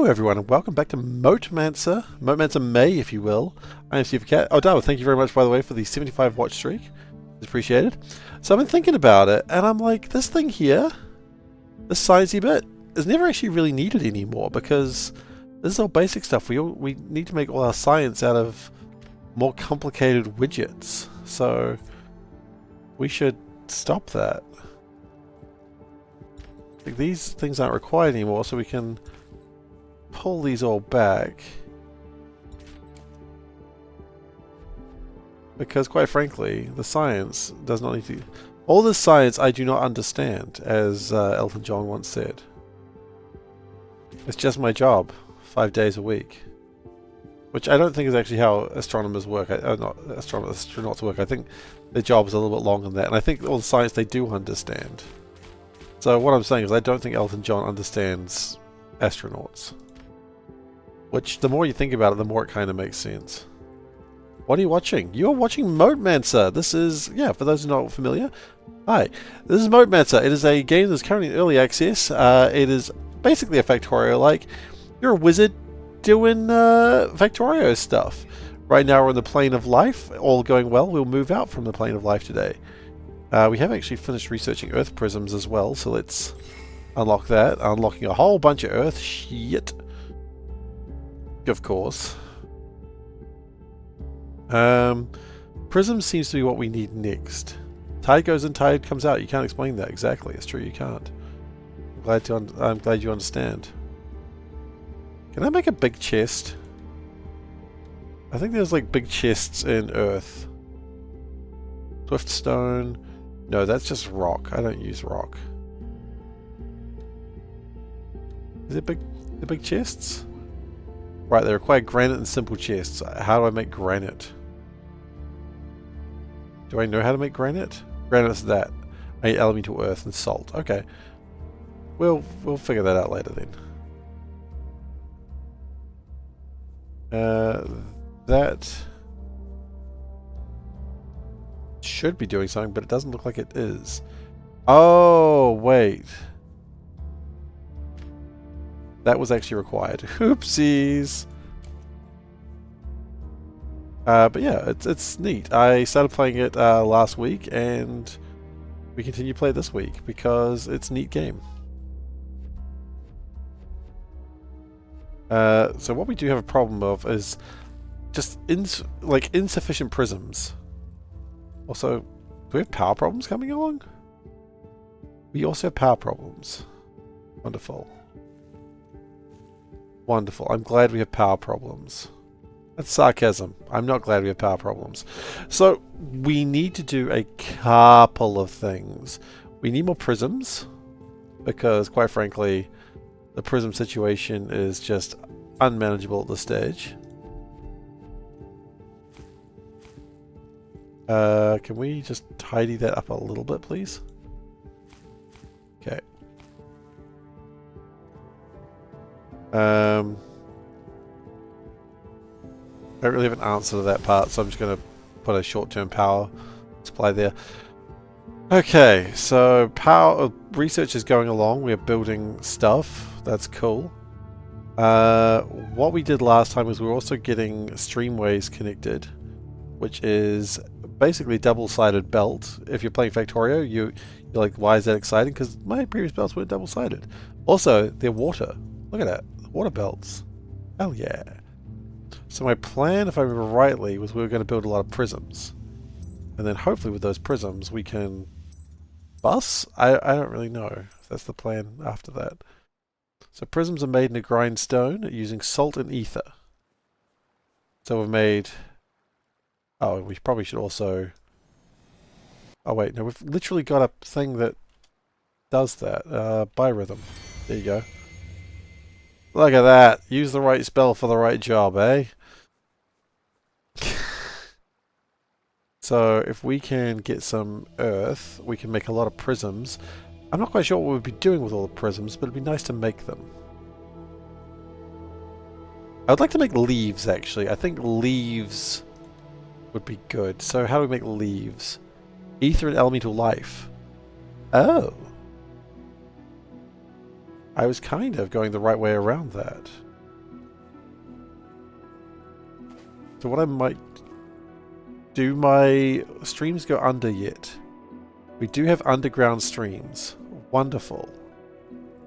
Hello everyone and welcome back to MoteMancer, MoteMancer May if you will. I am SeiferKatt. Oh Darwin, thank you very much by the way for the 75 watch streak. It's appreciated. So I've been thinking about it and I'm like, this thing here, this sciencey bit, is never actually really needed anymore because this is all basic stuff. We need to make all our science out of more complicated widgets. So we should stop that. Like, these things aren't required anymore, so we can pull these all back. Because quite frankly, the science does not need to... All this science I do not understand, as Elton John once said. It's just my job, 5 days a week. Which I don't think is actually how astronomers work. Not astronauts work. I think their job is a little bit longer than that. And I think all the science they do understand. So what I'm saying is I don't think Elton John understands astronauts. Which, the more you think about it, the more it kind of makes sense. What are you watching? You're watching MoteMancer. This is, yeah, for those who are not familiar. Hi, this is MoteMancer. It is a game that's currently in early access. It is basically a Factorio-like. You're a wizard doing Factorio stuff. Right now we're on the plane of life. All going well. We'll move out from the plane of life today. We have actually finished researching Earth prisms as well, so let's unlock that. Unlocking a whole bunch of Earth shit. Of course. Prism seems to be what we need next. Tide goes in, tide comes out. You can't explain that exactly. It's true, you can't. I'm glad you understand. Can I make a big chest? I think there's like big chests in Earth. Swift stone. No, that's just rock. I don't use rock. Is it big chests? Right, they require granite and simple chests. How do I make granite? Do I know how to make granite? Granite's that. I need elemental earth and salt. Okay. We'll figure that out later then. That should be doing something, but it doesn't look like it is. Oh, wait. That was actually required. Oopsies. But yeah, it's neat. I started playing it last week, and we continue to play it this week because it's a neat game. So what we do have a problem of is just insufficient prisms. Also, do we have power problems coming along? We also have power problems. Wonderful. Wonderful. I'm glad we have power problems. That's sarcasm. I'm not glad we have power problems. So, we need to do a couple of things. We need more prisms, because quite frankly, the prism situation is just unmanageable at this stage. Can we just tidy that up a little bit, please? Okay. I don't really have an answer to that part, so I'm just going to put a short-term power supply there. Okay, so power research is going along. We are building stuff. That's cool. What we did last time was we were also getting streamways connected, which is basically double-sided belt. If you're playing Factorio, you're like, why is that exciting? Because my previous belts were double-sided. Also, they're water. Look at that. Water belts. Hell yeah. So my plan, if I remember rightly, was we were going to build a lot of prisms. And then hopefully with those prisms we can bus? I don't really know if that's the plan after that. So prisms are made in a grindstone using salt and ether. So we've made... Oh, we probably should also... Oh wait, no, we've literally got a thing that does that. Biorhythm. There you go. Look at that. Use the right spell for the right job, eh? So if we can get some earth, we can make a lot of prisms. I'm not quite sure what we'd be doing with all the prisms, but it'd be nice to make them. I would like to make leaves, actually. I think leaves would be good. So how do we make leaves? Ether and elemental life. Oh. I was kind of going the right way around that. So what I might... Do my streams go under yet? We do have underground streams. Wonderful.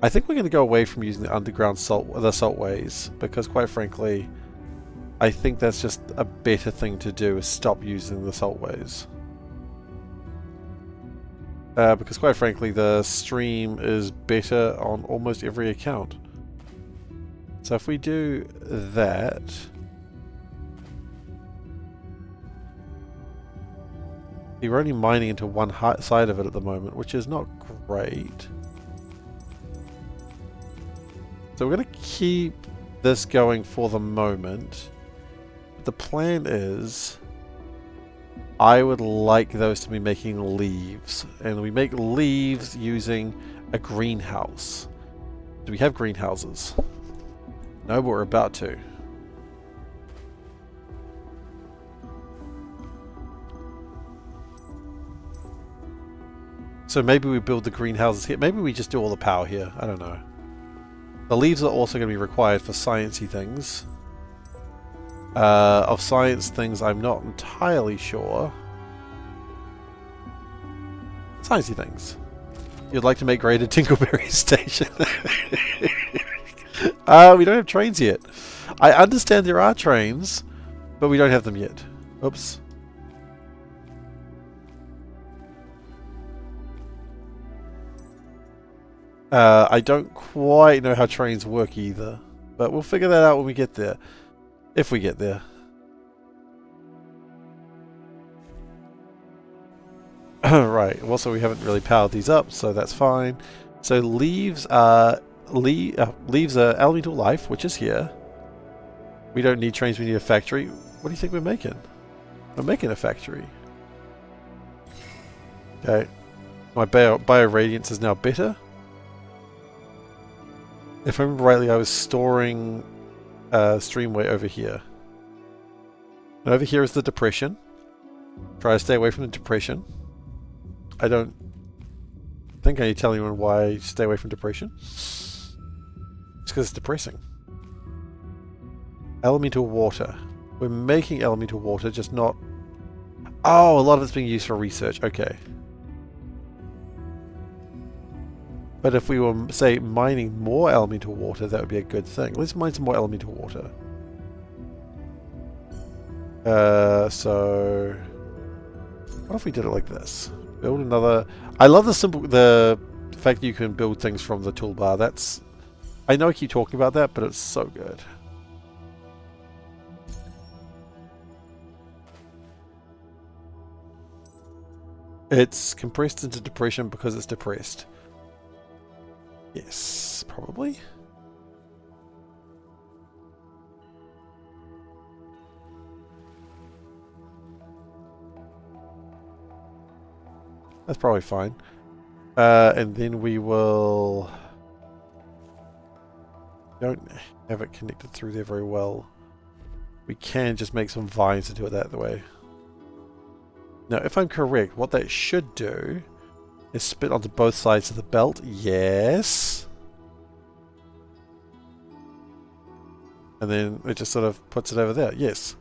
I think we're going to go away from using the underground saltways, because quite frankly, I think that's just a better thing to do, is stop using the saltways. Because quite frankly, the stream is better on almost every account. So if we do that... You're only mining into one side of it at the moment, which is not great. So we're going to keep this going for the moment. But the plan is... I would like those to be making leaves. And we make leaves using a greenhouse. Do we have greenhouses? No, but we're about to. So maybe we build the greenhouses here. Maybe we just do all the power here. I don't know. The leaves are also going to be required for sciencey things. Of science things, I'm not entirely sure. Sciencey things. You'd like to make Greater Tinkleberry Station. We don't have trains yet. I understand there are trains, but we don't have them yet. Oops. I don't quite know how trains work either, but we'll figure that out when we get there. If we get there. Right, also we haven't really powered these up, so that's fine. So leaves are elemental life, which is here. We don't need trains, we need a factory. What do you think we're making? We're making a factory. Okay. My bio radiance is now better. If I remember rightly, I was storing streamway over here. And over here is the depression. Try to stay away from the depression. I don't think I need to tell anyone why I stay away from depression. It's because it's depressing. Elemental water. We're making elemental water, just not... Oh, a lot of it's being used for research. Okay. But if we were, say, mining more elemental water, that would be a good thing. Let's mine some more elemental water. So... What if we did it like this? Build another... I love the fact that you can build things from the toolbar. That's... I know I keep talking about that, but it's so good. It's compressed into depression because it's depressed. Yes, probably. That's probably fine. And then we will... Don't have it connected through there very well. We can just make some vines to do it that way. Now, if I'm correct, what that should do is spit onto both sides of the belt. Yes. And then it just sort of puts it over there. Yes.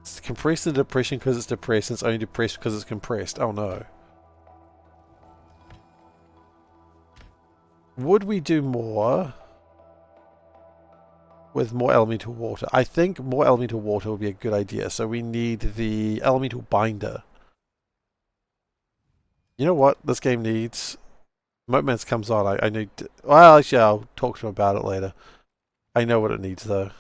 It's compressed into depression because it's depressed, and it's only depressed because it's compressed. Oh no. Would we do more with more elemental water? I think more elemental water would be a good idea. So we need the elemental binder. You know what this game needs? MoteMancer comes on. I need to, well, actually, I'll talk to him about it later. I know what it needs, though.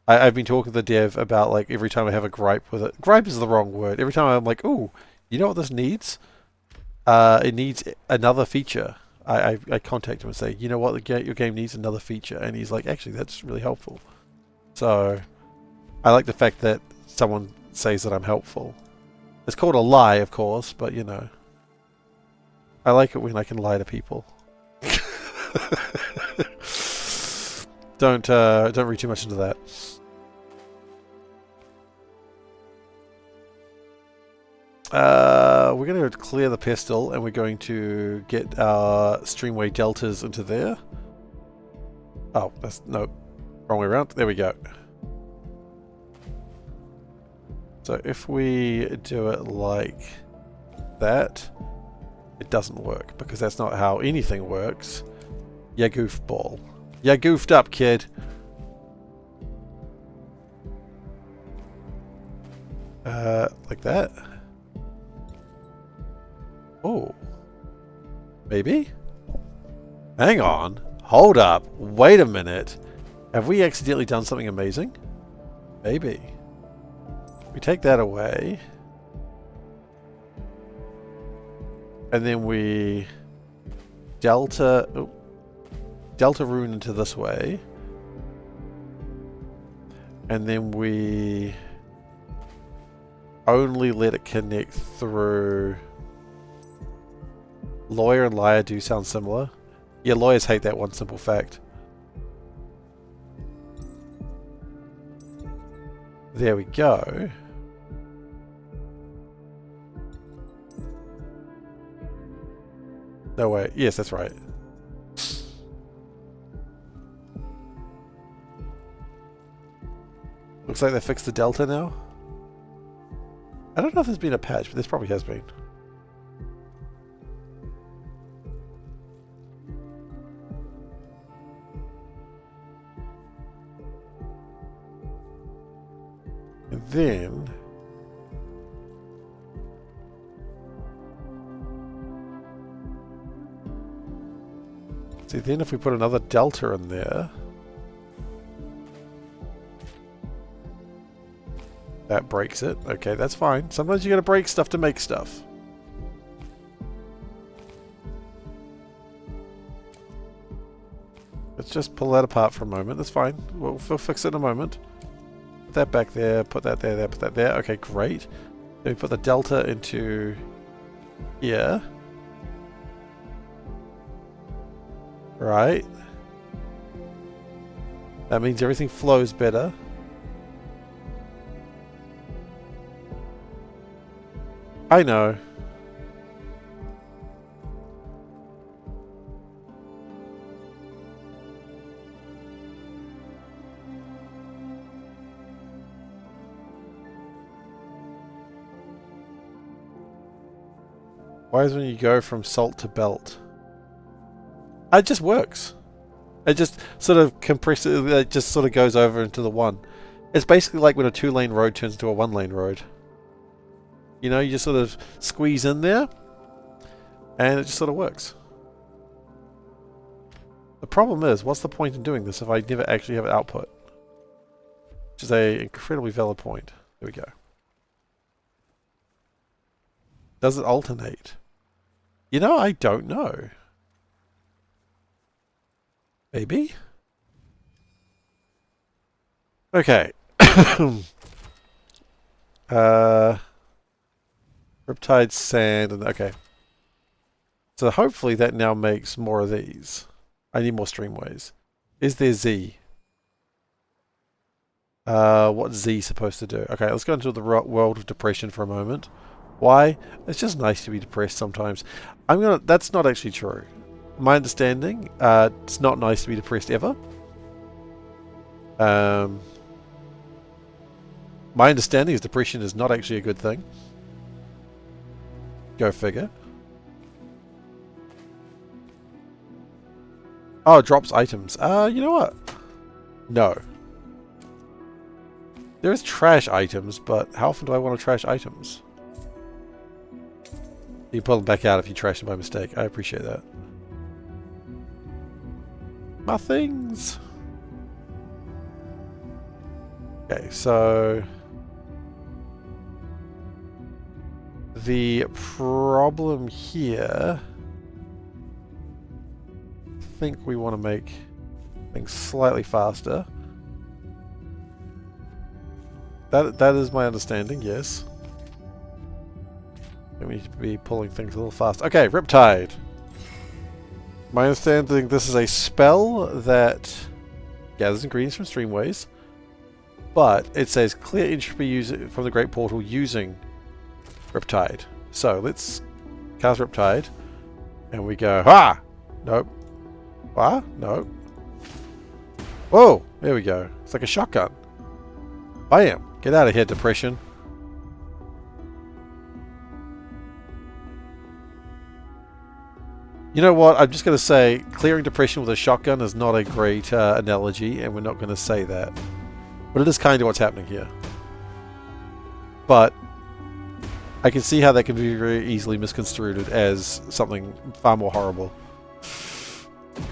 I've been talking to the dev about, like, every time I have a gripe with it. Gripe is the wrong word. Every time I'm like, ooh, you know what this needs? It needs another feature. I contact him and say, you know what, your game needs another feature. And he's like, actually, that's really helpful. So, I like the fact that someone says that I'm helpful. It's called a lie, of course, but, you know. I like it when I can lie to people. Don't read too much into that. We're going to clear the pestle and we're going to get our streamway deltas into there. Oh, that's no, wrong way around. There we go. So if we do it like that, it doesn't work because that's not how anything works. Ya goofball. Ya goofed up, kid. Like that. Oh. Maybe? Hang on. Hold up. Wait a minute. Have we accidentally done something amazing? Maybe. We take that away. And then we delta rune into this way. And then we only let it connect through. Lawyer and liar do sound similar. Yeah, lawyers hate that one simple fact. There we go. No way. Yes, that's right. Looks like they fixed the delta now. I don't know if there's been a patch, but this probably has been. And then see, then if we put another delta in there, that breaks it. Okay, that's fine. Sometimes you gotta break stuff to make stuff. Let's just pull that apart for a moment. That's fine. We'll fix it in a moment. Put that back there, put that there, put that there. Okay, great. Then we put the delta into here. Right. That means everything flows better. I know. Why is when you go from salt to belt? It just works. It just sort of compresses, it just sort of goes over into the one. It's basically like when a 2-lane road turns into a 1-lane road. You know, you just sort of squeeze in there and it just sort of works. The problem is, what's the point in doing this if I never actually have output? Which is an incredibly valid point. There we go. Does it alternate? You know, I don't know. Maybe? Okay. Riptide, sand, and okay. So hopefully that now makes more of these. I need more streamways. Is there Z? What's Z supposed to do? Okay, let's go into the world of depression for a moment. Why? It's just nice to be depressed sometimes. That's not actually true. My understanding, it's not nice to be depressed ever. My understanding is depression is not actually a good thing. Go figure. Oh, it drops items. You know what? No. There is trash items, but how often do I want to trash items? You pull them back out if you trash them by mistake. I appreciate that. My things. Okay, so the problem here, I think we want to make things slightly faster. That is my understanding, yes. We need to be pulling things a little fast. Okay, Riptide. My understanding, this is a spell that gathers ingredients from streamways, but it says clear entropy from the Great Portal using Riptide. So let's cast Riptide. And we go, ha! Nope. What? Nope. Whoa! There we go. It's like a shotgun. Bam! Get out of here, depression. You know what? I'm just going to say clearing depression with a shotgun is not a great analogy, and we're not going to say that. But it is kind of what's happening here. But I can see how that can be very easily misconstrued as something far more horrible.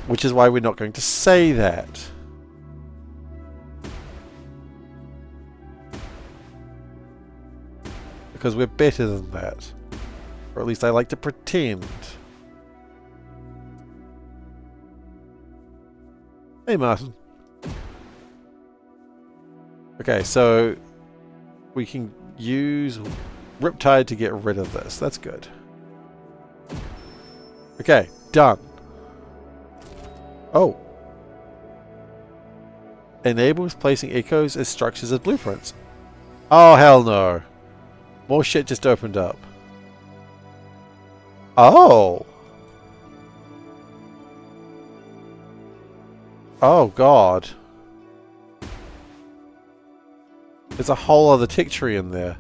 Which is why we're not going to say that. Because we're better than that. Or at least I like to pretend. Hey, Martin. Okay, so we can use Riptide to get rid of this. That's good. Okay, done. Oh. Enables placing echoes as structures as blueprints. Oh, hell no. More shit just opened up. Oh. Oh, God. There's a whole other tick tree in there.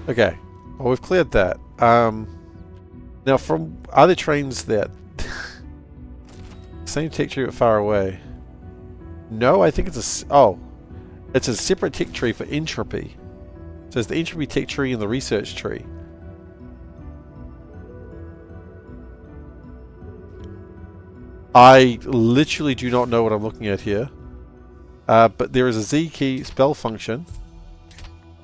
Okay. Well, we've cleared that. Now, from other trains that... Same tick tree but far away. No, I think it's a... Oh. It's a separate tick tree for entropy. So there's the entropy tick tree and the research tree. I literally do not know what I'm looking at here. But there is a Z key spell function.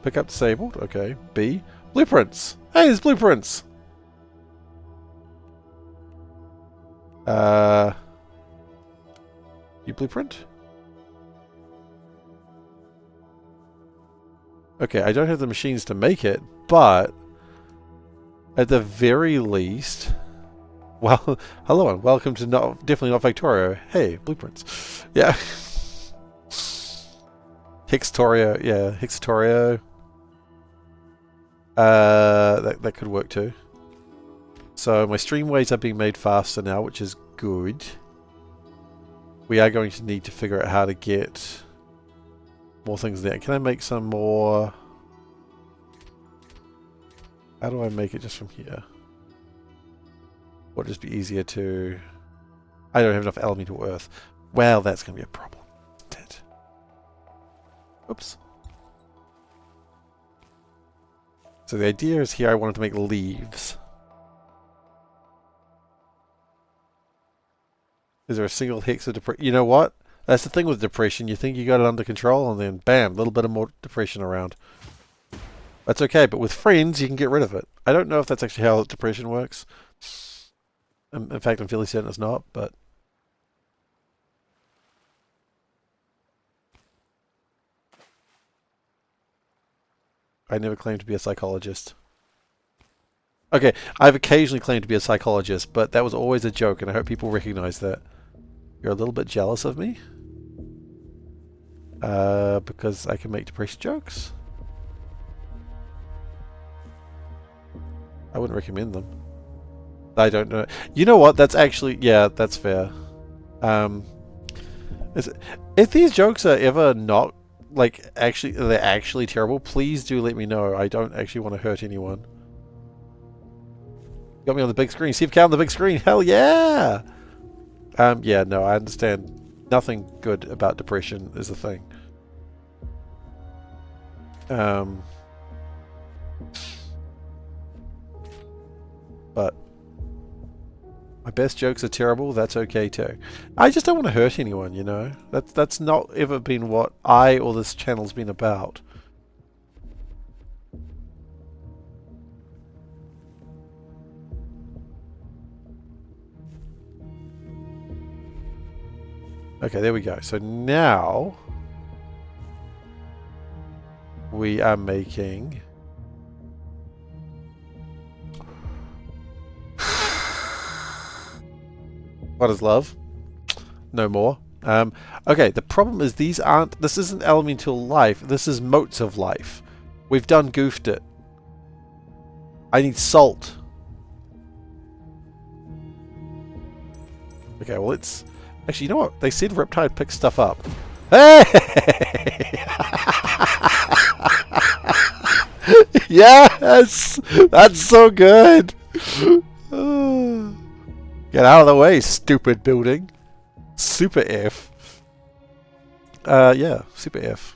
Pick up disabled. Okay. B. Blueprints. Hey, there's blueprints. You blueprint? Okay, I don't have the machines to make it, but at the very least... Well, hello and welcome to definitely not Victoria. Hey, blueprints. Yeah. Hextorio, yeah, Hextorio. That could work too. So my streamways are being made faster now, which is good. We are going to need to figure out how to get more things there. Can I make some more? How do I make it just from here? Would it just be easier to... I don't have enough elemental earth. Well, that's going to be a problem. Isn't it? Oops. So the idea is here I wanted to make leaves. Is there a single hex of depression? You know what? That's the thing with depression. You think you got it under control and then bam, a little bit of more depression around. That's okay, but with friends you can get rid of it. I don't know if that's actually how depression works. In fact, I'm fairly certain it's not, but... I never claimed to be a psychologist. Okay, I've occasionally claimed to be a psychologist, but that was always a joke, and I hope people recognize that. You're a little bit jealous of me? Because I can make depressed jokes? I wouldn't recommend them. I don't know. You know what? That's actually... Yeah, that's fair. If these jokes are ever not... Like, actually, they're actually terrible, please do let me know. I don't actually want to hurt anyone. Got me on the big screen. SeiferKatt on the big screen. Hell yeah! Yeah, no, I understand. Nothing good about depression is a thing. But my best jokes are terrible. That's okay too. I just don't want to hurt anyone, you know. That's not ever been what I or this channel's been about. Okay, there we go. So now we are making... What is love? No more. Okay, the problem is this isn't elemental life, this is motes of life. We've done goofed it. I need salt. Okay, well it's... Actually, you know what? They said Riptide picks stuff up. Hey! Yes! That's so good! Get out of the way, stupid building. Super F. Yeah, Super F.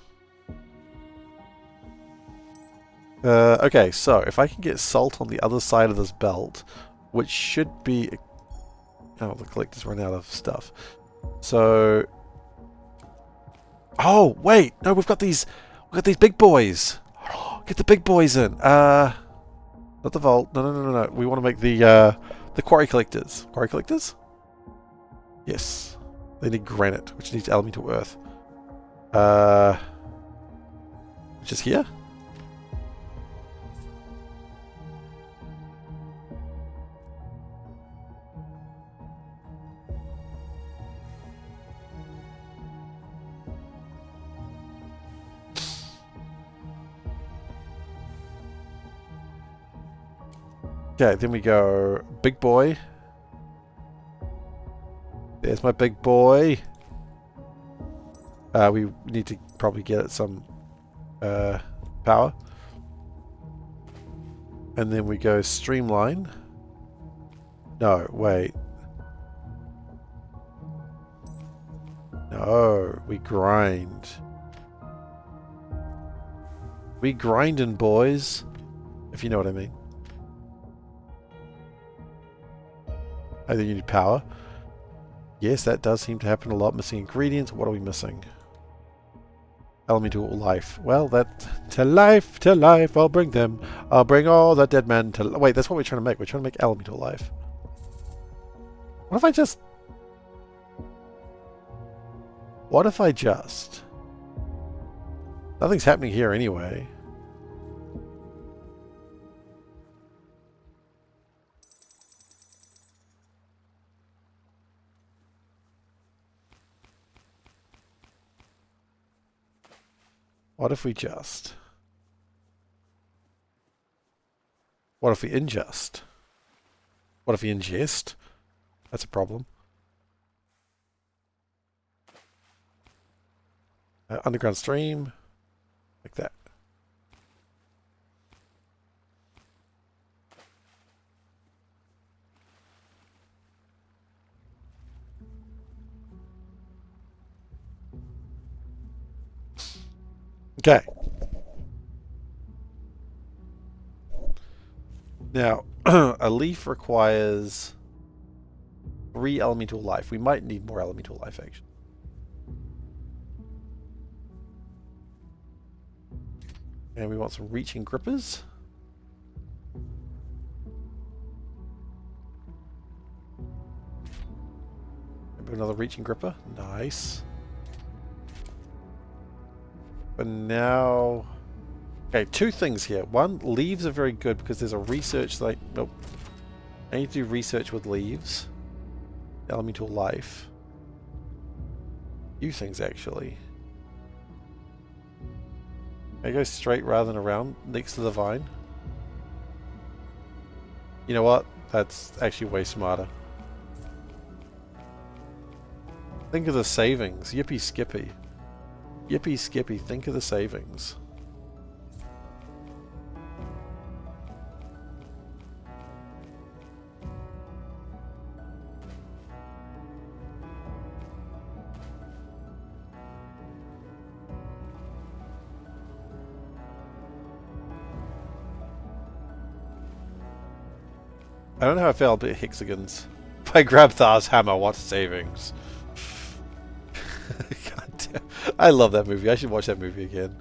Okay, so if I can get salt on the other side of this belt, which should be... Oh, the collector's run out of stuff. So... Oh, wait! No, we've got these big boys! Get the big boys in! Not the vault. No. We want to make the quarry collectors. Quarry collectors? Yes. They need granite, which needs elemental earth. Which is here? Okay, then we go big boy. There's my big boy. We need to probably get it some power. And then we go streamline. No, wait. No, we grind. We grindin', boys. If you know what I mean. I think you need power. Yes, that does seem to happen a lot. Missing ingredients. What are we missing? Elemental life. Well, that... To life, I'll bring them. I'll bring all the dead men to... Wait, that's what we're trying to make. We're trying to make elemental life. What if I just... What if I just... Nothing's happening here anyway. What if we just... What if we ingest? What if we ingest? That's a problem. Underground stream. Like that. Okay. Now, a leaf requires 3 elemental life. We might need more elemental life, actually. And we want some reaching grippers. Another reaching gripper. Nice. But now... Okay, 2 things here. One, leaves are very good because there's a research... Like, nope. I need to do research with leaves. Elemental life. Few things, actually. I go straight rather than around next to the vine. You know what? That's actually way smarter. Think of the savings. Yippee skippy. Yippee skippy, think of the savings. I don't know how I felt about hexagons. If I grab Thar's hammer, what savings? God damn. I love that movie. I should watch that movie again.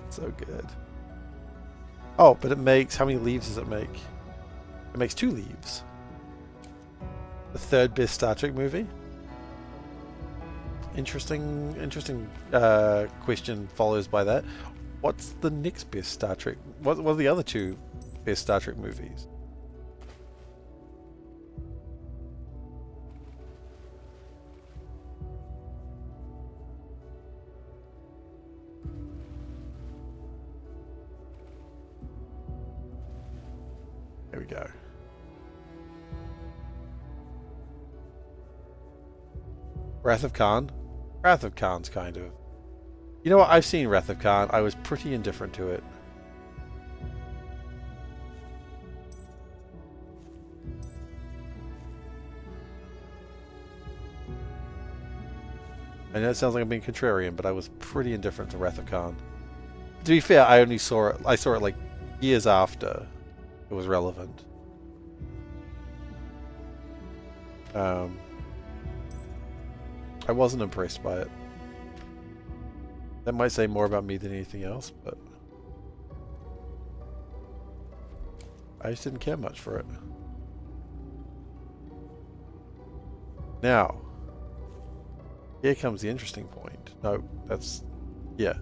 So good. Oh, but it makes... How many leaves does it make? It makes 2 leaves. The 3rd best Star Trek movie? Interesting question follows by that. What's the next best Star Trek? What are the other 2 best Star Trek movies. There we go. Wrath of Khan? Wrath of Khan's kind of... You know what? I've seen Wrath of Khan. I was pretty indifferent to it. I know it sounds like I'm being contrarian, but I was pretty indifferent to Wrath of Khan. To be fair, I saw it like years after it was relevant. I wasn't impressed by it. That might say more about me than anything else, but I just didn't care much for it. Now, here comes the interesting point. No, that's... yeah.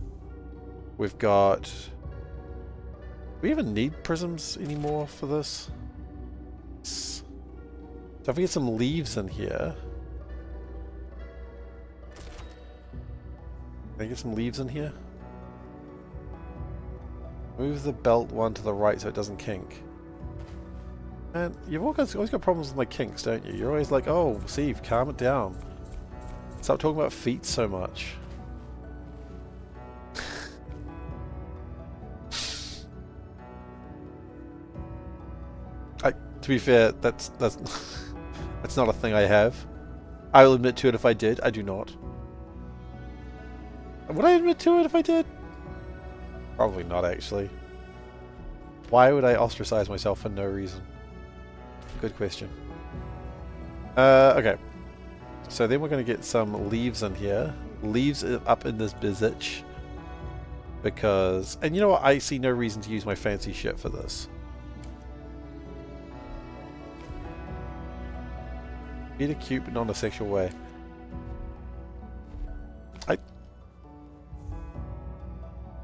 We've got... Do we even need prisms anymore for this? So if we get some leaves in here... Can I get some leaves in here? Move the belt one to the right so it doesn't kink. Man, you've always got problems with my kinks, don't you? You're always like, oh, Steve, calm it down. Stop talking about feet so much. To be fair, that's that's not a thing I have. I will admit to it if I did. I do not. Would I admit to it if I did? Probably not, actually. Why would I ostracize myself for no reason? Good question. Okay. So then we're going to get some leaves in here. Leaves up in this bizitch. Because... And you know what? I see no reason to use my fancy shit for this. Be cute, but not in a sexual way.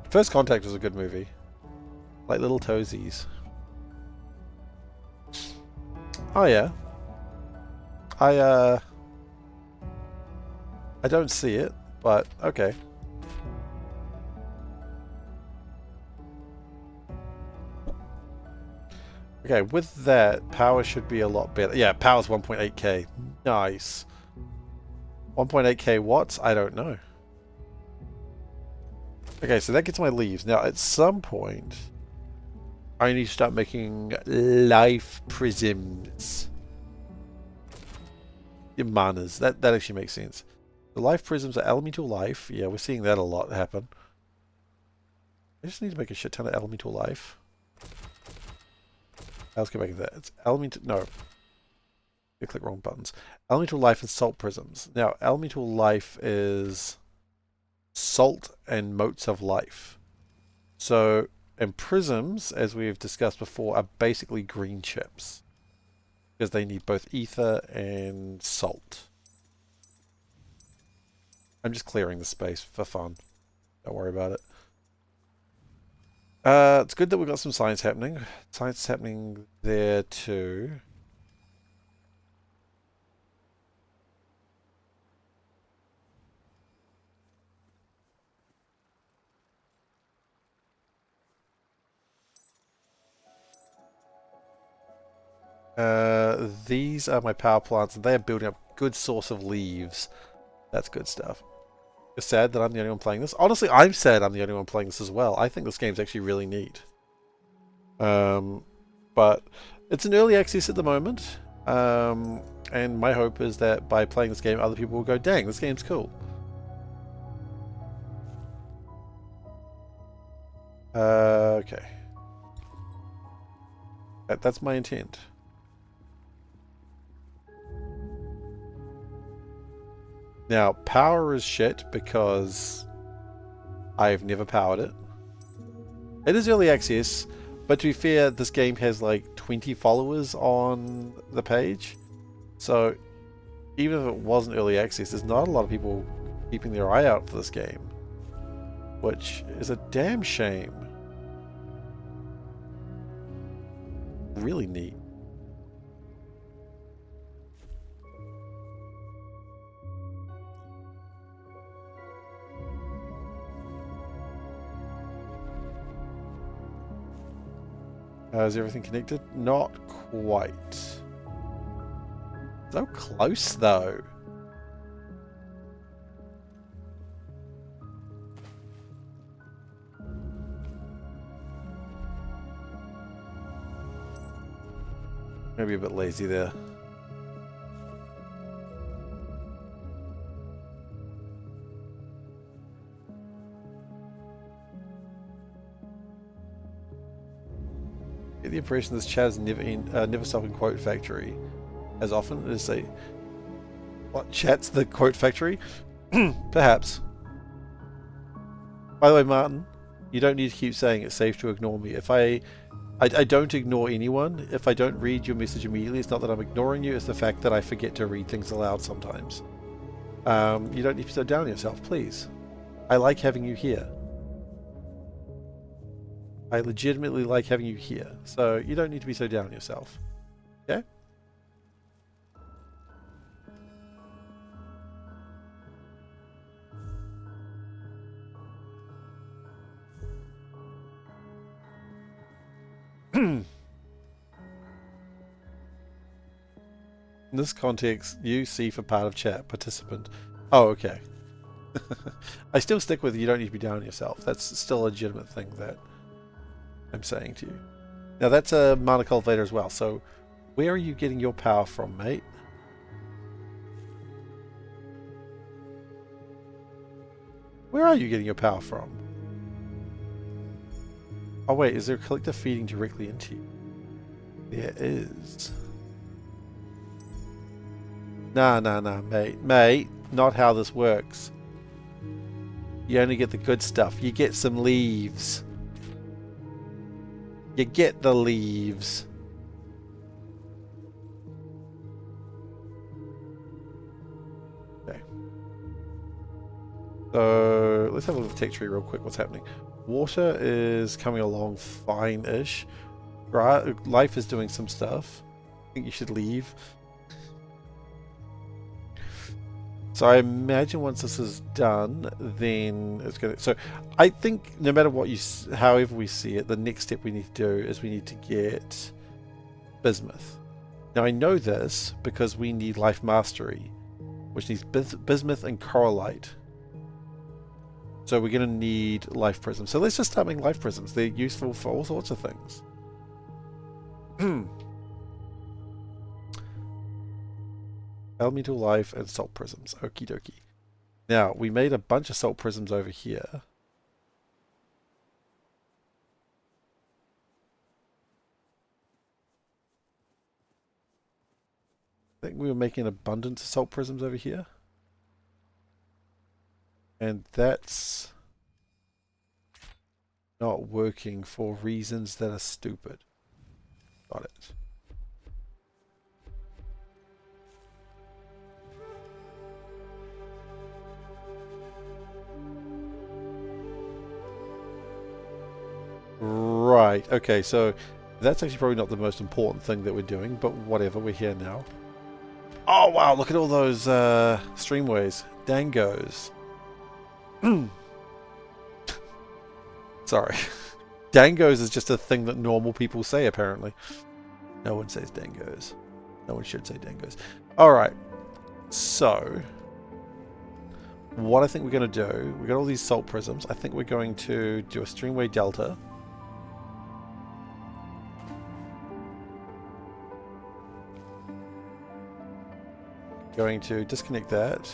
First Contact was a good movie. Like little toesies. Oh yeah. I don't see it, but okay. Okay, with that, power should be a lot better. Yeah, power's 1.8k. Nice. 1.8k watts? I don't know. Okay, so that gets my leaves. Now, at some point, I need to start making life prisms. Manas. That actually makes sense. The life prisms are elemental life. Yeah, we're seeing that a lot happen. I just need to make a shit ton of elemental life. Let's go back to that. It's elemental... No. You click wrong buttons. Elemental life and salt prisms. Now, elemental life is... salt and motes of life. So, and prisms, as we've discussed before, are basically green chips. Because they need both ether and salt. I'm just clearing the space for fun. Don't worry about it. It's good that we've got some science happening. Science is happening there too. These are my power plants, and they are building up a good source of leaves. That's good stuff. You're sad that I'm the only one playing this? Honestly, I'm sad I'm the only one playing this as well. I think this game's actually really neat. But it's in early access at the moment. And my hope is that by playing this game, other people will go, dang, this game's cool. Okay. That's my intent. Now, power is shit because I've never powered it. It is early access, but to be fair, this game has like 20 followers on the page. So, even if it wasn't early access, there's not a lot of people keeping their eye out for this game. Which is a damn shame. really neat. Is everything connected? Not quite. So close, though. Maybe a bit lazy there. Get the impression this chat is never stopping quote factory. As often as say, what, chat's the quote factory? Perhaps. By the way, Martin, you don't need to keep saying it's safe to ignore me. If I don't ignore anyone. If I don't read your message immediately, it's not that I'm ignoring you, it's the fact that I forget to read things aloud sometimes. You don't need to slow down yourself, please. I like having you here. I legitimately like having you here, so you don't need to be so down on yourself. Okay? In this context, you see for part of chat, participant. Oh, okay. I still stick with you don't need to be down on yourself. That's still a legitimate thing that I'm saying to you. Now that's a mana cultivator as well, so where are you getting your power from, mate? Where are you getting your power from? Oh wait, is there a collector feeding directly into you? There is. Nah, mate. Mate, not how this works. You only get the good stuff. You get some leaves. You get the leaves. Okay. So, let's have a look at the tech tree real quick. What's happening? Water is coming along fine-ish. Life is doing some stuff. I think you should leave. So I imagine once this is done, then it's going to... So I think no matter what however we see it, the next step we need to do is we need to get bismuth. Now I know this because we need life mastery, which needs bismuth and corallite. So we're going to need life prisms. So let's just start making life prisms. They're useful for all sorts of things. Elemental life and salt prisms. Okie dokie. Now, we made a bunch of salt prisms over here. I think we were making an abundance of salt prisms over here. And that's not working for reasons that are stupid. Got it. Right, okay, so that's actually probably not the most important thing that we're doing, but whatever, we're here now. Oh wow, look at all those streamways. Dangos. Sorry. Dangos is just a thing that normal people say, apparently. No one says dangos. No one should say dangos. Alright, so what I think we're going to do, we got all these salt prisms. I think we're going to do a streamway delta. Going to disconnect that.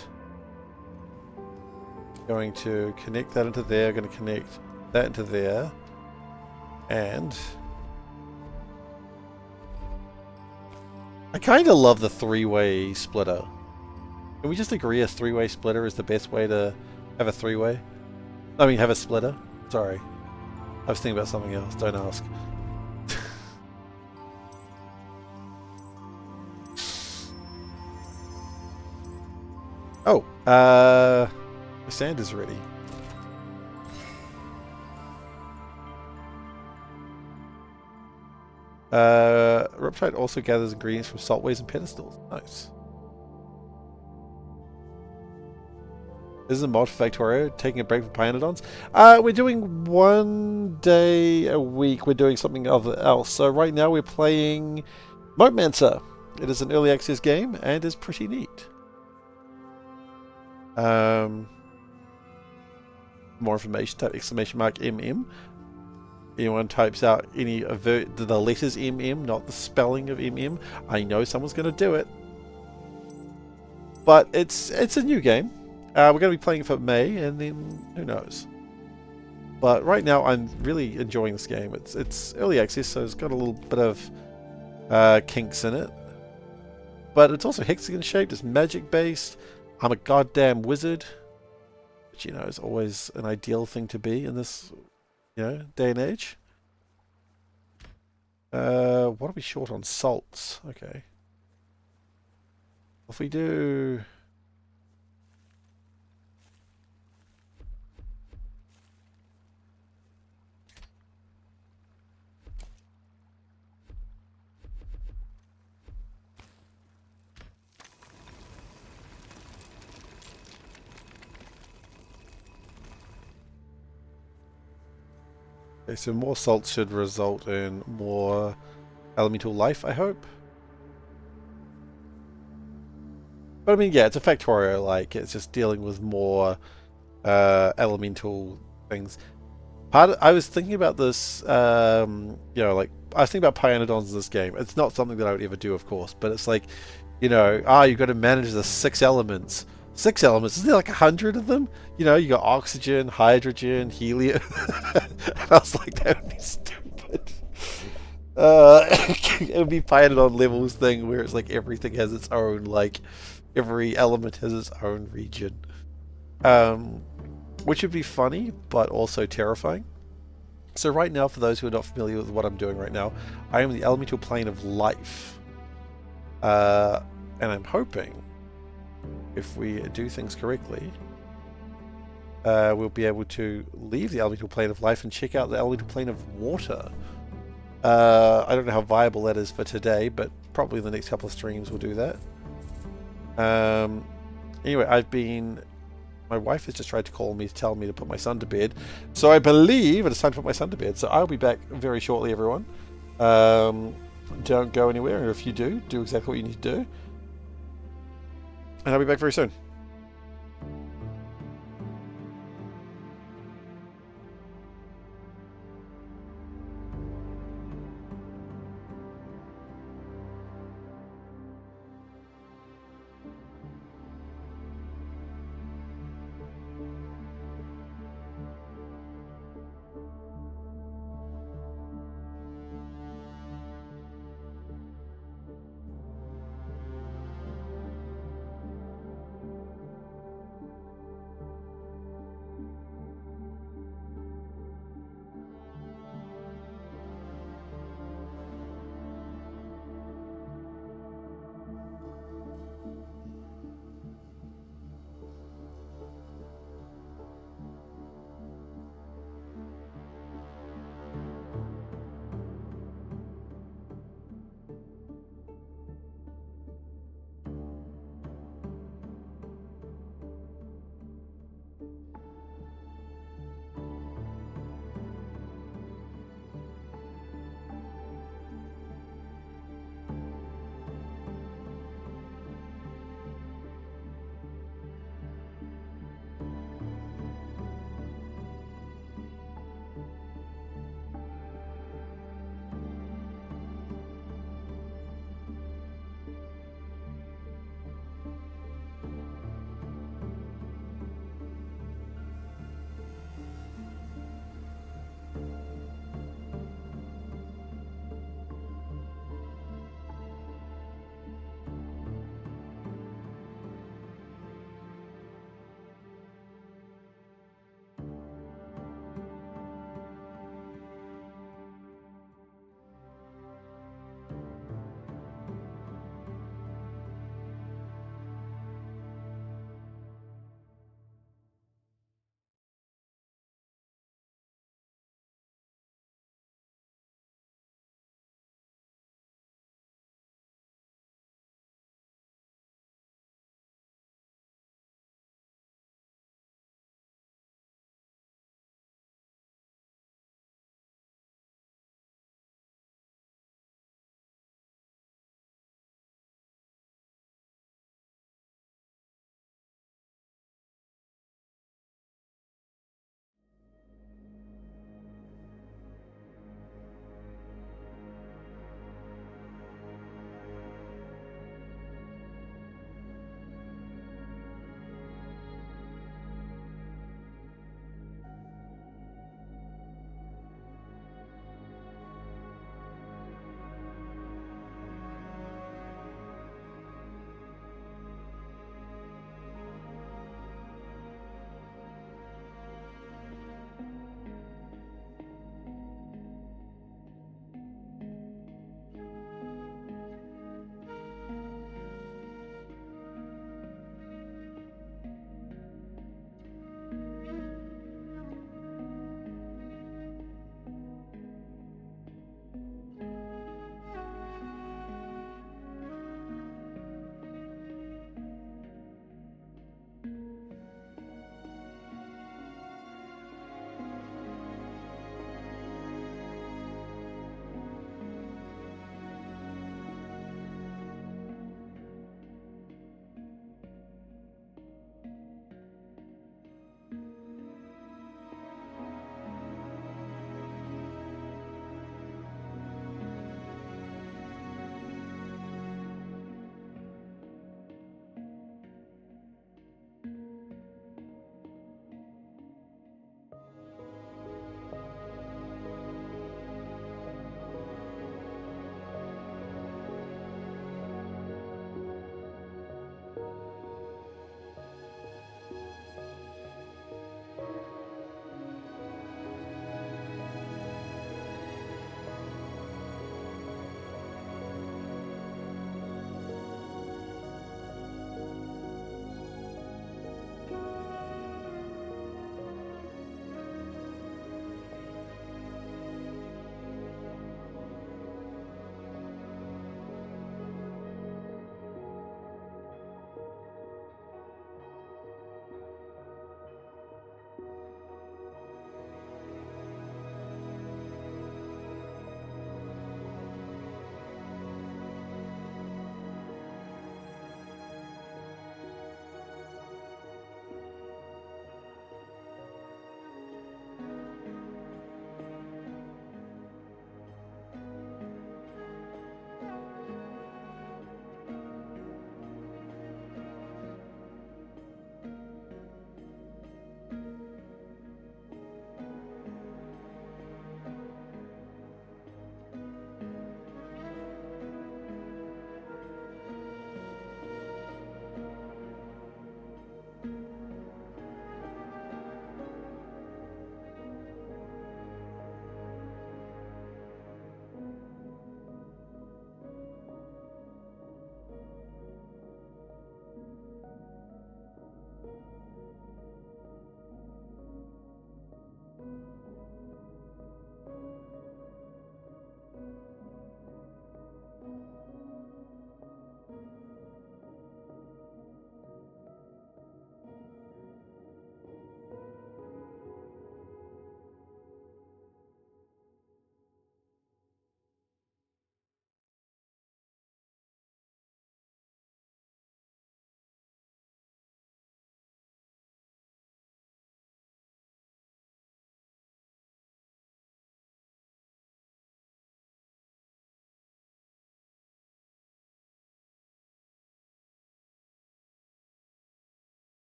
Going to connect that into there. Going to connect that into there. And I kind of love the three-way splitter. Can we just agree a three-way splitter is the best way to have a three-way? I mean, have a splitter? Sorry. I was thinking about something else. Don't ask. Oh, the sand is ready. Riptide also gathers ingredients from saltways and pedestals. Nice. This is a mod for Factorio, taking a break from Pionodons. We're doing 1 day a week. We're doing something else. So right now we're playing MoteMancer. It is an early access game and is pretty neat. More information, type !MM. Anyone types out any of the letters MM, not the spelling of MM, I know someone's going to do it. But it's a new game. We're going to be playing for May, and then who knows. But right now, I'm really enjoying this game. It's early access, so it's got a little bit of kinks in it. But it's also hexagon shaped. It's magic based. I'm a goddamn wizard, which is always an ideal thing to be in this day and age. What are we short on? Salts. Okay. If we do... Okay, so more salt should result in more elemental life, I hope. But I mean, yeah, it's a Factorio, like, it's just dealing with more elemental things. I was thinking about this, like, I was thinking about Pionodons in this game. It's not something that I would ever do, of course, but it's like, you've got to manage the 6 elements. 6 elements? Isn't there like 100 of them? You got oxygen, hydrogen, helium. And I was like, that would be stupid. It would be Pionodon levels thing where it's like everything has its own, like, every element has its own region. Which would be funny, but also terrifying. So right now, for those who are not familiar with what I'm doing right now, I am the elemental plane of life. And I'm hoping, if we do things correctly, we'll be able to leave the elemental plane of life and check out the elemental plane of water. I don't know how viable that is for today, but probably in the next couple of streams we'll do that. Anyway, my wife has just tried to call me to tell me to put my son to bed. So I believe it's time to put my son to bed. So I'll be back very shortly, everyone. Don't go anywhere, and if you do exactly what you need to do. And I'll be back very soon.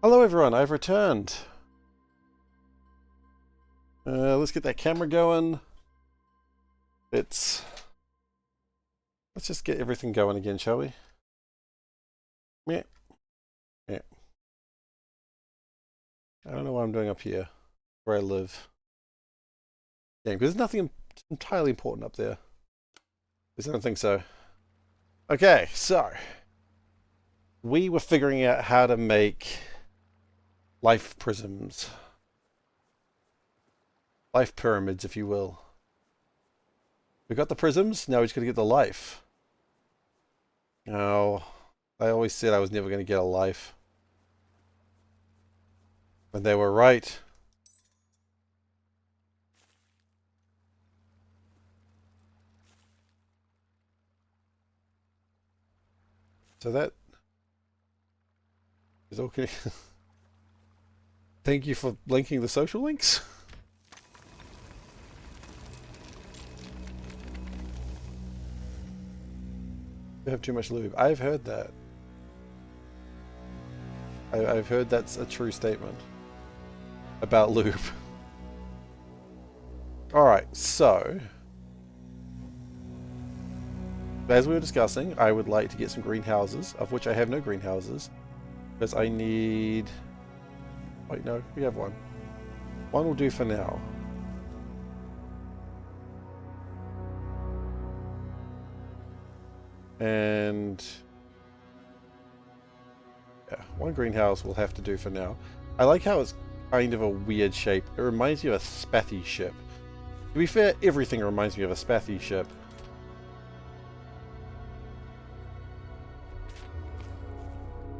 Hello everyone, I've returned. Let's get that camera going. Let's just get everything going again, shall we? Yeah. Yeah. I don't know what I'm doing up here, where I live. Yeah, because there's nothing entirely important up there. At least I don't think so. Okay, so we were figuring out how to make life prisms. Life pyramids, if you will. We got the prisms, now we just gotta get the life. Oh, I always said I was never gonna get a life. And they were right. So that is okay. Thank you for linking the social links. You have too much lube. I've heard that. I've heard that's a true statement about lube. Alright, so as we were discussing, I would like to get some greenhouses, of which I have no greenhouses, because I need... Wait, no, we have one. One will do for now. And... yeah, one greenhouse will have to do for now. I like how it's kind of a weird shape. It reminds me of a spathy ship. To be fair, everything reminds me of a spathy ship.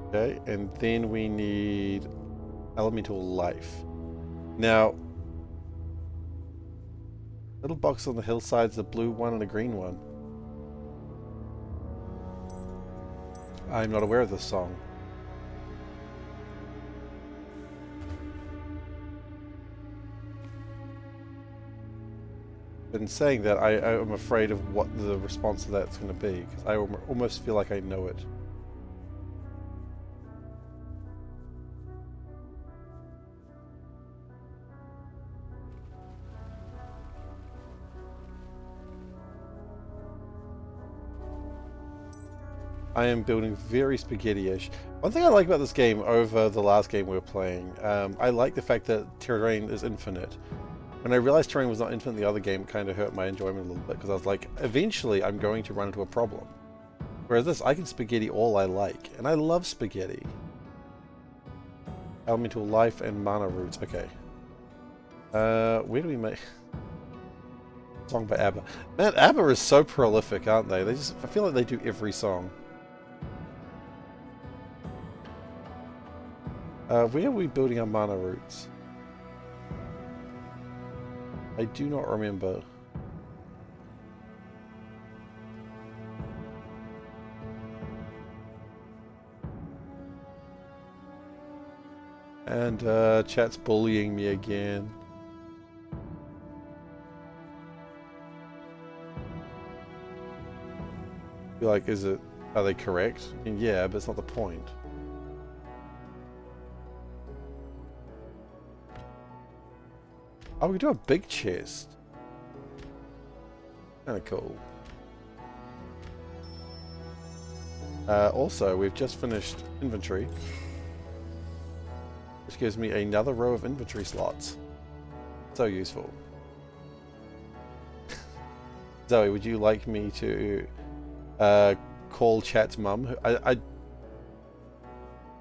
Okay, and then we need elemental life. Now, little box on the hillside's a blue one and a green one. I'm not aware of this song. But in saying that, I'm afraid of what the response to that's going to be, because I almost feel like I know it. I am building very spaghetti-ish. One thing I like about this game over the last game we were playing, I like the fact that terrain is infinite. When I realized terrain was not infinite in the other game, it kind of hurt my enjoyment a little bit, because I was like, eventually I'm going to run into a problem. Whereas this, I can spaghetti all I like, and I love spaghetti. Elemental life and mana roots. Okay. Where do we make... Song by ABBA. Man, ABBA is so prolific, aren't they? I feel like they do every song. Where are we building our mana roots? I do not remember. And chat's bullying me again. Be like, are they correct? I mean, yeah, but it's not the point. Oh, we can do a big chest. Kinda cool. Also, we've just finished inventory, which gives me another row of inventory slots. So useful. Zoe, would you like me to call chat's mum?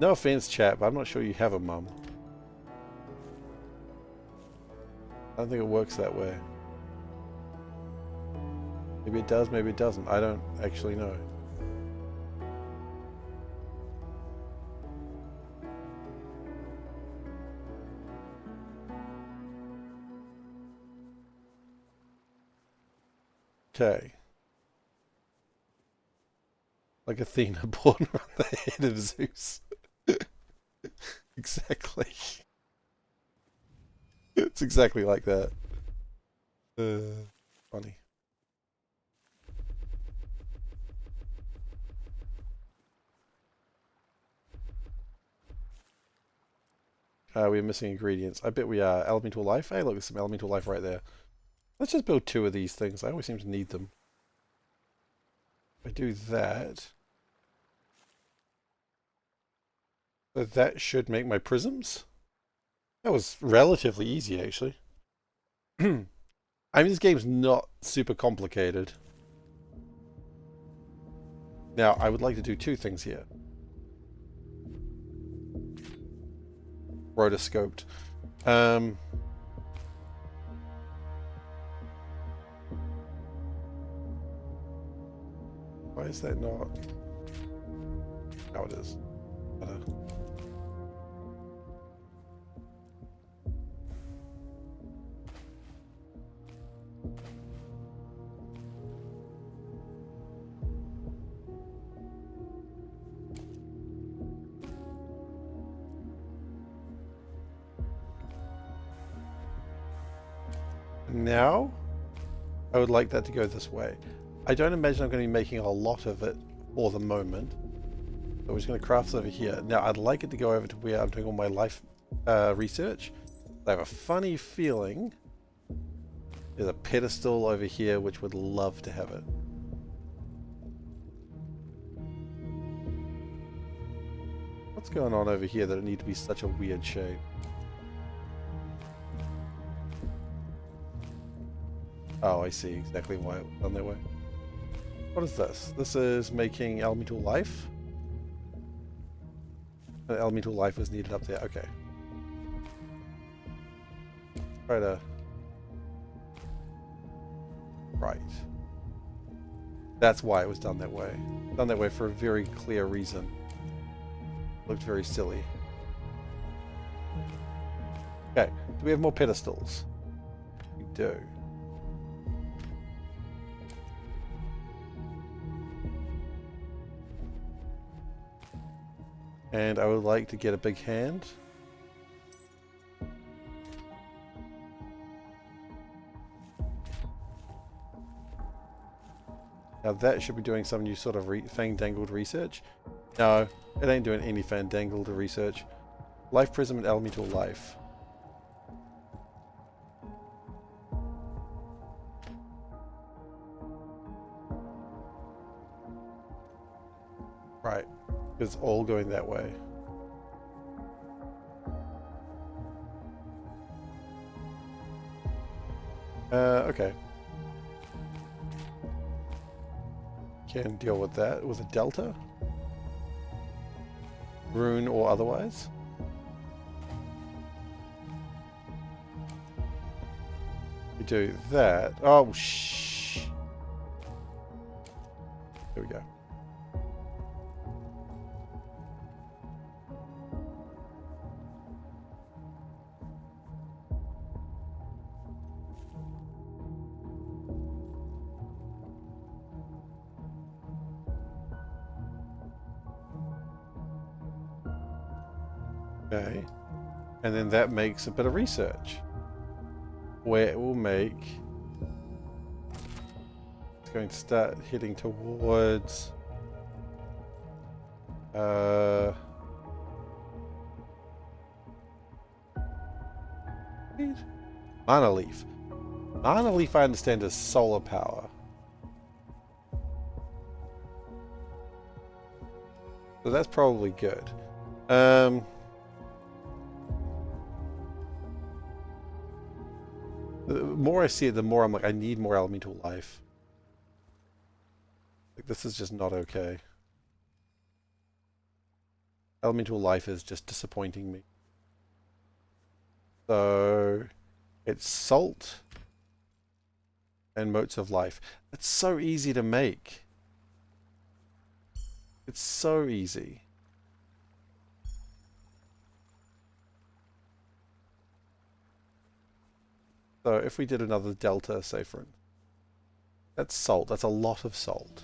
No offense, chat, but I'm not sure you have a mum. I don't think it works that way. Maybe it does, maybe it doesn't. I don't actually know. Okay. Like Athena born from the head of Zeus. Exactly. It's exactly like that. Funny. We're missing ingredients. I bet we are. Elemental life. Hey, look, there's some elemental life right there. Let's just build 2 of these things. I always seem to need them. If I do that. So that should make my prisms. That was relatively easy, actually. I mean, this game's not super complicated. Now, I would like to do 2 things here. Rotoscoped. Why is that not? Now it is. Now, I would like that to go this way. I don't imagine I'm going to be making a lot of it for the moment. So we're just going to craft this over here. Now, I'd like it to go over to where I'm doing all my life research. I have a funny feeling there's a pedestal over here which would love to have it. What's going on over here that it needs to be such a weird shape? Oh, I see exactly why it was done that way. What is this? This is making elemental life. Elemental life was needed up there. Okay. Try to... Right. That's why it was done that way. Done that way for a very clear reason. Looked very silly. Okay. Do we have more pedestals? We do. And I would like to get a big hand. Now that should be doing some new sort of fandangled research. No, it ain't doing any fandangled research. Life prism and elemental life. Right. It's all going that way. Okay. Can deal with that with a delta. Rune or otherwise. We do that. Oh, shh. There we go. Okay, and then that makes a bit of research where it will make, it's going to start heading towards mana leaf. Mana leaf I understand is solar power, so that's probably good. The more I see it, the more I'm like, I need more elemental life. Like, this is just not okay. Elemental life is just disappointing me. So, it's salt and motes of life. It's so easy to make. It's so easy. So if we did another delta, say for instance, that's salt. That's a lot of salt.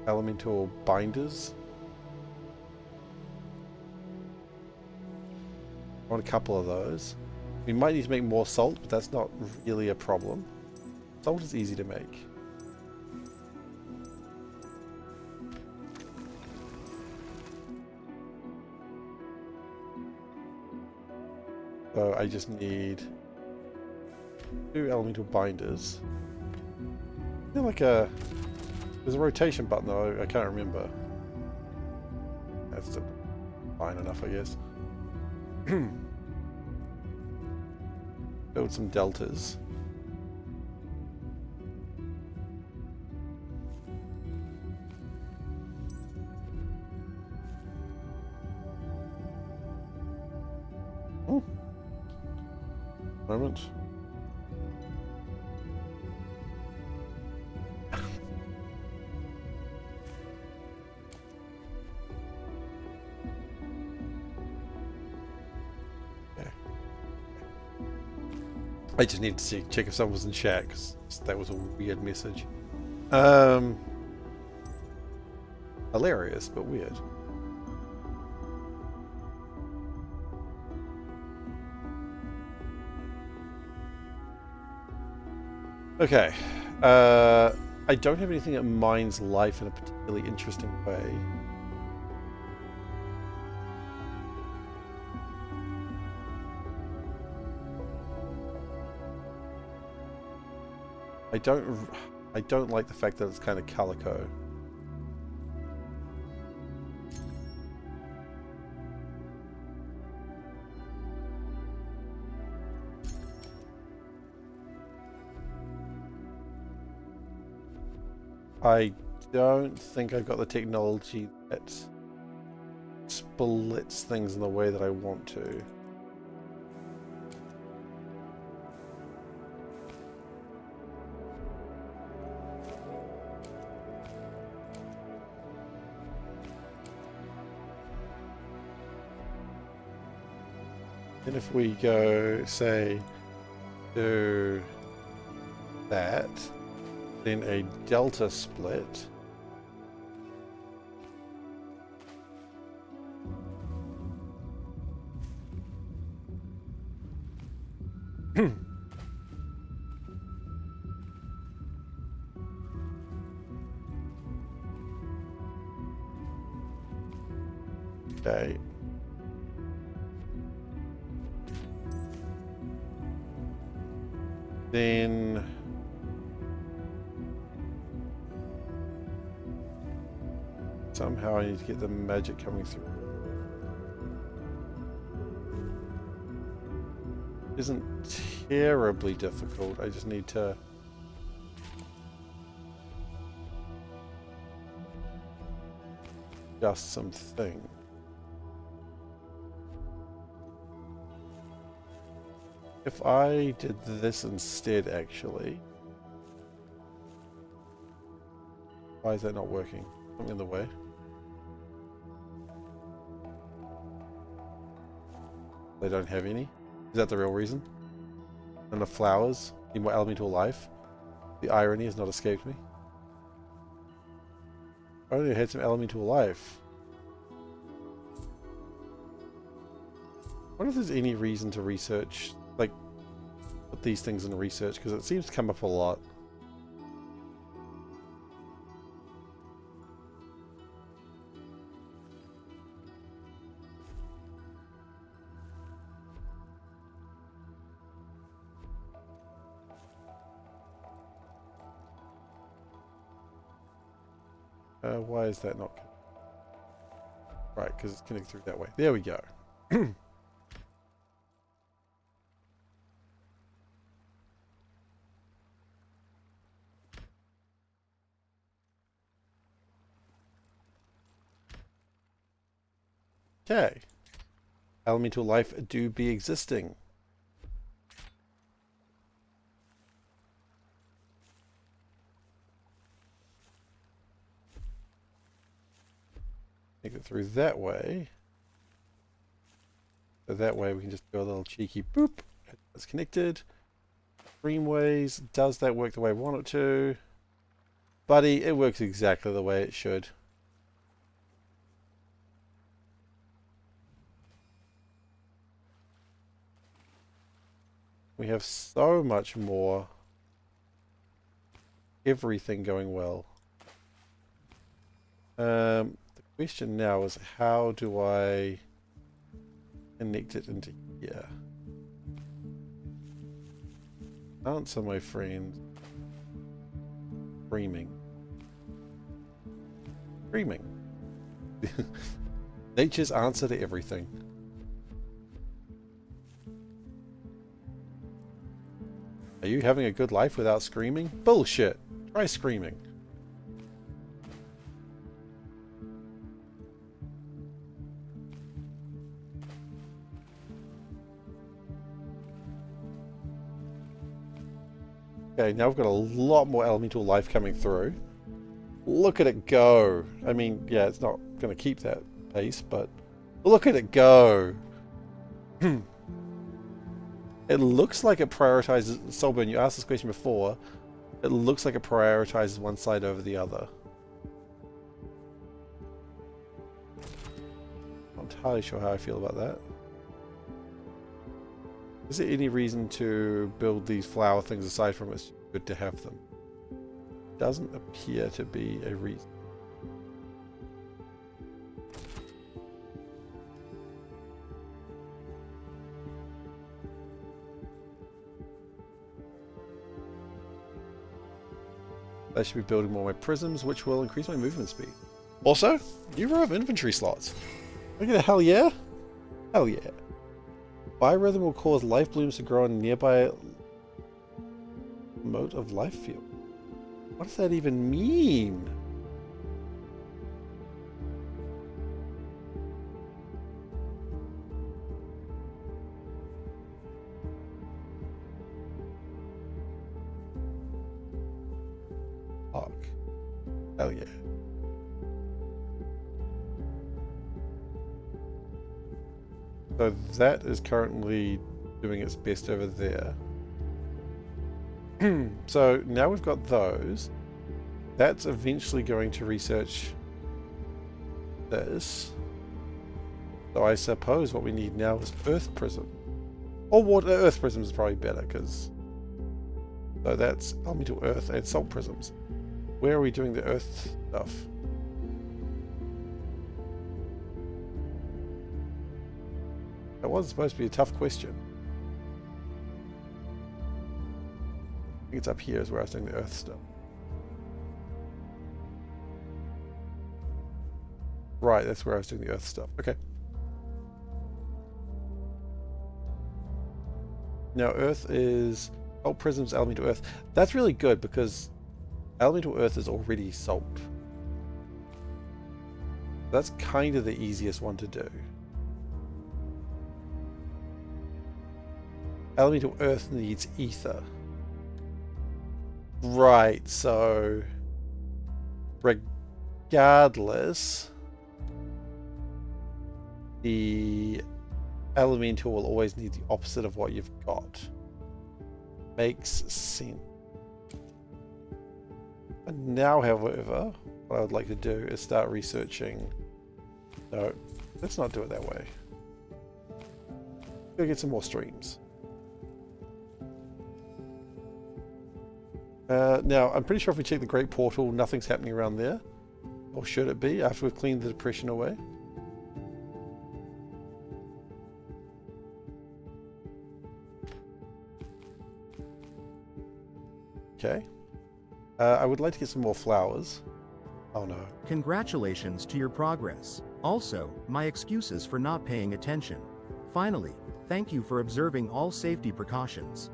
Elemental binders. I want a couple of those. We might need to make more salt, but that's not really a problem. Salt is easy to make. So I just need 2 elemental binders. Is there like a... There's a rotation button though, I can't remember. That's fine enough, I guess. Build some deltas. Oh. Moment. I just need to check if someone was in chat because that was a weird message. Hilarious, but weird. Okay. I don't have anything that mines life in a particularly interesting way. I don't like the fact that it's kind of calico. I don't think I've got the technology that splits things in the way that I want to. And if we go, say, to that, then a delta split. Okay. Then somehow I need to get the magic coming through. Isn't terribly difficult. I just need to adjust something. If I did this instead, actually, why is that not working? Something in the way. They don't have any. Is that the real reason? And the flowers need more elemental life. The irony has not escaped me. I only had some elemental life. I wonder if there's any reason to research, like, put these things in research, because it seems to come up a lot. Why is that not... Right, because it's connected through that way. There we go. Okay. Elemental life do be existing. Take it through that way. So that way we can just do a little cheeky boop. It's connected. Streamways. Does that work the way I want it to? Buddy, it works exactly the way it should. We have so much more. Everything going well. The question now is how do I connect it into here? Answer, my friend. Screaming. Screaming. Nature's answer to everything. Are you having a good life without screaming? Bullshit. Try screaming. Okay, now we've got a lot more elemental life coming through. Look at it go. I mean, yeah, it's not going to keep that pace, but look at it go. It looks like it prioritizes... Solburn, you asked this question before. It looks like it prioritizes one side over the other. Not entirely sure how I feel about that. Is there any reason to build these flower things aside from it's good to have them? Doesn't appear to be a reason. I should be building more of my prisms, which will increase my movement speed. Also, new row of inventory slots. Look at the hell yeah! Hell yeah. Biorhythm will cause life blooms to grow in nearby mote of life field. What does that even mean? Fuck. Hell yeah. So that is currently doing its best over there. So now we've got those. That's eventually going to research this. So I suppose what we need now is Earth Prism. Or water. Earth Prism is probably better because... So that's elemental Earth and Salt Prisms. Where are we doing the Earth stuff? That was supposed to be a tough question. I think it's up here is where I was doing the Earth stuff. Right, that's where I was doing the Earth stuff. Okay. Now Earth is... Salt Prisms, Elemental Earth. That's really good because Elemental Earth is already salt. That's kind of the easiest one to do. Elemental Earth needs ether. Right, so regardless, the elemental will always need the opposite of what you've got. Makes sense. And now, however, what I would like to do is start researching. No, let's not do it that way. Go get some more streams. Now, I'm pretty sure if we check the Great Portal, nothing's happening around there. Or should it be, after we've cleaned the depression away? Okay. I would like to get some more flowers. Oh no. Congratulations to your progress. Also, my excuses for not paying attention. Finally, thank you for observing all safety precautions.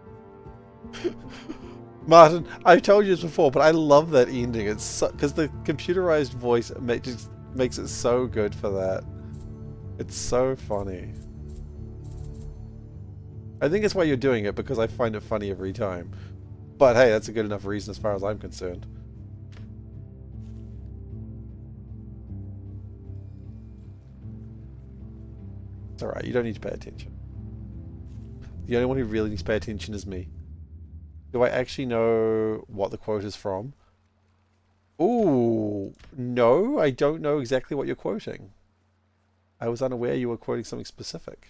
Martin, I've told you this before, but I love that ending. It's because the computerized voice just makes it so good for that. It's so funny. I think it's why you're doing it, because I find it funny every time. But hey, that's a good enough reason as far as I'm concerned. It's alright, you don't need to pay attention. The only one who really needs to pay attention is me. Do I actually know what the quote is from? Ooh, no, I don't know exactly what you're quoting. I was unaware you were quoting something specific.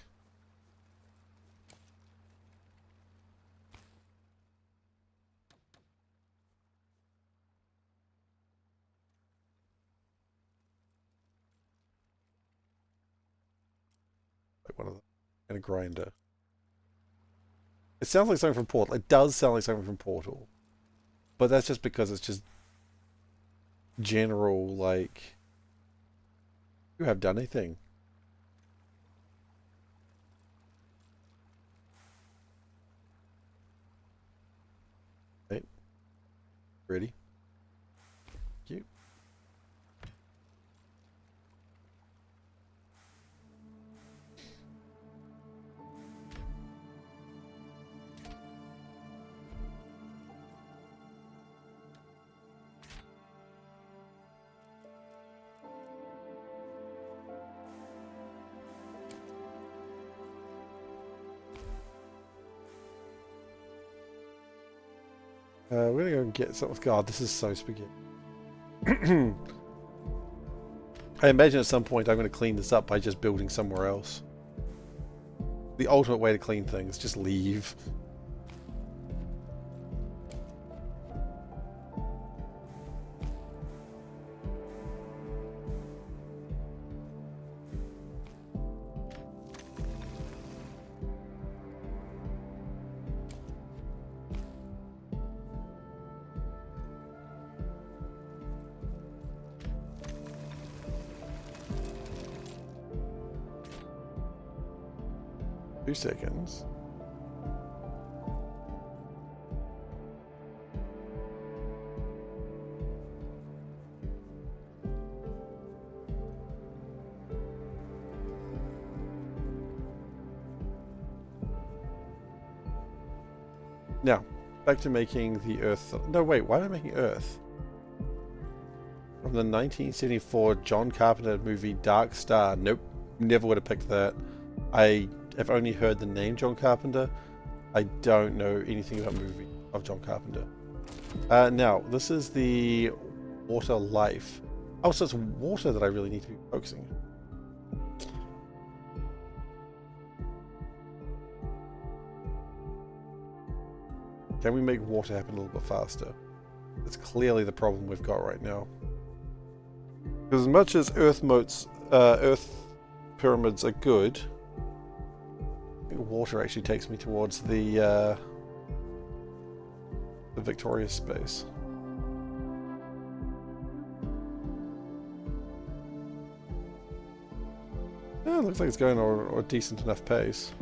Like one of them. And a grinder. It sounds like something from Portal. It does sound like something from Portal. But that's just because it's just general, like... You have done anything. Right. Ready? Thank you. We're gonna go and get something. God, this is so spaghetti. I imagine at some point I'm going to clean this up by just building somewhere else. The ultimate way to clean things, just leave. 2 seconds. Now, back to making the Earth. No, wait, why am I making Earth? From the 1974 John Carpenter movie Dark Star. Nope, never would have picked that. I have only heard the name John Carpenter. I don't know anything about the movie of John Carpenter. Now, this is the water life. Oh, so it's water that I really need to be focusing on. Can we make water happen a little bit faster? That's clearly the problem we've got right now. Because as much as Earth pyramids are good, I think water actually takes me towards the victorious space. Yeah, it looks like it's going at a decent enough pace.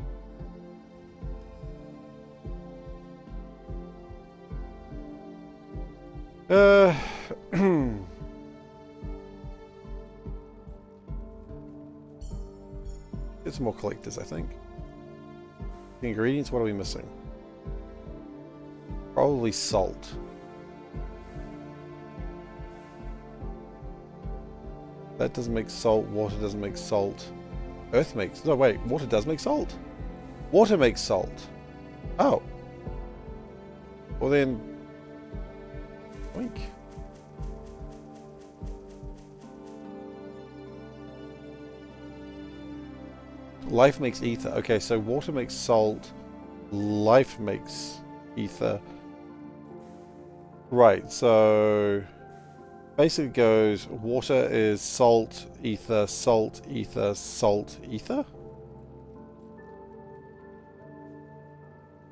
Get some more collectors, I think. The ingredients, what are we missing? Probably salt. That doesn't make salt, water doesn't make salt. Earth makes... No, wait, water does make salt. Water makes salt. Oh. Well then... Wink. Life makes ether. Okay, so water makes salt. Life makes ether. Right, so... Basically goes, water is salt, ether, salt, ether, salt, ether?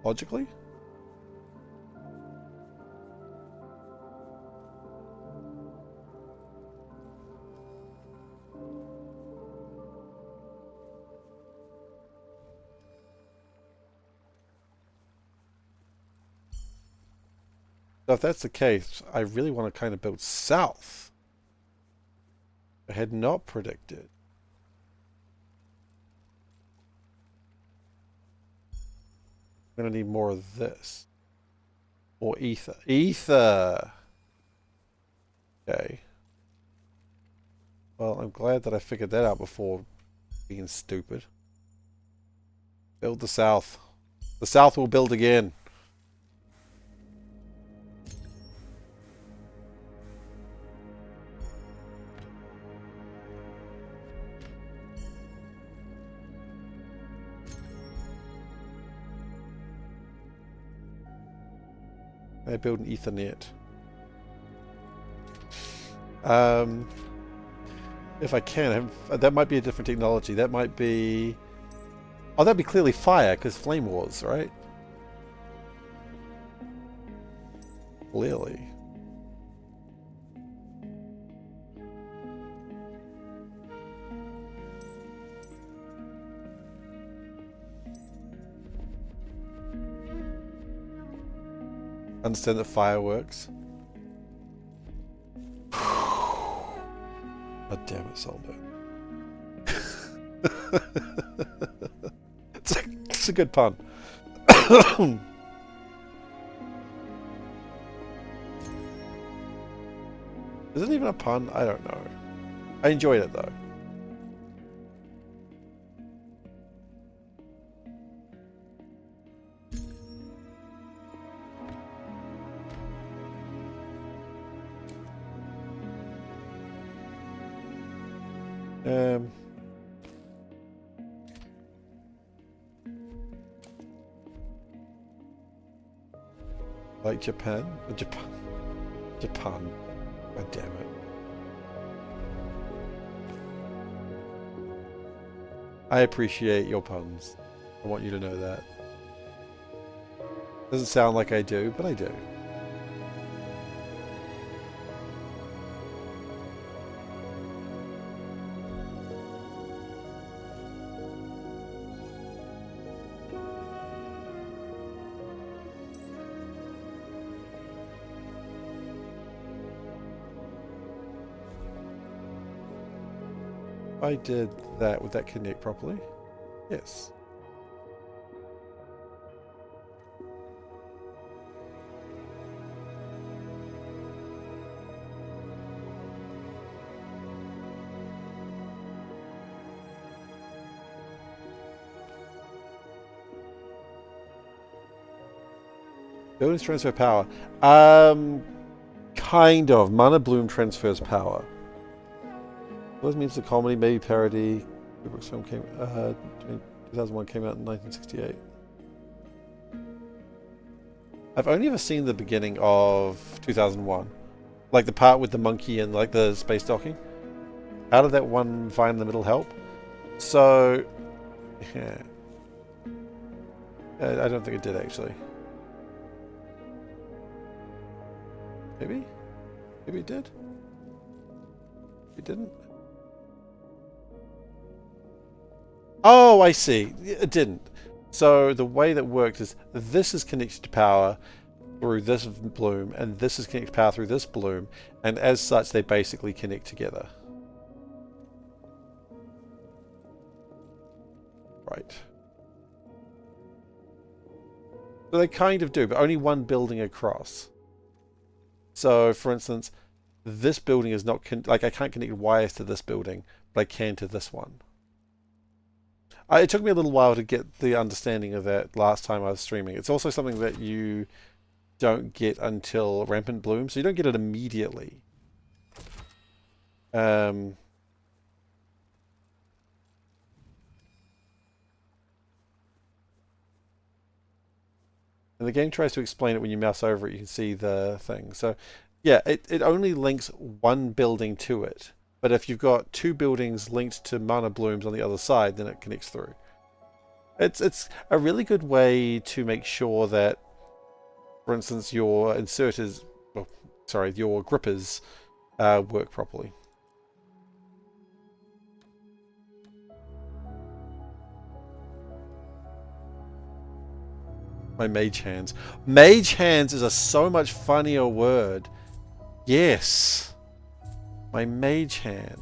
Logically? So if that's the case, I really want to kind of build south. I had not predicted. I'm going to need more of this. Or ether. Ether! Okay. Well, I'm glad that I figured that out before being stupid. Build the south. The south will build again. I build an Ethernet. If I can, that might be a different technology. That might be... Oh, that'd be clearly fire, because Flame Wars, right? Clearly. Understand that fireworks. Oh damn it, Soldo. It's a good pun. Is it even a pun? I don't know. I enjoyed it though. Like Japan? Japan. God damn it. I appreciate your puns. I want you to know that. Doesn't sound like I do, but I do. I did that. Would that connect properly? Yes. Buildings transfer power. Kind of. Mana Bloom transfers power. What means the comedy, maybe parody. Kubrick's film 2001 came out in 1968. I've only ever seen the beginning of 2001. Like the part with the monkey and like the space docking. How did that one vine in the middle help? So, yeah. I don't think it did actually. Maybe? Maybe it did? It didn't? Oh, I see. It didn't. So the way that works is this is connected to power through this bloom, and this is connected to power through this bloom, and as such they basically connect together. Right. So they kind of do, but only one building across. So, for instance, this building is not... like, I can't connect wires to this building, but I can to this one. It took me a little while to get the understanding of that last time I was streaming. It's also something that you don't get until Rampant Bloom, so you don't get it immediately. And the game tries to explain it when you mouse over it, you can see the thing. So, yeah, it only links one building to it. But if you've got two buildings linked to mana blooms on the other side, then it connects through. It's a really good way to make sure that, for instance, your inserters, well, sorry, your grippers work properly. My mage hands. Mage hands is a so much funnier word. Yes. My mage hands.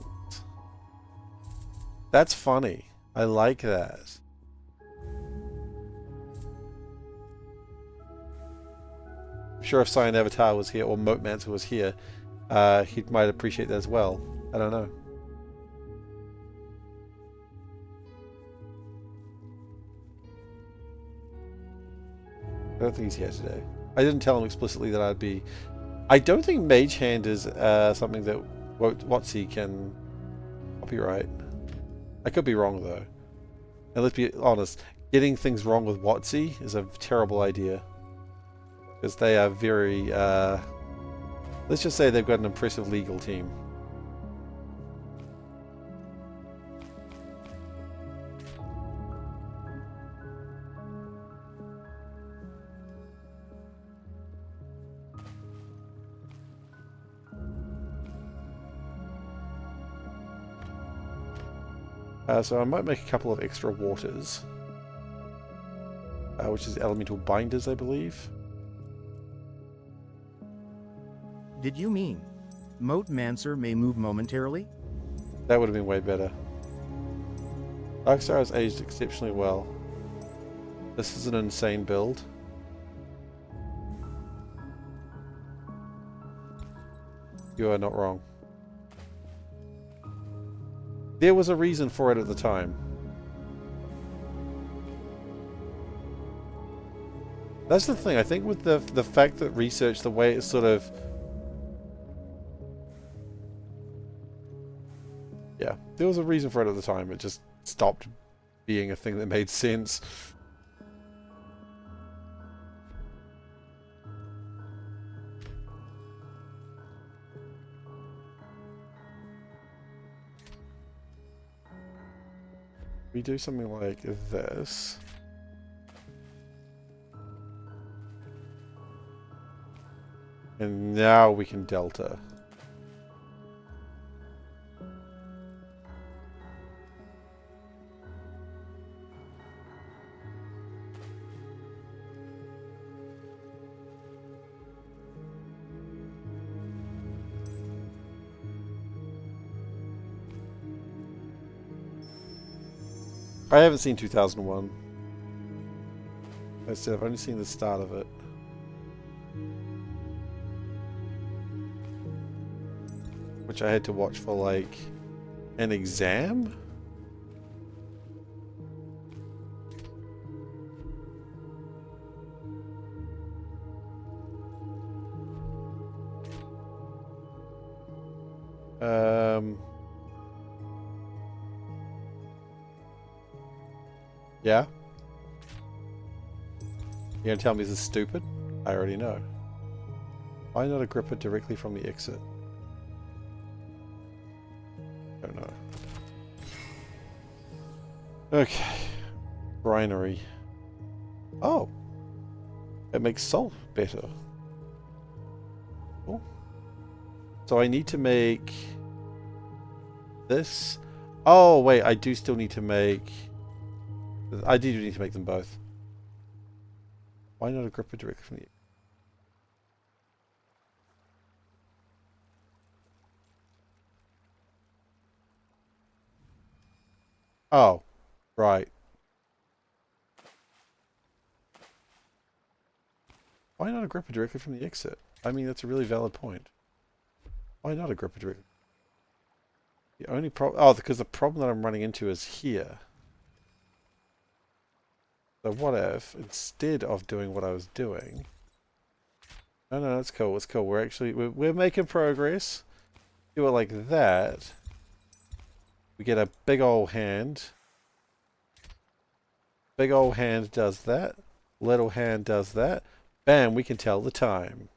That's funny. I like that. I'm sure if Cyan Avatar was here, or MoteMancer was here, he might appreciate that as well. I don't know. I don't think he's here today. I didn't tell him explicitly that I'd be... I don't think Mage Hand is something that WotC can copyright. I could be wrong though. And let's be honest, getting things wrong with WotC is a terrible idea. Because they are very... let's just say they've got an impressive legal team. So I might make a couple of extra waters. Which is elemental binders, I believe. Did you mean MoteMancer may move momentarily? That would have been way better. Darkstar has aged exceptionally well. This is an insane build. You are not wrong. There was a reason for it at the time. That's the thing. I think with the fact that research, the way it's sort of... Yeah, there was a reason for it at the time. It just stopped being a thing that made sense. We do something like this. And now we can delta. I haven't seen 2001. I said I've only seen the start of it. Which I had to watch for like an exam? Yeah? You're gonna tell me this is stupid? I already know. Why not a gripper directly from the exit? Don't know. Okay. Brinery. Oh! It makes salt better. Cool. So I need to make this. Oh, wait, I do still need to make... I do need to make them both. Why not a gripper directly from the... Oh, right. Why not a gripper directly from the exit? I mean, that's a really valid point. Why not a gripper directly? The only problem... Oh, because the problem that I'm running into is here. So what if, instead of doing what I was doing... No, no, that's cool, it's cool. We're actually... We're making progress. Do it like that. We get a big old hand. Big old hand does that. Little hand does that. Bam, we can tell the time.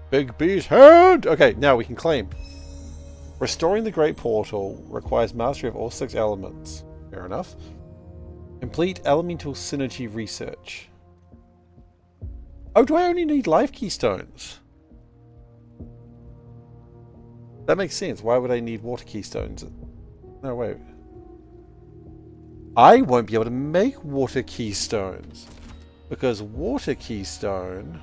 Big B's hand! Okay, now we can claim. Restoring the Great Portal requires mastery of all 6 elements. Fair enough. Complete elemental synergy research. Oh, do I only need life keystones? That makes sense. Why would I need water keystones? No, wait. I won't be able to make water keystones. Because water keystone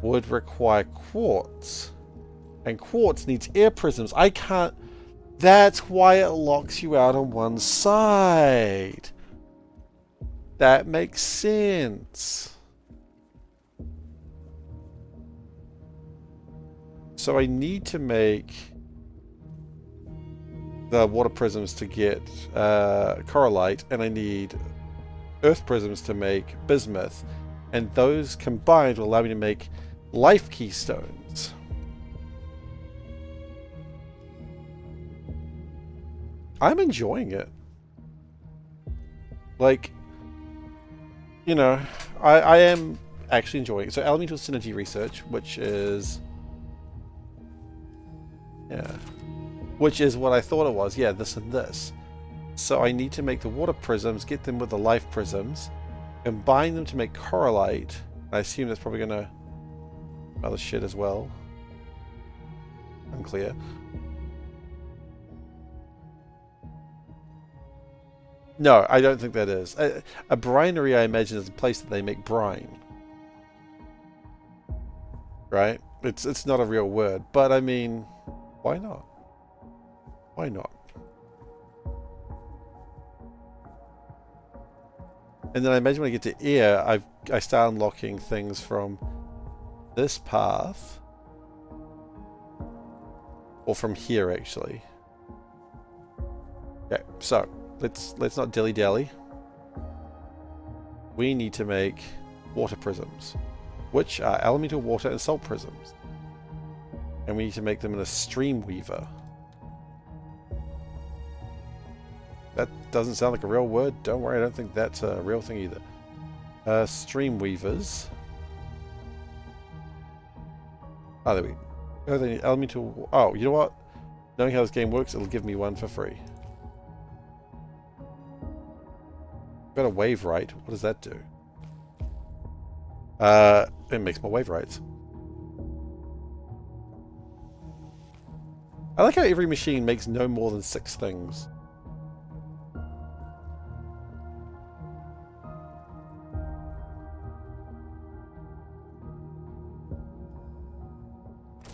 would require quartz. And quartz needs air prisms. I can't... That's why it locks you out on one side. That makes sense. So I need to make the water prisms to get corallite, and I need earth prisms to make bismuth. And those combined will allow me to make life keystones. I'm enjoying it. Like, you know, I am actually enjoying it. So elemental synergy research, which is, yeah, which is what I thought it was. Yeah, this and this. So I need to make the water prisms, get them with the life prisms, combine them to make correlate. I assume that's probably gonna other shit as well. Unclear. No, I don't think that is. A brinery, I imagine, is a place that they make brine. Right? It's not a real word, but I mean, why not? Why not? And then I imagine when I get to air, I start unlocking things from this path, or from here actually. Okay, so let's not dilly dally. We need to make water prisms, which are elemental water and salt prisms, and we need to make them in a stream weaver. That doesn't sound like a real word. Don't worry, I don't think that's a real thing either. Stream weavers. Oh, there we go. Oh, they need elemental. Oh, you know what? Knowing how this game works, it'll give me one for free. Got a wave right. What does that do? It makes more wave rights. I like how every machine makes no more than 6 things.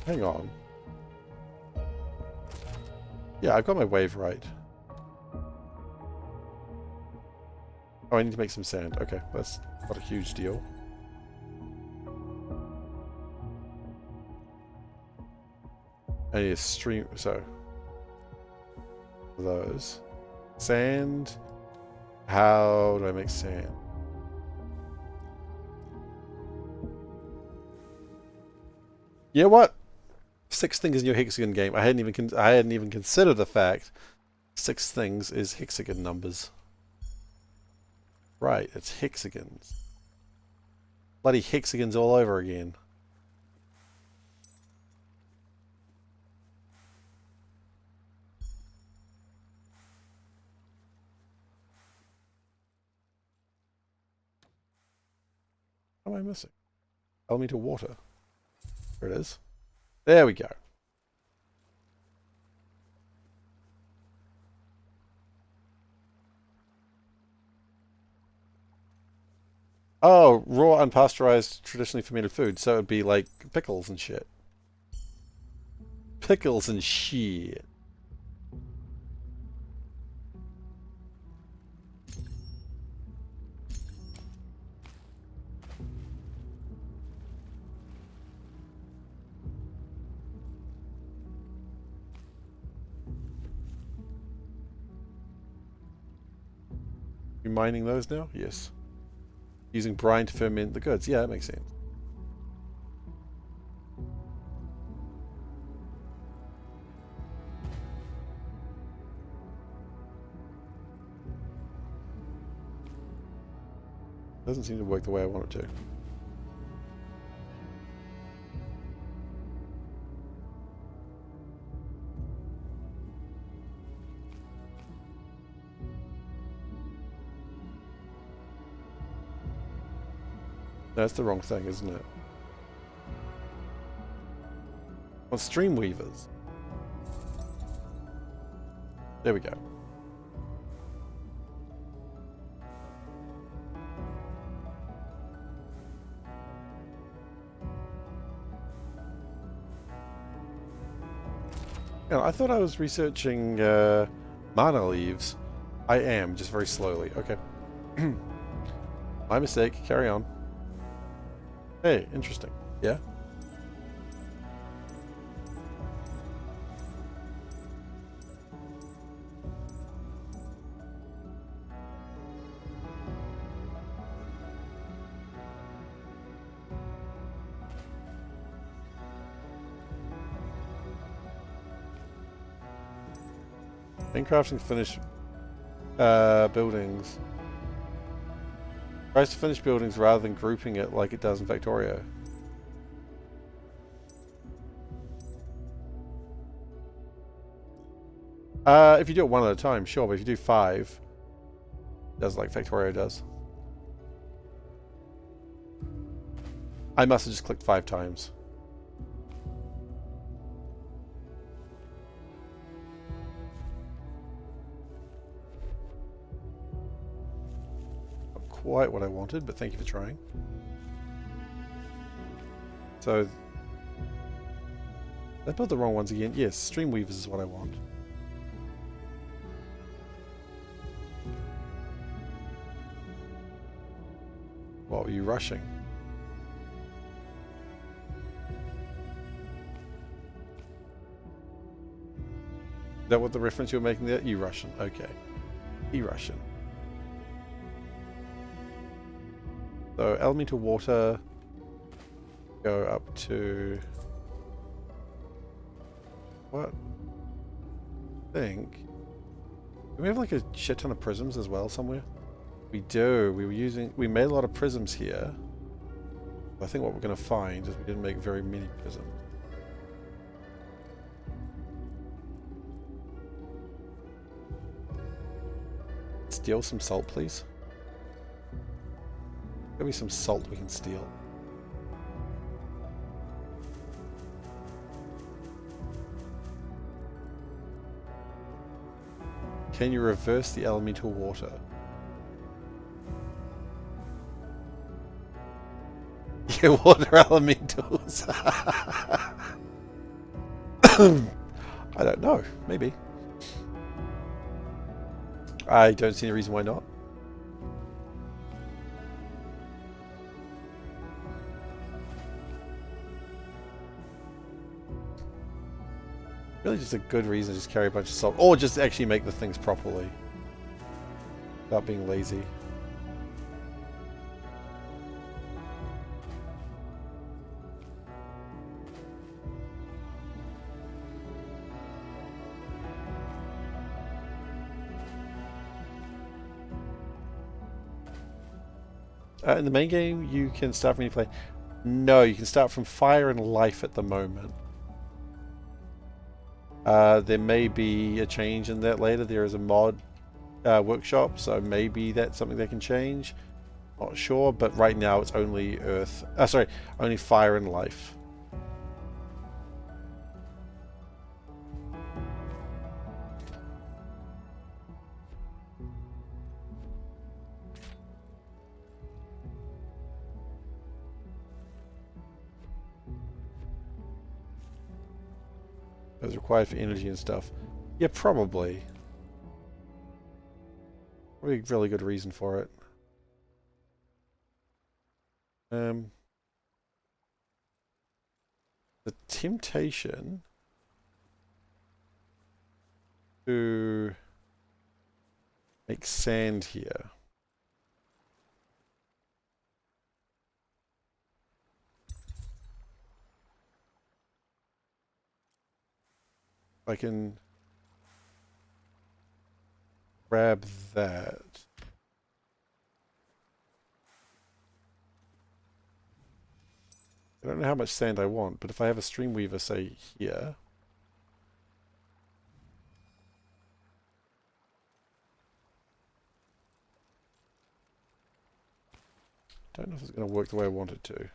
Hang on. Yeah, I've got my wave right. Oh, I need to make some sand. Okay, that's not a huge deal. I need a stream, so those. Sand. How do I make sand? You know what? 6 things in your hexagon game. I hadn't even considered the fact 6 things is hexagon numbers. Right, it's hexagons. Bloody hexagons all over again. What am I missing? Elemental water. There it is. There we go. Oh, raw unpasteurized, traditionally fermented food. So it'd be like pickles and shit. Pickles and shit. You mining those now? Yes. Using brine to ferment the goods. Yeah, that makes sense. Doesn't seem to work the way I want it to. That's the wrong thing, isn't it? On stream weavers. There we go. Yeah, I thought I was researching mana leaves. I am, just very slowly. Okay. My mistake. Carry on. Hey, interesting. Yeah? Crafting finished buildings. Tries to finish buildings rather than grouping it like it does in Factorio. If you do it one at a time, sure, but if you do 5, it does like Factorio does. I must have just clicked 5 times. Not quite what I wanted, but thank you for trying. So, I built the wrong ones again. Yes, Streamweavers is what I want. What were you rushing? Is that what the reference you were making there? E-Russian. Okay. E-Russian. So elemental water go up to what? I think. Do we have like a shit ton of prisms as well somewhere? We do. We made a lot of prisms here. I think what we're gonna find is we didn't make very many prisms. Steal some salt, please. Give me some salt we can steal. Can you reverse the elemental water? Yeah, water elementals. I don't know. Maybe. I don't see any reason why not. Really just a good reason to just carry a bunch of salt. Or just actually make the things properly. Without being lazy. In the main game, you can start from any place. No, you can start from Fire and Life at the moment. There may be a change in that later. There is a mod workshop, so maybe that's something they can change. Not sure, but right now it's only Earth. Sorry, only Fire and Life. It's required for energy and stuff. Yeah, probably. Probably a really good reason for it. The temptation to make sand here. I can grab that. I don't know how much sand I want, but if I have a Streamweaver, say, here. Don't know if it's going to work the way I want it to.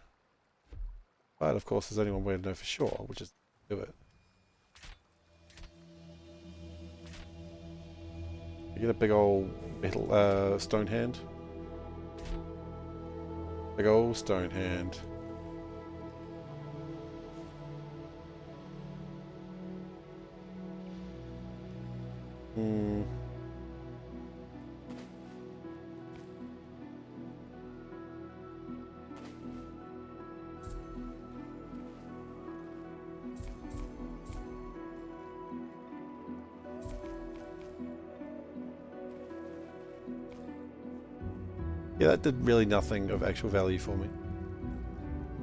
But, of course, there's only one way to know for sure, which is to do it. You get a big old metal stone hand. Big old stone hand. Yeah, that did really nothing of actual value for me.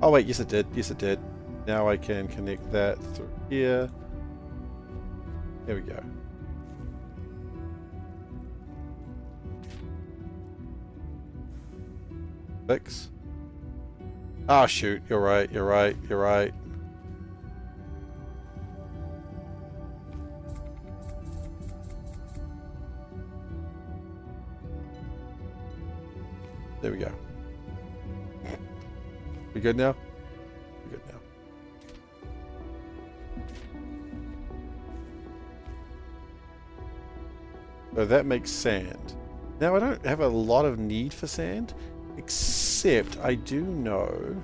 Oh wait, yes it did. Yes it did. Now I can connect that through here. There we go. Fix. Ah, shoot. You're right. You're right. You're right. There we go. We good now? We good now. So that makes sand. Now I don't have a lot of need for sand, except I do know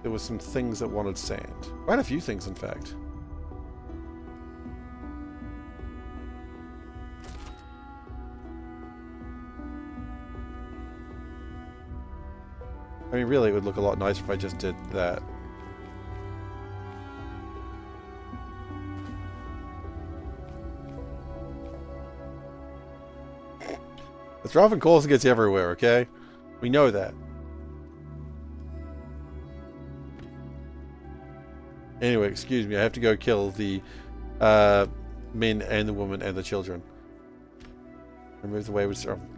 there were some things that wanted sand. Quite a few things, in fact. I mean, really, it would look a lot nicer if I just did that. The Draught Course gets everywhere, okay? We know that. Anyway, excuse me, I have to go kill the men and the woman and the children. Remove the wayward servant.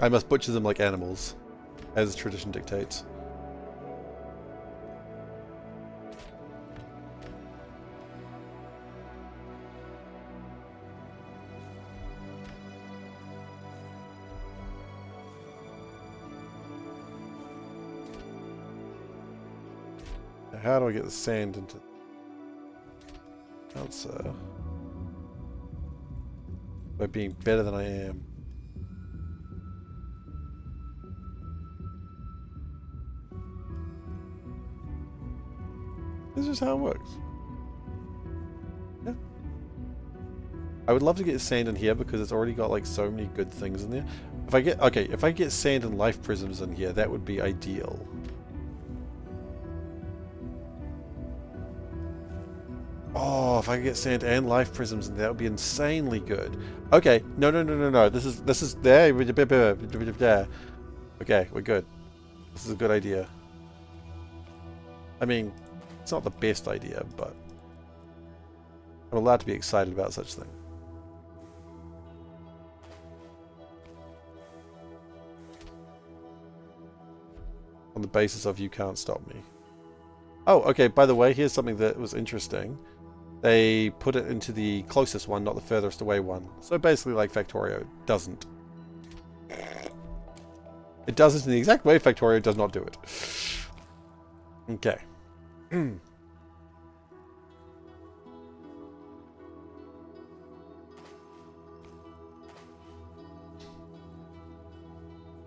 I must butcher them like animals, as tradition dictates. Now how do I get the sand into the answer? By being better than I am. This is how it works. Yeah. I would love to get sand in here because it's already got like so many good things in there. If I get sand and life prisms in here, that would be ideal. Oh, if I could get sand and life prisms in there, that would be insanely good. Okay, no. This is there. Okay, we're good. This is a good idea. I mean, it's not the best idea, but I'm allowed to be excited about such things. On the basis of you can't stop me. Oh, okay, by the way, here's something that was interesting. They put it into the closest one, not the furthest away one. So basically like Factorio doesn't. It does it in the exact way Factorio does not do it. Okay. Yeah,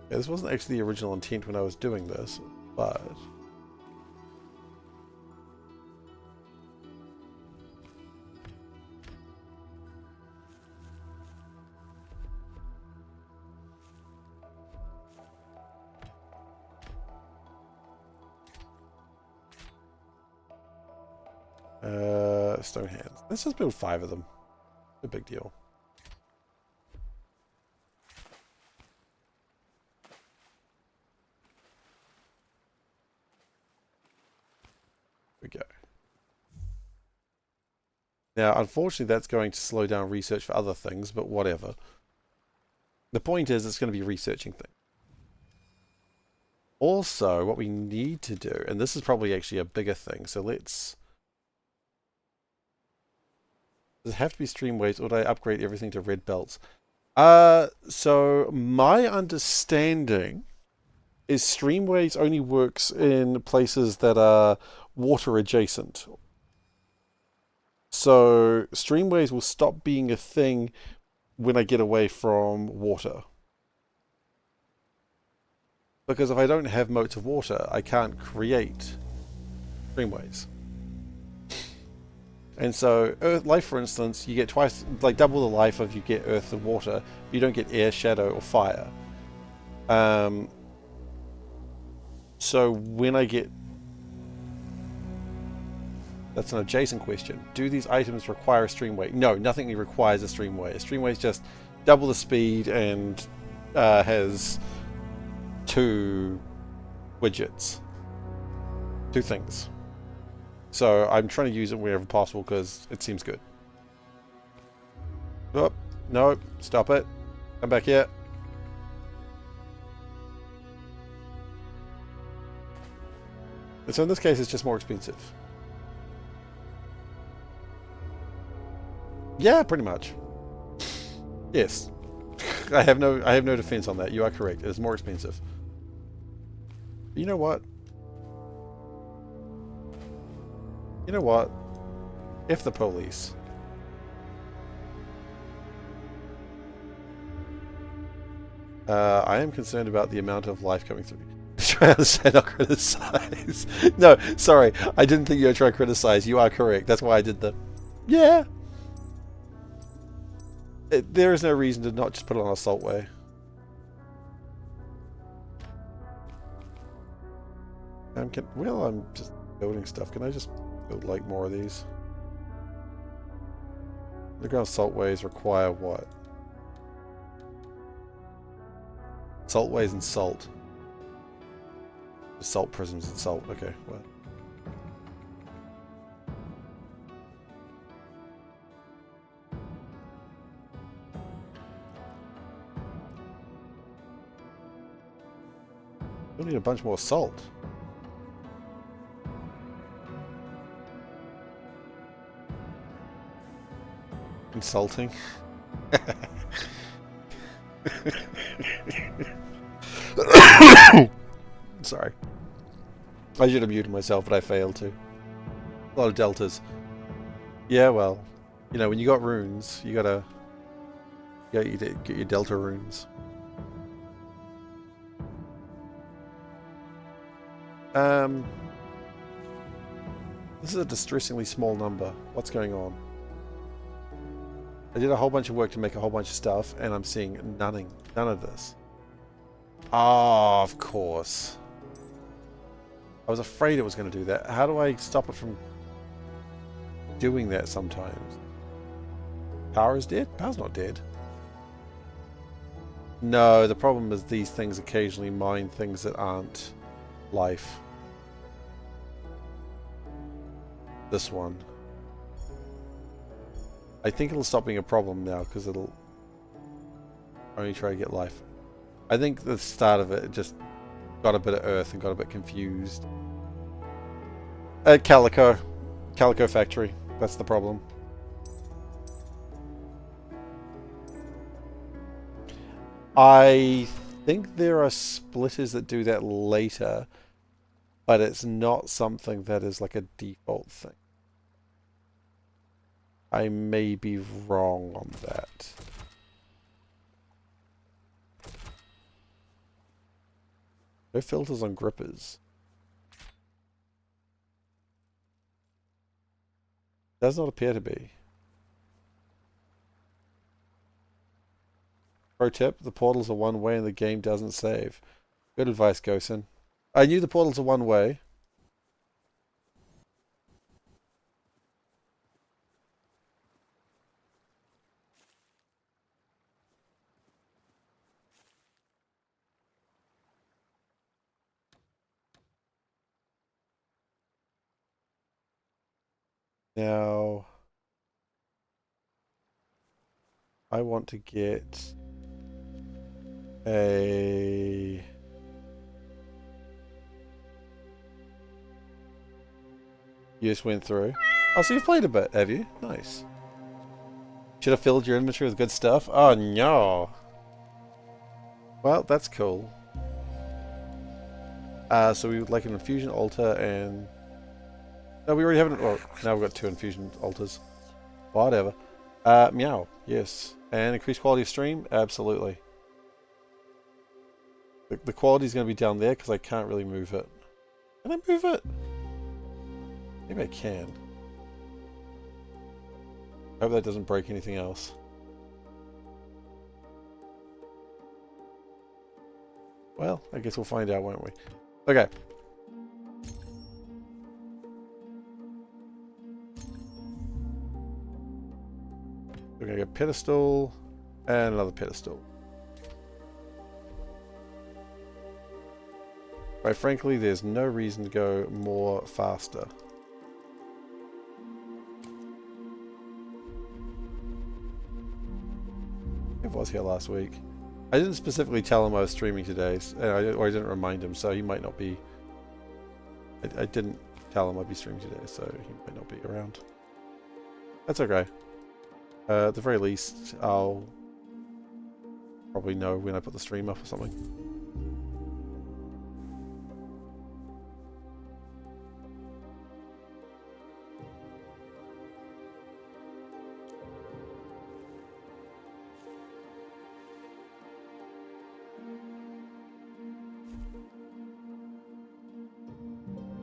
this wasn't actually the original intent when I was doing this, but... stone hands. Let's just build 5 of them. No big deal. We go. Now, unfortunately, that's going to slow down research for other things, but whatever. The point is, it's going to be researching things. Also, what we need to do, and this is probably actually a bigger thing, so let's... Does it have to be streamways, or do I upgrade everything to red belts? So my understanding is streamways only works in places that are water adjacent. So streamways will stop being a thing when I get away from water. Because if I don't have moats of water, I can't create streamways. And so, Earth life, for instance, you get twice, like double the life of you get Earth and water. You don't get air, shadow, or fire. So when I get... That's an adjacent question. Do these items require a streamway? No, nothing requires a streamway. A streamway is just double the speed and has 2 widgets. 2 things. So I'm trying to use it wherever possible because it seems good. Oh, no, stop it. Come back here. So in this case, it's just more expensive. Yeah, pretty much. Yes. I have no defense on that. You are correct. It is more expensive. But you know what? You know what? If the police. I am concerned about the amount of life coming through. Try to say not criticize. No, sorry. I didn't think you were trying to criticize. You are correct. That's why I did the... Yeah. There is no reason to not just put it on assault way. Well, I'm just building stuff. Can I just build like more of these? Underground saltways require what? Saltways and salt. Salt prisms and salt. Okay, well. We'll need a bunch more salt. Insulting. Sorry. I should have muted myself, but I failed to. A lot of deltas. Yeah, well, you know, when you got runes, you gotta get your delta runes. This is a distressingly small number. What's going on? I did a whole bunch of work to make a whole bunch of stuff, and I'm seeing none of this. Oh, of course. I was afraid it was going to do that. How do I stop it from doing that sometimes? Power is dead? Power's not dead. No, the problem is these things occasionally mine things that aren't life. This one. I think it'll stop being a problem now because it'll only try to get life. I think the start of it just got a bit of earth and got a bit confused. Calico factory. That's the problem. I think there are splitters that do that later, but it's not something that is like a default thing. I may be wrong on that. No filters on grippers. Does not appear to be. Pro tip, the portals are one way and the game doesn't save. Good advice, Gosen. I knew the portals are one way. Now, I want to get a... You just went through. Oh, so you've played a bit, have you? Nice. Should have filled your inventory with good stuff. Oh, no. Well, that's cool. So we would like an infusion altar and... No, we already have it. Well, now we've got 2 infusion altars. Whatever. Meow. Yes. And increased quality of stream? Absolutely. The quality is going to be down there because I can't really move it. Can I move it? Maybe I can. I hope that doesn't break anything else. Well, I guess we'll find out, won't we? Okay. We're going to get pedestal and another pedestal. Quite frankly, there's no reason to go more faster. It was here last week. I didn't specifically tell him I was streaming today, or I didn't remind him, so he might not be... I didn't tell him I'd be streaming today, so he might not be around. That's okay. At the very least, I'll probably know when I put the stream up or something.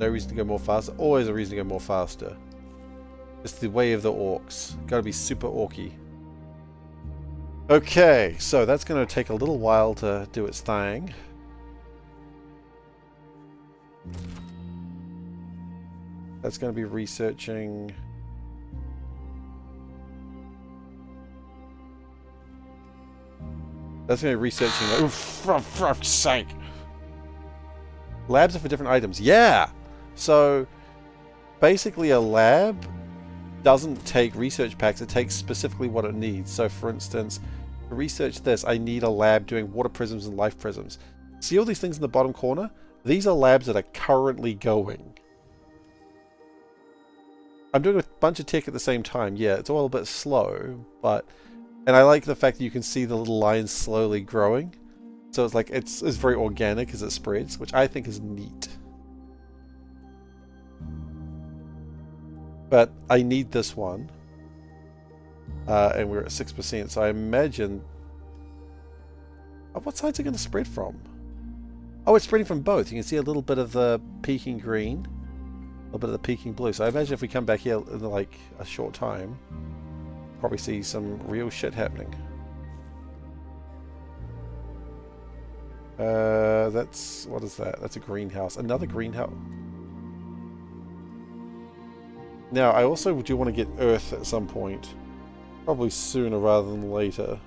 No reason to go more faster. Always a reason to go more faster. It's the way of the orcs. Gotta be super orky. Okay, so that's going to take a little while to do its thing. That's going to be researching... That's going to be researching... Oh, for fuck's sake! Labs are for different items. Yeah! So, basically a lab doesn't take research packs, it takes specifically what it needs. So for instance, to research this, I need a lab doing water prisms and life prisms. See all these things in the bottom corner? These are labs that are currently going. I'm doing a bunch of tech at the same time. Yeah, it's all a bit slow, but... And I like the fact that you can see the little lines slowly growing. So it's like, it's very organic as it spreads, which I think is neat. But I need this one. And we're at 6%, so I imagine... Oh, what side's it going to spread from? Oh, it's spreading from both. You can see a little bit of the peaking green, a little bit of the peaking blue. So I imagine if we come back here in like a short time, probably see some real shit happening. That's... What is that? That's a greenhouse. Another greenhouse. Now, I also do want to get Earth at some point. Probably sooner rather than later.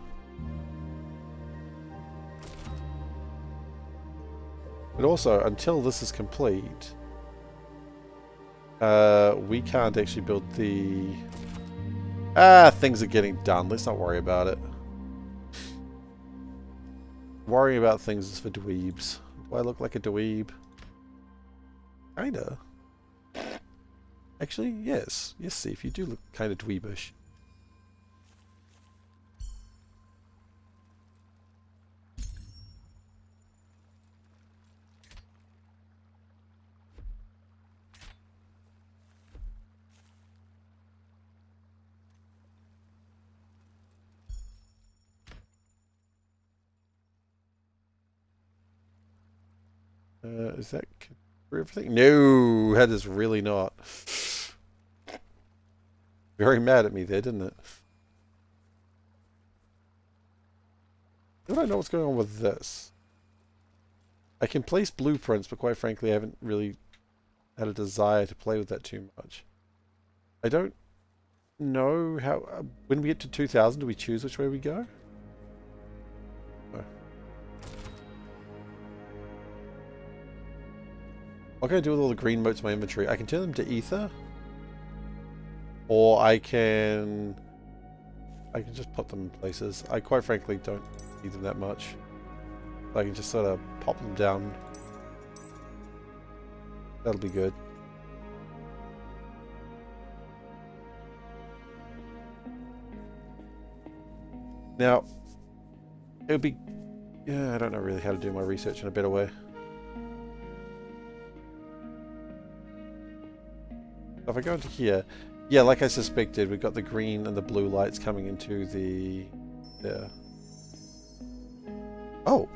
But also, until this is complete, we can't actually build the... things are getting done. Let's not worry about it. Worrying about things is for dweebs. Do I look like a dweeb? Kinda. Actually, yes. Yes, Steve, you do look kind of dweebish. Is that for everything? No, that is really not. Very mad at me there, didn't it? Don't I know what's going on with this? I can place blueprints, but quite frankly, I haven't really had a desire to play with that too much. I don't know how... when we get to 2000, do we choose which way we go? No. What can I do with all the green motes in my inventory? I can turn them to ether. Or I can just put them in places. I quite frankly don't need them that much. I can just sort of pop them down. That'll be good. Now, it would be... yeah, I don't know really how to do my research in a better way. If I go into here... yeah, like I suspected, we've got the green and the blue lights coming into the... yeah. Oh!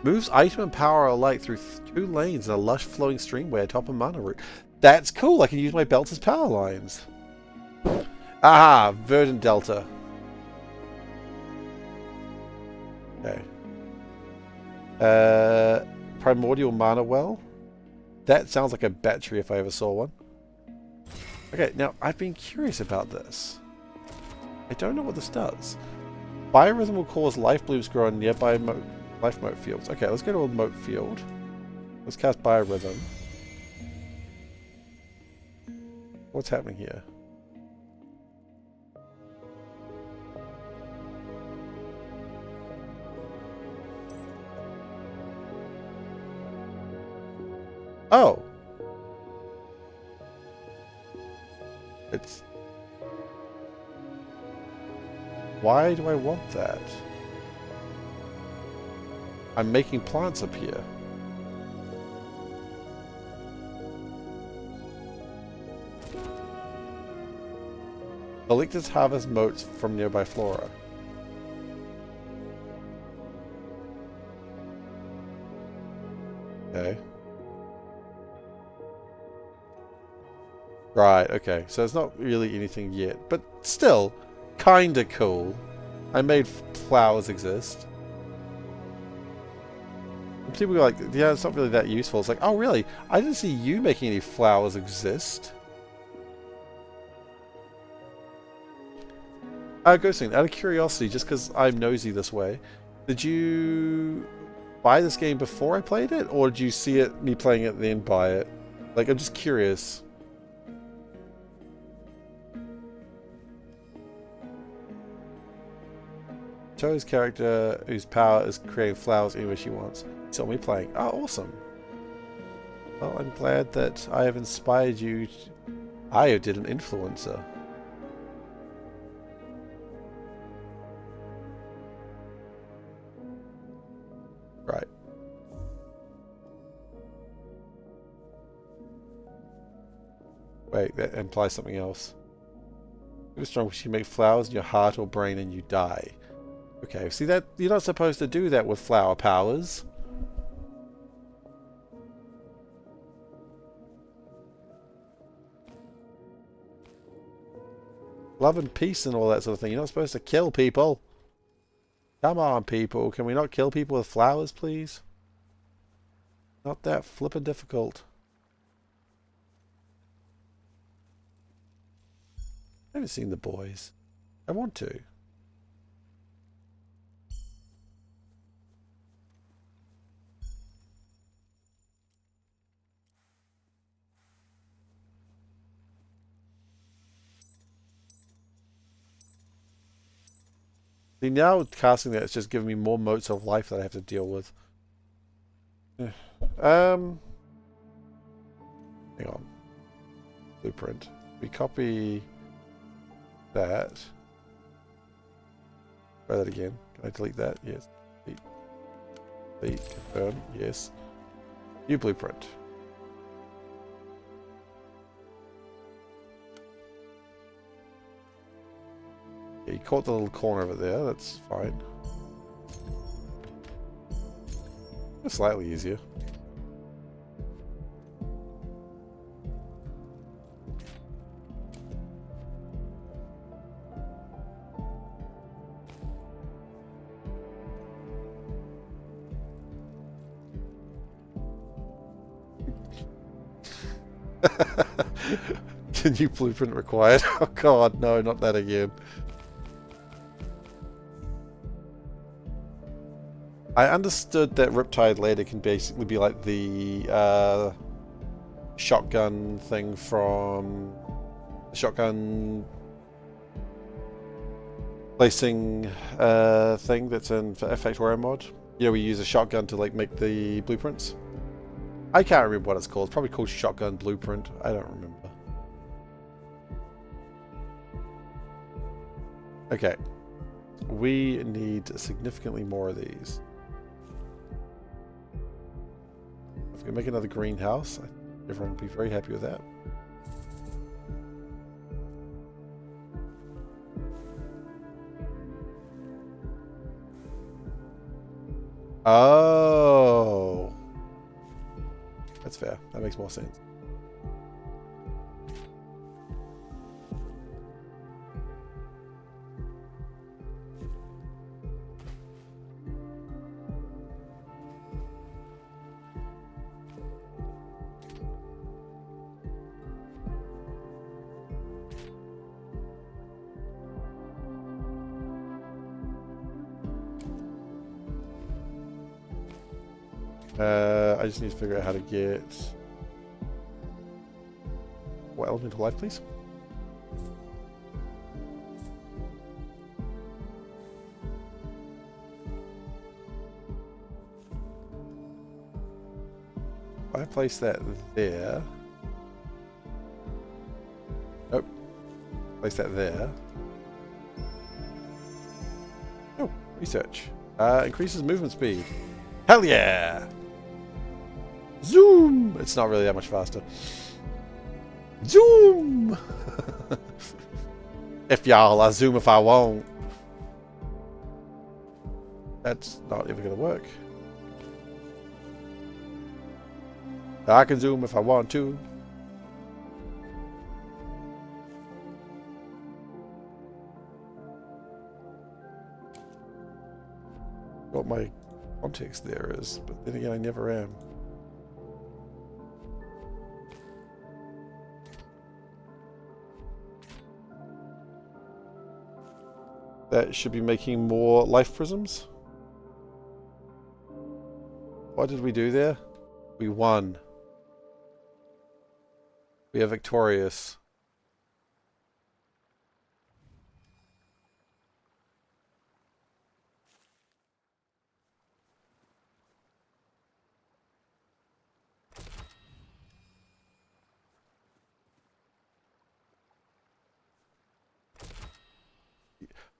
Moves item and power alike through 2 lanes in a lush flowing streamway atop a mana route. That's cool! I can use my belts as power lines. Ah! Verdant Delta. Okay. Primordial Mana Well. That sounds like a battery if I ever saw one. Okay, now, I've been curious about this. I don't know what this does. Biorhythm will cause life blooms grow on nearby life mote fields. Okay, let's go to a mote field. Let's cast Biorhythm. What's happening here? Oh! It's... Why do I want that? I'm making plants appear. Collectors harvest motes from nearby flora. Okay. Right, okay. So it's not really anything yet. But still, kinda cool. I made flowers exist. And people are like, yeah, it's not really that useful. It's like, oh really? I didn't see you making any flowers exist. Ghosting, out of curiosity, just because I'm nosy this way, did you buy this game before I played it? Or did you see it, me playing it, then buy it? Like, I'm just curious. Cho's character whose power is creating flowers anywhere she wants. Saw me playing. Oh, awesome. Well, I'm glad that I have inspired you. I did an influencer. Right. Wait, that implies something else. Too strong, she make flowers in your heart or brain and you die. Okay, see that? You're not supposed to do that with flower powers. Love and peace and all that sort of thing. You're not supposed to kill people. Come on, people. Can we not kill people with flowers, please? Not that flippin' difficult. I haven't seen the boys. I want to. See, now casting that, it's just giving me more motes of life that I have to deal with. Hang on. Blueprint. We copy that. Try that again. Can I delete that? Yes. Delete. Confirm. Yes. New blueprint. Yeah, you caught the little corner over there. That's fine. It's slightly easier. New blueprint required. Oh god, no, not that again. I understood that Riptide later can basically be like the shotgun thing from the shotgun placing thing that's in Factorio mod. Yeah, we use a shotgun to like make the blueprints. I can't remember what it's called. It's probably called Shotgun Blueprint. I don't remember. Okay. We need significantly more of these. If we can make another greenhouse, everyone will be very happy with that. Oh. That's fair. That makes more sense. I just need to figure out how to get... What elemental life, please? If I place that there... Nope. Place that there. Oh, research. Increases movement speed. Hell yeah! Zoom! It's not really that much faster. Zoom! If y'all, I zoom if I won't. That's not even gonna work. I can zoom if I want to. What my context there is, but then again I never am. That should be making more life prisms. What did we do there? We won. We are victorious.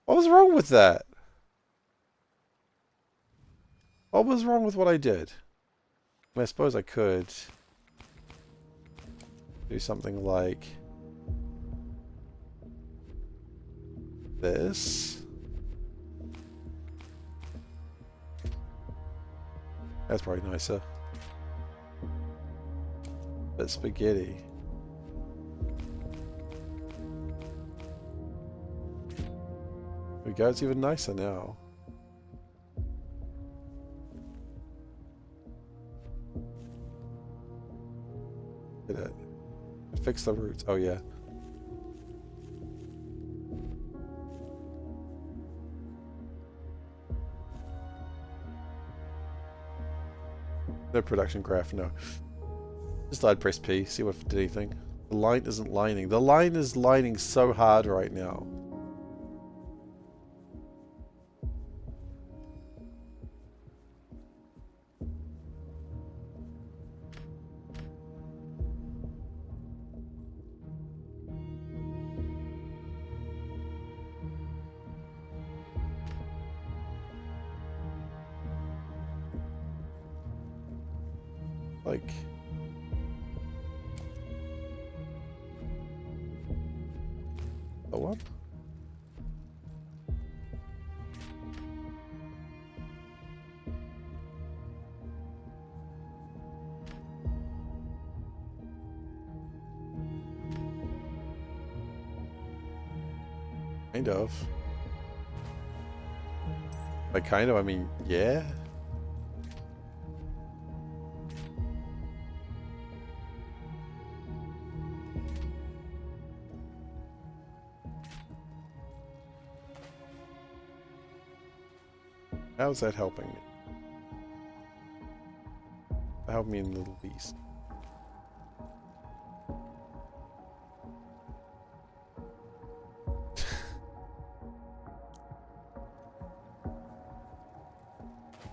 What was wrong with that? What was wrong with what I did? I mean, I suppose I could do something like this. That's probably nicer. But spaghetti. There we go, it's even nicer now. Look at it. Fix the roots. Oh yeah. No production graph, no. Just I'd press P, see what did anything. The line isn't lining. The line is lining so hard right now. Like... the one? Kind of. By kind of, I mean, yeah. How's that helping me? Help me in the least.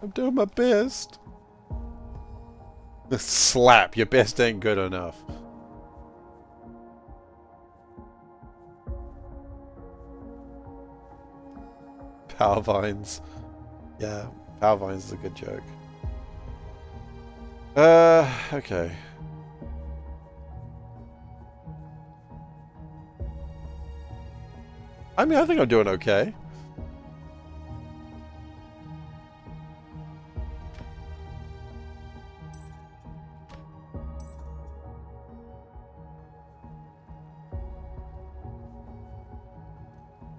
I'm doing my best. Slap, your best ain't good enough. Power vines. Yeah, power vines is a good joke. Okay. I mean, I think I'm doing okay.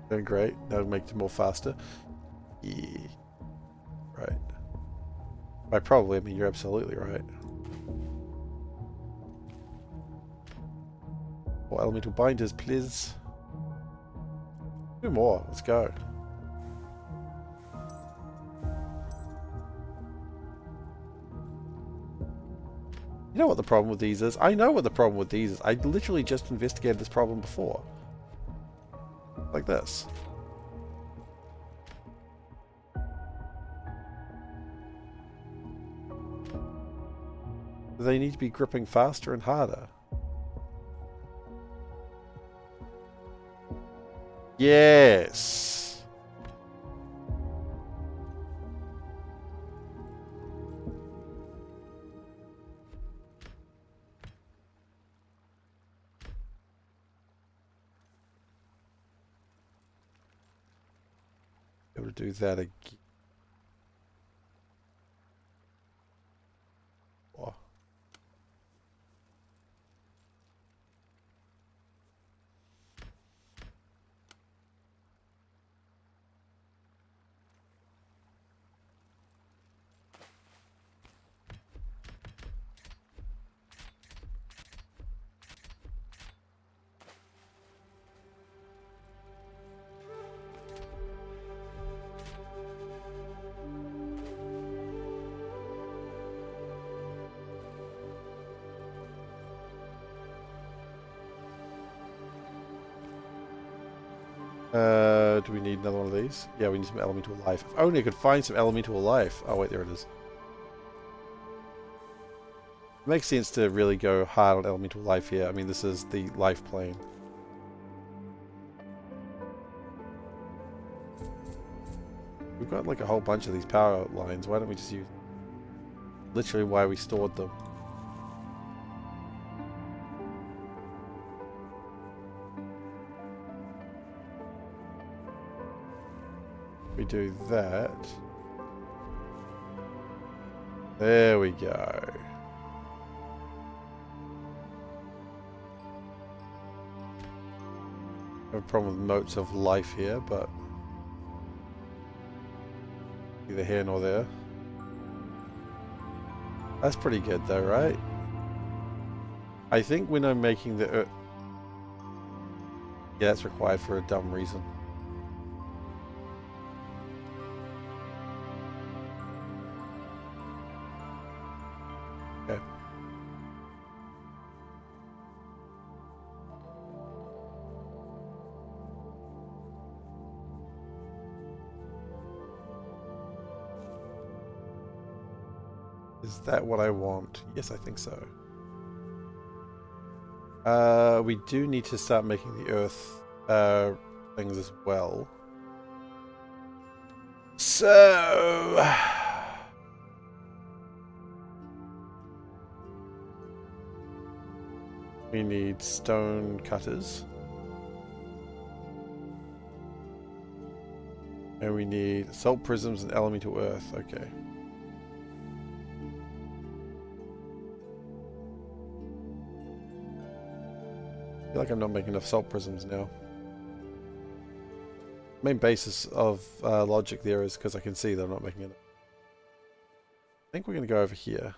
Doing great. That would make it more faster. Yeah. Right. By probably, I mean you're absolutely right. More elemental binders, please. 2 more. Let's go. You know what the problem with these is? I know what the problem with these is. I literally just investigated this problem before. Like this. They need to be gripping faster and harder. Yes. Able to do that again. Oh. Do we need another one of these? Yeah, we need some elemental life. If only I could find some elemental life. Oh wait, there it is. It makes sense to really go hard on elemental life here. I mean, this is the life plane. We've got like a whole bunch of these power lines. Why don't we just use literally why we stored them? We do that. There we go. I have a problem with motes of life here, but neither here nor there. That's pretty good though, right? I think when I'm making the yeah, that's required for a dumb reason. Okay. Is that what I want? Yes, I think so. We do need to start making the earth things as well. So we need stone cutters. And we need salt prisms and elemental earth. Okay. I feel like I'm not making enough salt prisms now. Main basis of logic there is because I can see that I'm not making enough. I think we're going to go over here.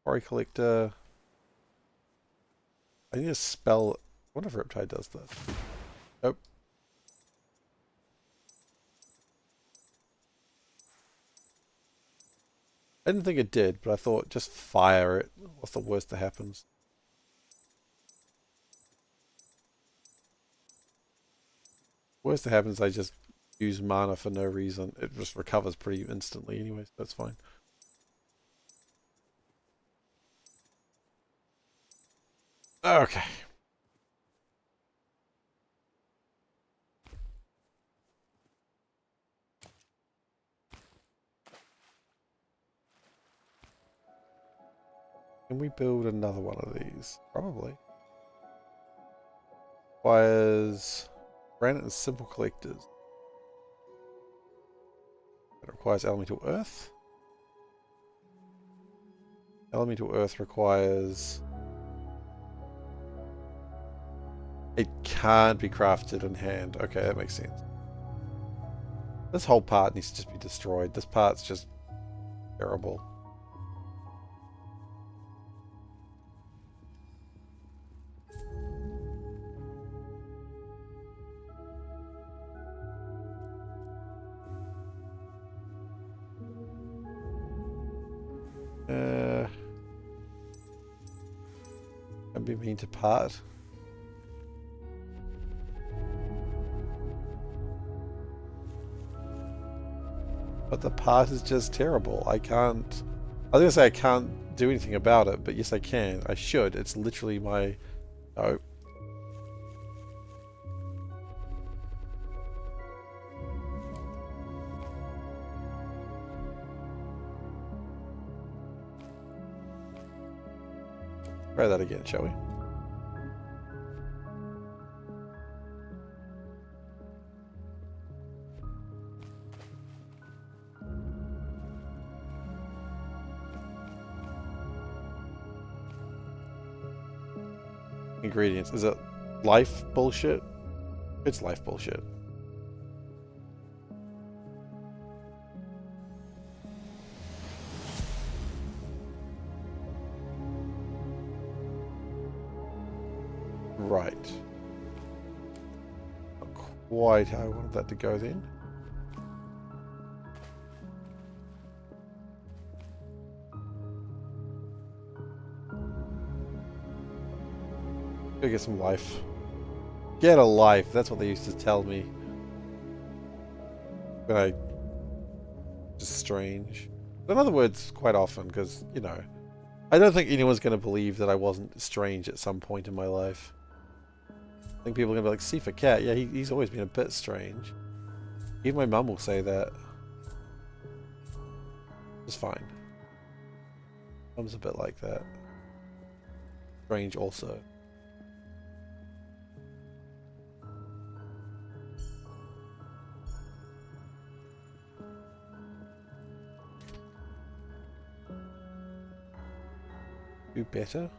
Quarry collector. I need to spell. I wonder if Riptide does that. Nope. I didn't think it did, but I thought just fire it. What's the worst that happens? Worst that happens, I just use mana for no reason. It just recovers pretty instantly anyway, so that's fine. Okay. Can we build another one of these? Probably. Requires granite and simple collectors. It requires elemental earth. Elemental earth requires... It can't be crafted in hand. Okay, that makes sense. This whole part needs to just be destroyed. This part's just terrible. Don't be mean to part. But the part is just terrible. I can't... I was gonna say I can't do anything about it, but yes I can. I should. It's literally my... Oh. Try that again, shall we? Ingredients. Is it life bullshit? It's life bullshit. Right. Not quite how I wanted that to go then. Go get some life. Get a life. That's what they used to tell me. When I... Just strange. In other words, quite often, because, you know, I don't think anyone's going to believe that I wasn't strange at some point in my life. I think people are going to be like, SeiferKatt, yeah, he's always been a bit strange. Even my mum will say that. It's fine. Mum's a bit like that. Strange also. Do better?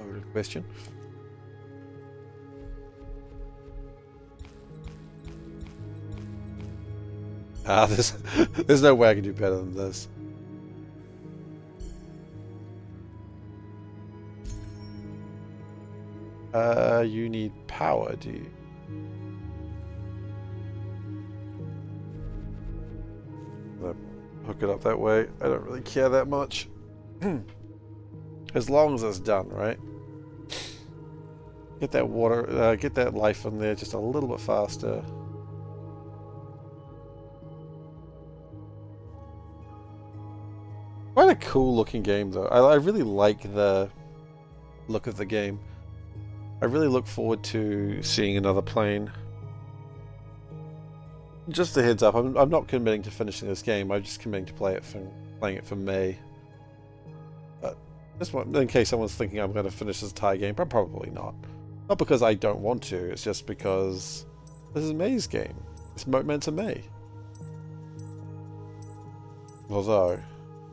Loaded question. Ah, there's no way I can do better than this. You need power, do you? Hook it up that way. I don't really care that much. As long as it's done, right? Get that water, get that life in there just a little bit faster. Quite a cool looking game though. I really like the look of the game. I really look forward to seeing another plane. Just a heads up, I'm not committing to finishing this game. I'm just committing to playing it for May. But just in case someone's thinking I'm going to finish this entire game, but probably not. Not because I don't want to. It's just because this is May's game. It's MoteMancer May. Although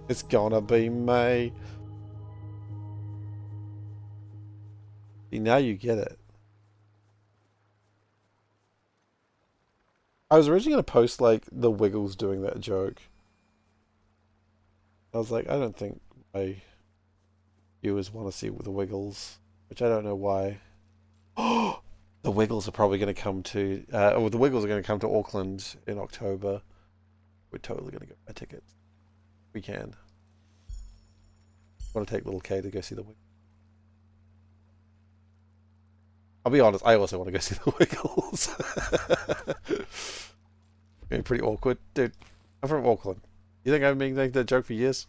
it's gonna be May. See, now you get it. I was originally going to post, like, the Wiggles doing that joke. I was like, I don't think my viewers want to see the Wiggles. Which I don't know why. Oh! The Wiggles are probably going to come to... or the Wiggles are going to come to Auckland in October. We're totally going to go buy tickets. We can. I want to take little K to go see the Wiggles. I'll be honest, I also want to go see the Wiggles. It's pretty awkward. Dude, I'm from Auckland. You think I've been making that joke for years?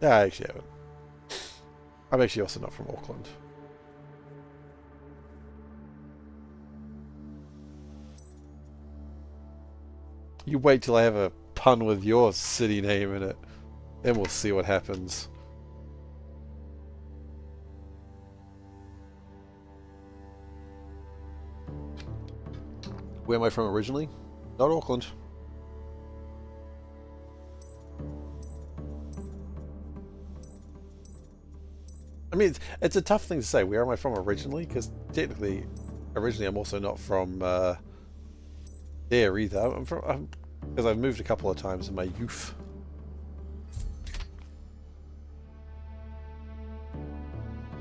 Yeah, I actually haven't. I'm actually also not from Auckland. You wait till I have a pun with your city name in it. Then we'll see what happens. Where am I from originally? Not Auckland. I mean, it's a tough thing to say. Where am I from originally? Because technically, originally I'm also not from there either. I'm from because I've moved a couple of times in my youth.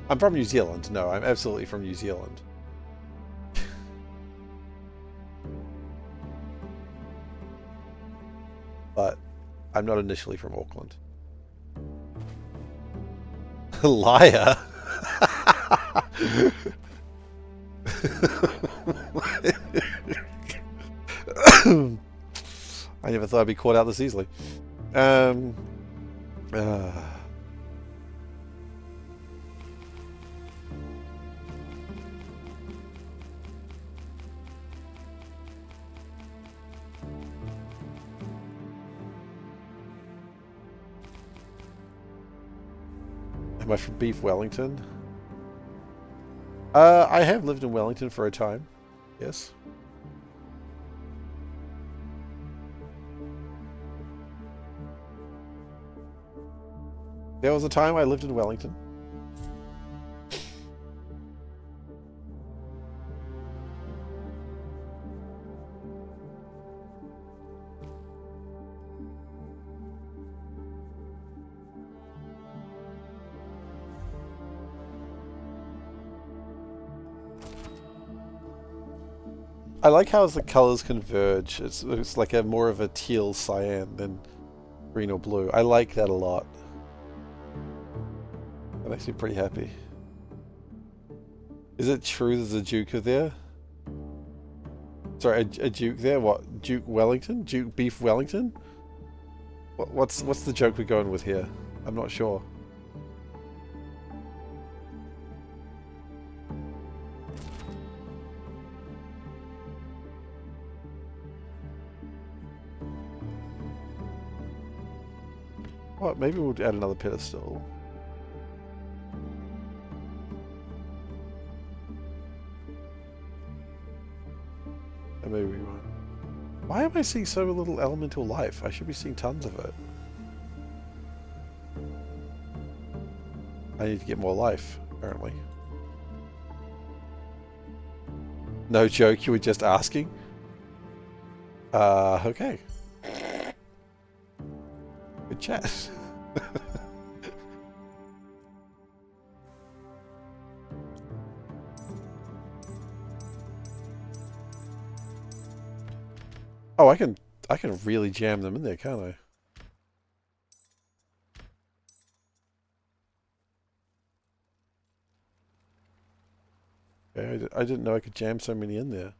I'm from New Zealand. No, I'm absolutely from New Zealand. But I'm not initially from Auckland. Liar. I never thought I'd be caught out this easily. Uh, Am I from Beef Wellington? I have lived in Wellington for a time. Yes. There was a time I lived in Wellington. I like how the colors converge. It's like a more of a teal cyan than green or blue. I like that a lot. That makes me pretty happy. Is it true there's a Duke there? Sorry, a Duke there? What? Duke Wellington? Duke Beef Wellington? What's the joke we're going with here? I'm not sure. What? Maybe we'll add another pedestal. And maybe we won't. Why am I seeing so little elemental life? I should be seeing tons of it. I need to get more life, apparently. No joke, you were just asking? Okay. Good chat. Oh, I can really jam them in there, can't I? Okay, I didn't know I could jam so many in there.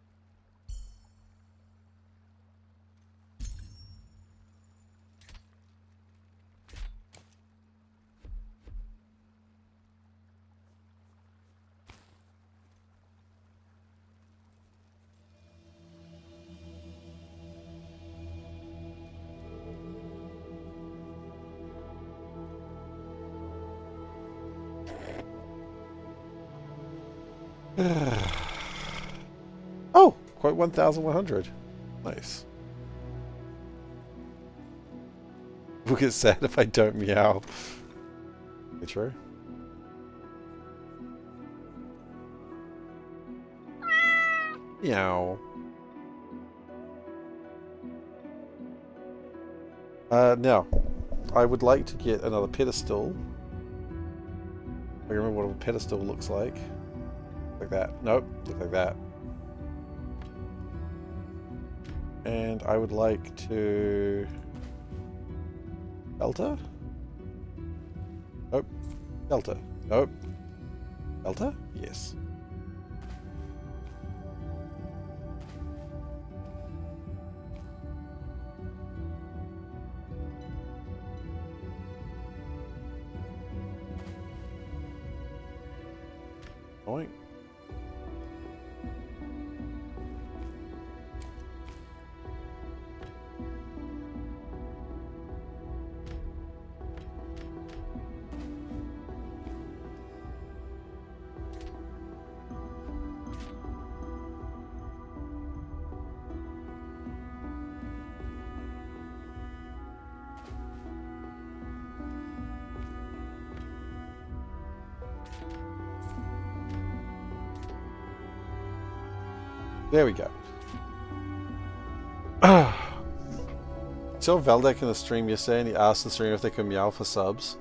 Oh, quite 1,100. Nice. We'll get sad if I don't meow. True. Meow. Now, I would like to get another pedestal. I remember what a pedestal looks like. Like that. Nope, look like that. And I would like to... Delta? Nope. Delta. Nope. Delta? Yes. Point. There we go. Saw Valdek in the stream yesterday and he asked the stream if they could meow for subs.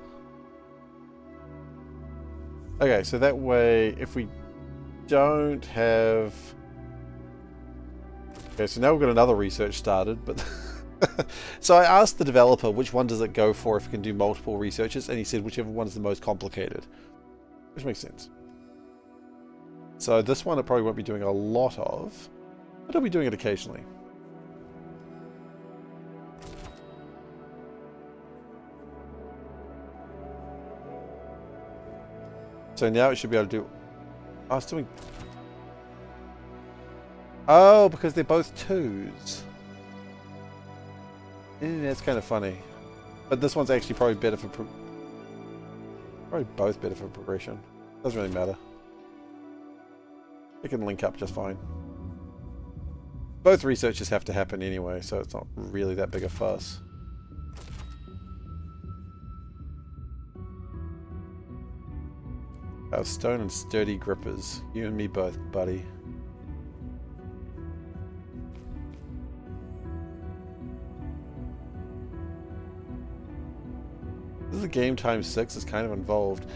Okay, so that way, if we don't have... Okay, so now we've got another research started, but So I asked the developer which one does it go for if it can do multiple researches, and he said whichever one is the most complicated. Which makes sense. So this one it probably won't be doing a lot of, but it'll be doing it occasionally. So now it should be able to do... Oh, it's doing... Oh, because they're both 2s. That's kind of funny. But this one's actually probably better for... Probably both better for progression. Doesn't really matter. It can link up just fine. Both researches have to happen anyway, so it's not really that big a fuss. Our stone and sturdy grippers. You and me both, buddy. This is a game times 6. It's kind of involved.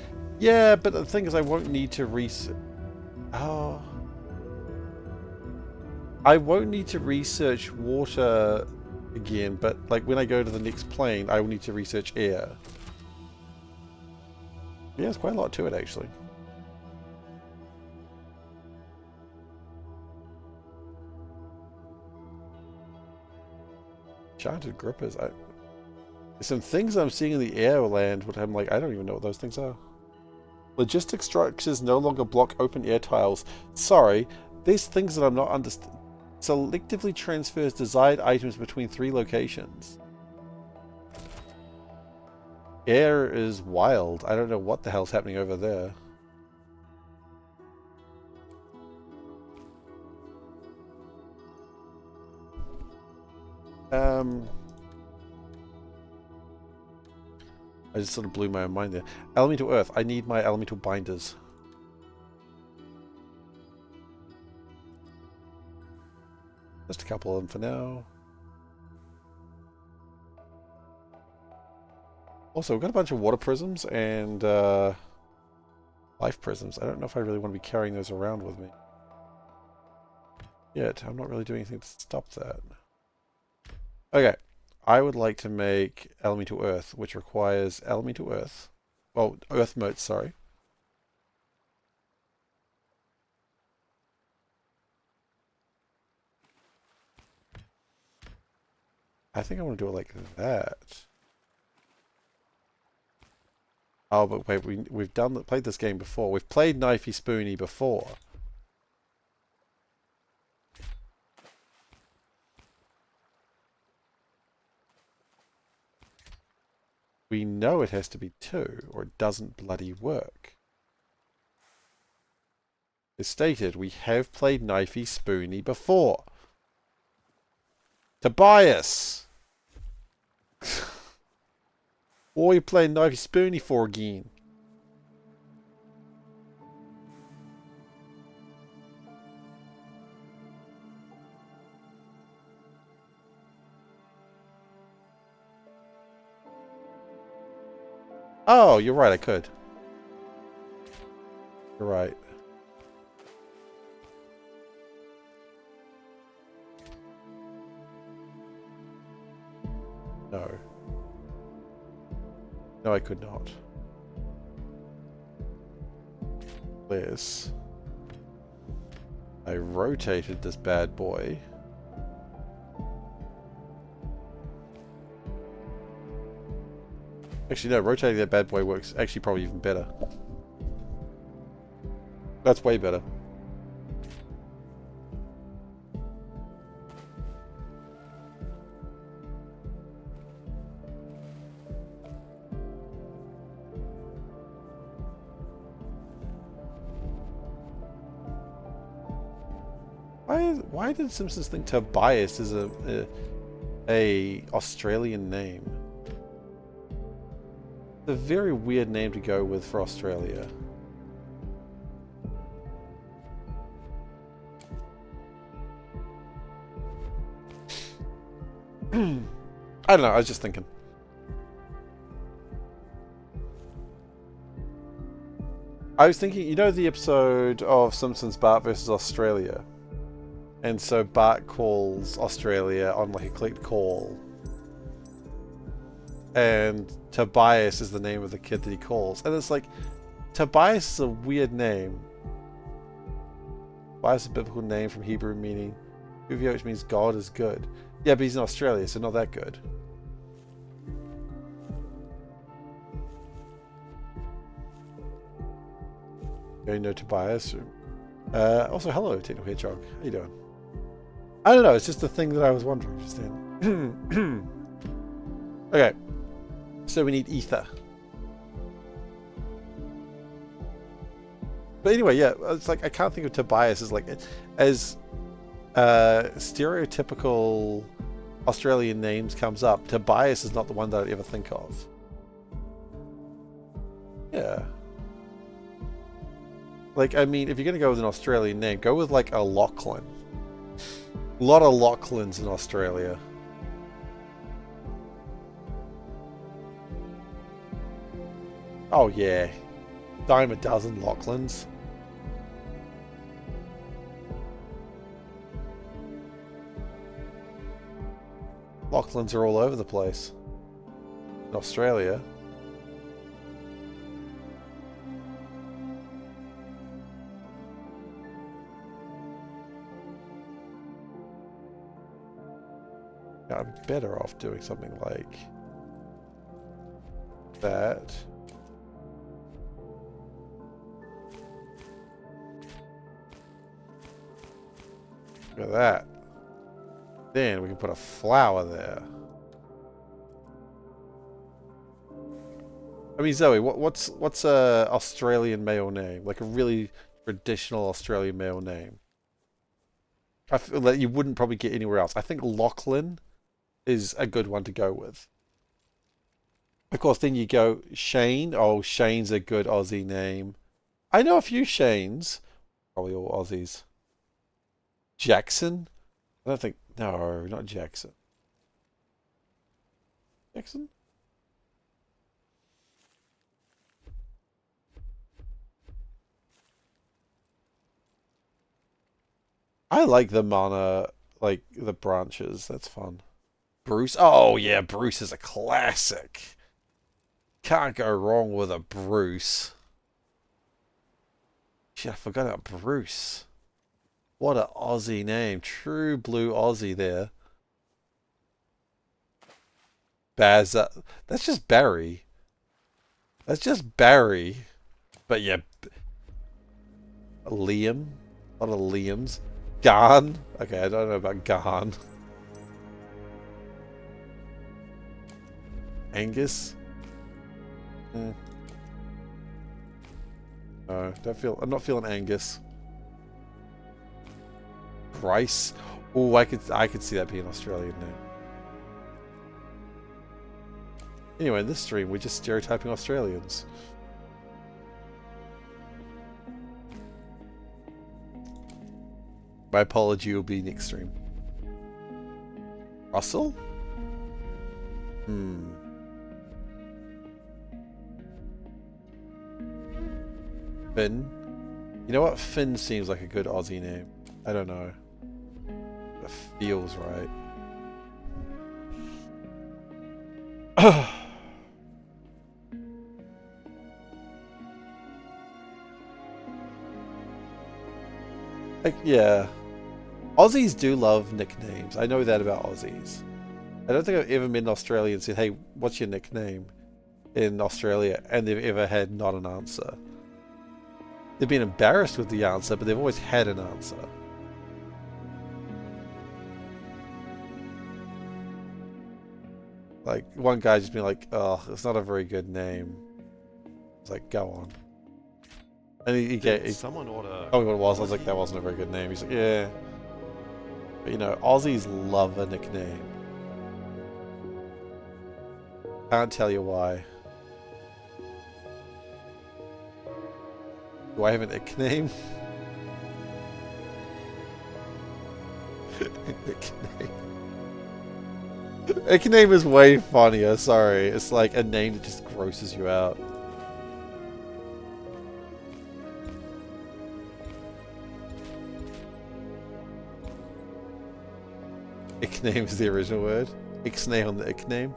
Yeah, but the thing is I won't need to research... Oh... I won't need to research water again, but like when I go to the next plane, I will need to research air. Yeah, there's quite a lot to it actually. Enchanted grippers. There's some things I'm seeing in the air land, but I'm like, I don't even know what those things are. Logistic structures no longer block open air tiles. Sorry, these things that I'm not understanding. Selectively transfers desired items between 3 locations. Air is wild. I don't know what the hell's happening over there. I just sort of blew my own mind there. Elemental Earth. I need my elemental binders. Just a couple of them for now. Also, we've got a bunch of water prisms and life prisms. I don't know if I really want to be carrying those around with me. Yet, I'm not really doing anything to stop that. Okay, I would like to make Elemental Earth, which requires Elemental Earth. Well, Earth motes, sorry. I think I want to do it like that. Oh, but wait, we've played this game before. We've played Knifey Spoony before. We know it has to be 2, or it doesn't bloody work. As stated, we have played Knifey Spoony before. Tobias! What are you playing Knifey Spoony for again? Oh, you're right, I could. You're right. No. No, I could not. This. I rotated this bad boy. Actually, no, rotating that bad boy works actually probably even better. That's way better. Why did Simpsons think Tobias is a Australian name? It's a very weird name to go with for Australia. I don't know, I was just thinking. I was thinking, you know the episode of Simpsons Bart versus Australia? And so Bart calls Australia on like a clicked call and Tobias is the name of the kid that he calls. And it's like, Tobias is a weird name. Tobias is a biblical name from Hebrew meaning Uvia, which means God is good. Yeah, but he's in Australia, so not that good. You know Tobias. Also, hello, Techno Hedgehog. How you doing? I don't know, it's just a thing that I was wondering just then. Okay. So we need ether. But anyway, yeah, it's like I can't think of Tobias as like as stereotypical Australian names comes up. Tobias is not the one that I'd ever think of. Yeah. Like, I mean, if you're gonna go with an Australian name, go with like a Lachlan. A lot of Lachlans in Australia. Oh yeah. Dime a dozen Lachlans. Lachlans are all over the place. In Australia. I'm better off doing something like that. Look at that. Then we can put a flower there. I mean, Zoe, what's a Australian male name? Like a really traditional Australian male name. I feel that you wouldn't probably get anywhere else. I think Lachlan is a good one to go with. Of course, then you go Shane. Oh, Shane's a good Aussie name. I know a few Shanes. Probably all Aussies. Jackson? I don't think... No, not Jackson. Jackson? I like the mana, like the branches. That's fun. Bruce? Oh, yeah, Bruce is a classic. Can't go wrong with a Bruce. Shit, I forgot about Bruce. What an Aussie name. True blue Aussie there. Baz. That's just Barry. That's just Barry. But yeah. Liam. A lot of Liams. Garn. Okay, I don't know about Garn. Angus. No, I'm not feeling Angus. Bryce. Oh, I could see that being an Australian name. Anyway, in this stream, we're just stereotyping Australians. My apology will be next stream. Russell? Finn? You know what? Finn seems like a good Aussie name. I don't know. It feels right. Like, yeah. Aussies do love nicknames. I know that about Aussies. I don't think I've ever met an Australian and said, hey, what's your nickname in Australia? And they've ever had not an answer. They've been embarrassed with the answer, but they've always had an answer. Like, one guy just being like, oh, it's not a very good name. It's like, go on. And he someone ought to... Oh, what it was. I was like, that wasn't a very good name. He's like, yeah. But, you know, Aussies love a nickname. Can't tell you why. Do I have a nickname? Nickname. Nickname is way funnier, sorry. It's like a name that just grosses you out. Nickname is the original word. Ixnay on the nickname.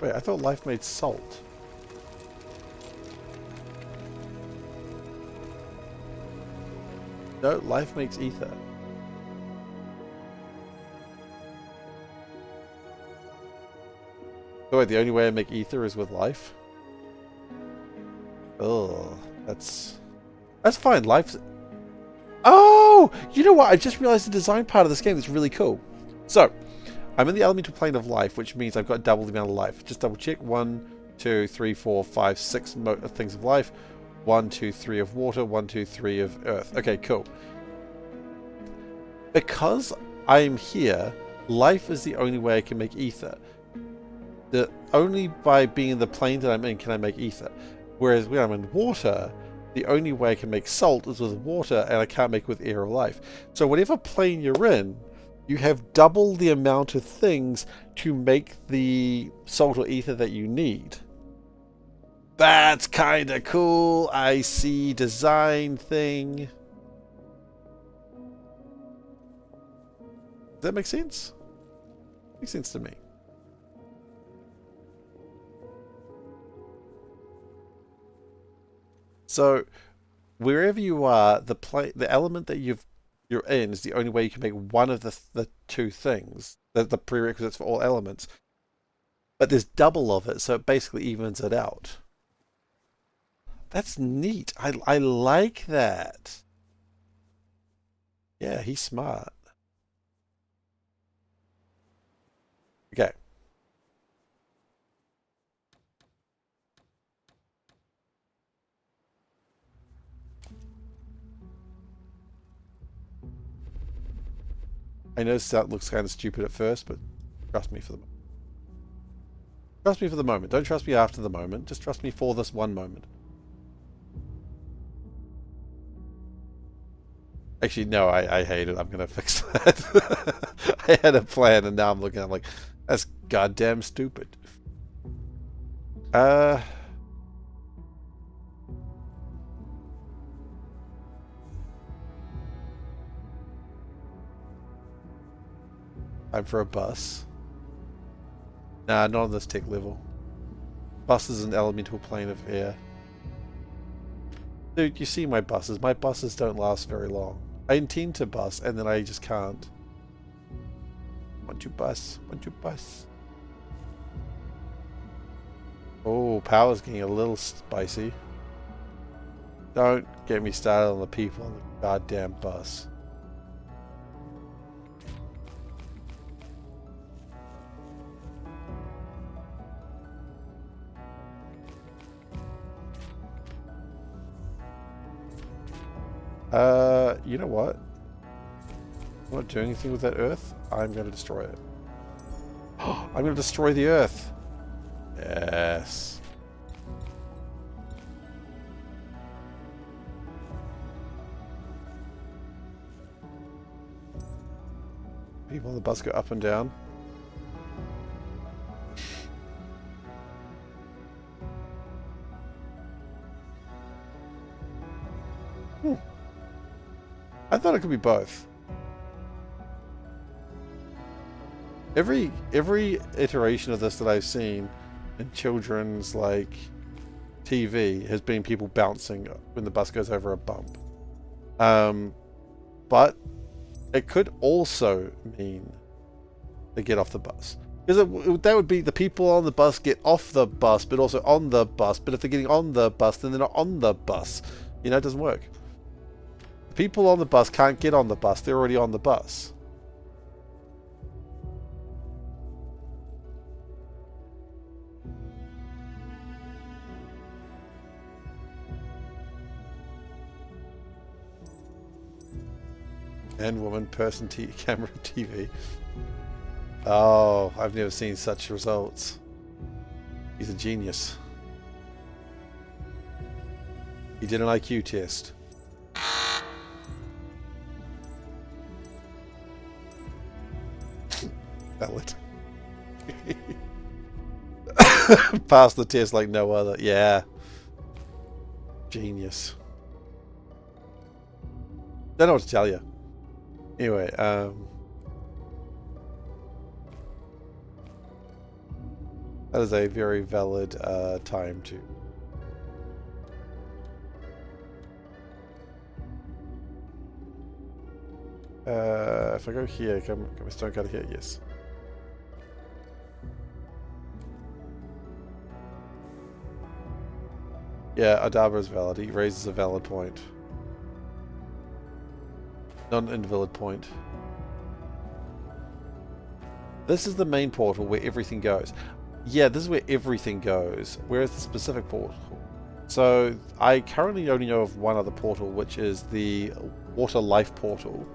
Wait, I thought life made salt. No, life makes ether. Oh wait, the only way I make ether is with life? Oh, that's fine. Life's... Oh! You know what? I just realized the design part of this game is really cool. So, I'm in the elemental plane of life, which means I've got double the amount of life. Just double check. 1, 2, 3, 4, 5, 6 things of life. 1, 2, 3 of water. 1, 2, 3 of earth. Okay, cool. Because I am here, life is the only way I can make ether. Only by being in the plane that I'm in can I make ether. Whereas when I'm in water, the only way I can make salt is with water, and I can't make with air or life. So whatever plane you're in, you have double the amount of things to make the salt or ether that you need. That's kind of cool. I see design thing. Does that make sense? Makes sense to me. So, wherever you are, the element that you're in is the only way you can make one of the two things. The prerequisites for all elements. But there's double of it, so it basically evens it out. That's neat. I like that. Yeah, he's smart. Okay. I know that looks kind of stupid at first, but trust me for the moment. Trust me for the moment. Don't trust me after the moment. Just trust me for this one moment. Actually, no, I hate it. I'm going to fix that. I had a plan, and now I'm looking at it, I'm like, that's goddamn stupid. I'm for a bus. Nah, not on this tech level. Bus is an elemental plane of air. Dude, you see my buses. My buses don't last very long. I intend to bus, and then I just can't. Want to bus? Want to bus? Oh, power's getting a little spicy. Don't get me started on the people on the goddamn bus. You know what? I'm not doing anything with that earth. I'm going to destroy it. I'm going to destroy the earth. Yes. People on the bus go up and down. I thought it could be both. Every iteration of this that I've seen in children's like TV has been people bouncing when the bus goes over a bump. But it could also mean they get off the bus. Because that would be the people on the bus get off the bus, but also on the bus. But if they're getting on the bus, then they're not on the bus. You know, it doesn't work. The people on the bus can't get on the bus. They're already on the bus. Man, woman, person, camera, TV. Oh, I've never seen such results. He's a genius. He did an IQ test. Valid. Passed the test like no other. Yeah. Genius. Don't know what to tell you. Anyway, That is a very valid time to... if I go here, can my stone cutter here? Yes. Yeah, Adaba is valid. He raises a valid point. Not an invalid point. This is the main portal where everything goes. Yeah, this is where everything goes. Where is the specific portal? So, I currently only know of one other portal, which is the Water Life portal.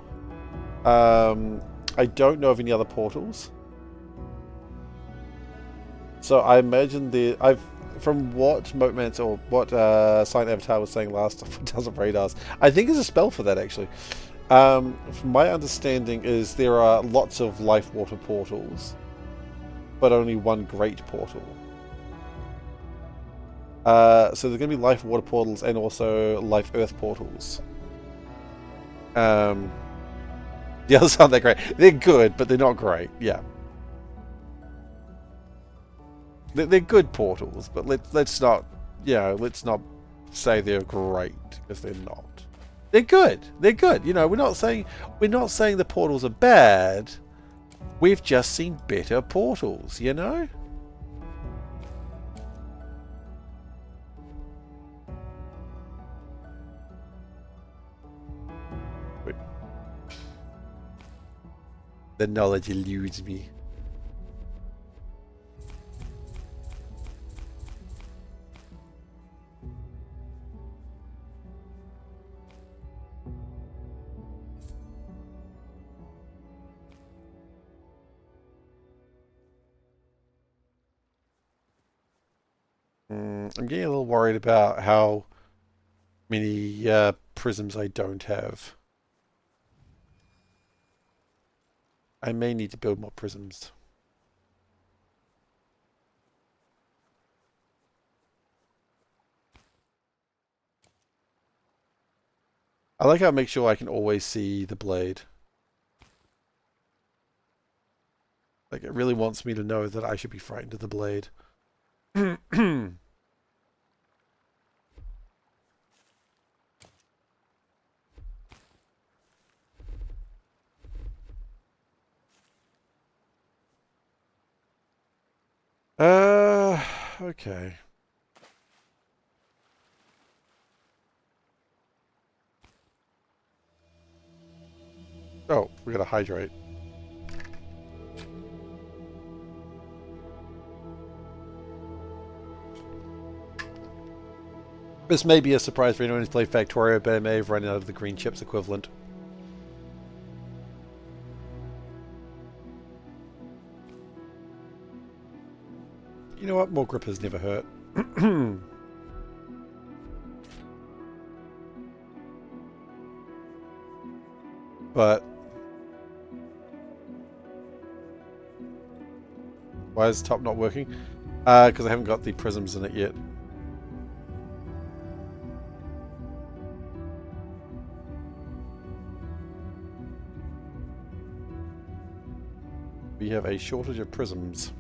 I don't know of any other portals. So, I imagine from what MoteMancer or what Silent Avatar was saying last for Dozen Radars, I think there's a spell for that actually. From my understanding is there are lots of life water portals, but only one great portal. So there's going to be life water portals and also life earth portals. The others aren't that great. They're good, but they're not great. Yeah. They're good portals, but let's not say they're great, because they're not. They're good. They're good. You know, we're not saying the portals are bad. We've just seen better portals, you know? Wait. The knowledge eludes me. I'm getting a little worried about how many prisms I don't have. I may need to build more prisms. I like how it makes sure I can always see the blade. Like, it really wants me to know that I should be frightened of the blade. Okay. Oh, we gotta hydrate. This may be a surprise for anyone who's played Factorio, but I may have run out of the green chips equivalent. You know what? More grippers never hurt. But why is top not working? Because I haven't got the prisms in it yet. We have a shortage of prisms.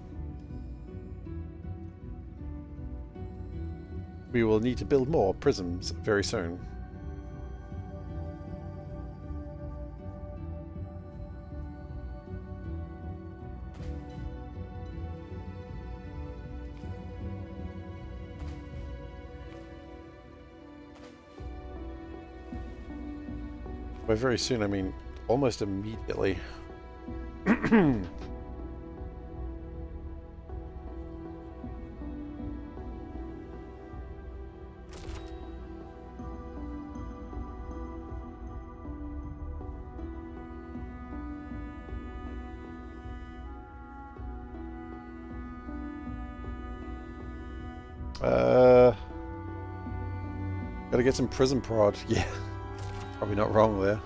We will need to build more prisms very soon. By very soon, I mean almost immediately. Gotta get some prism prod. Yeah, probably not wrong there.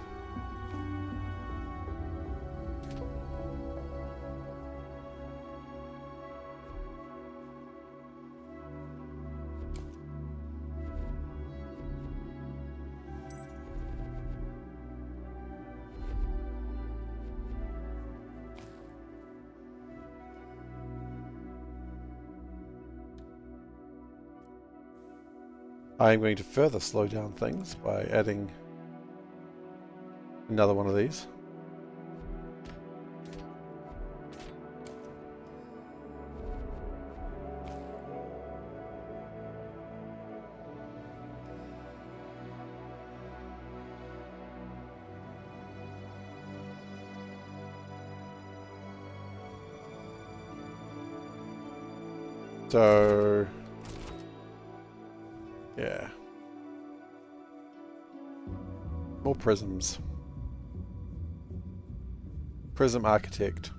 I'm going to further slow down things by adding another one of these. So, yeah. More prisms. Prism architect.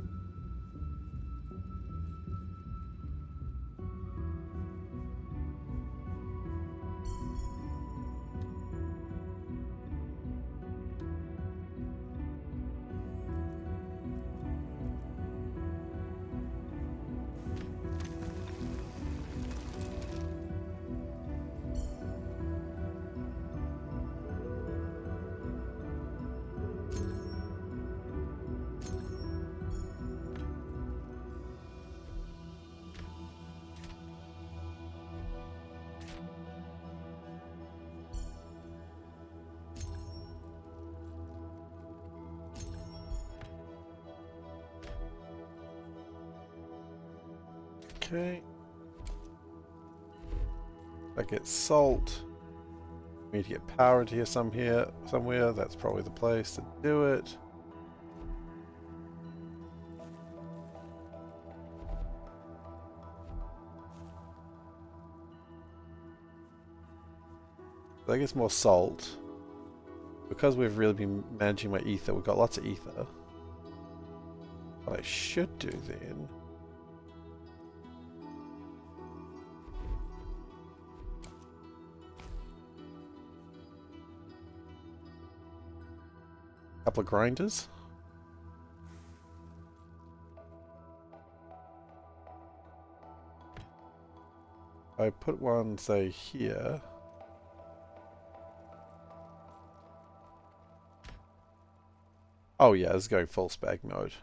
Okay. I get salt. We need to get power into here somewhere. That's probably the place to do it. So I guess more salt. Because we've really been managing my ether, we've got lots of ether. What I should do then... couple of grinders. I put one, say, here. Oh yeah, this is going full spag mode.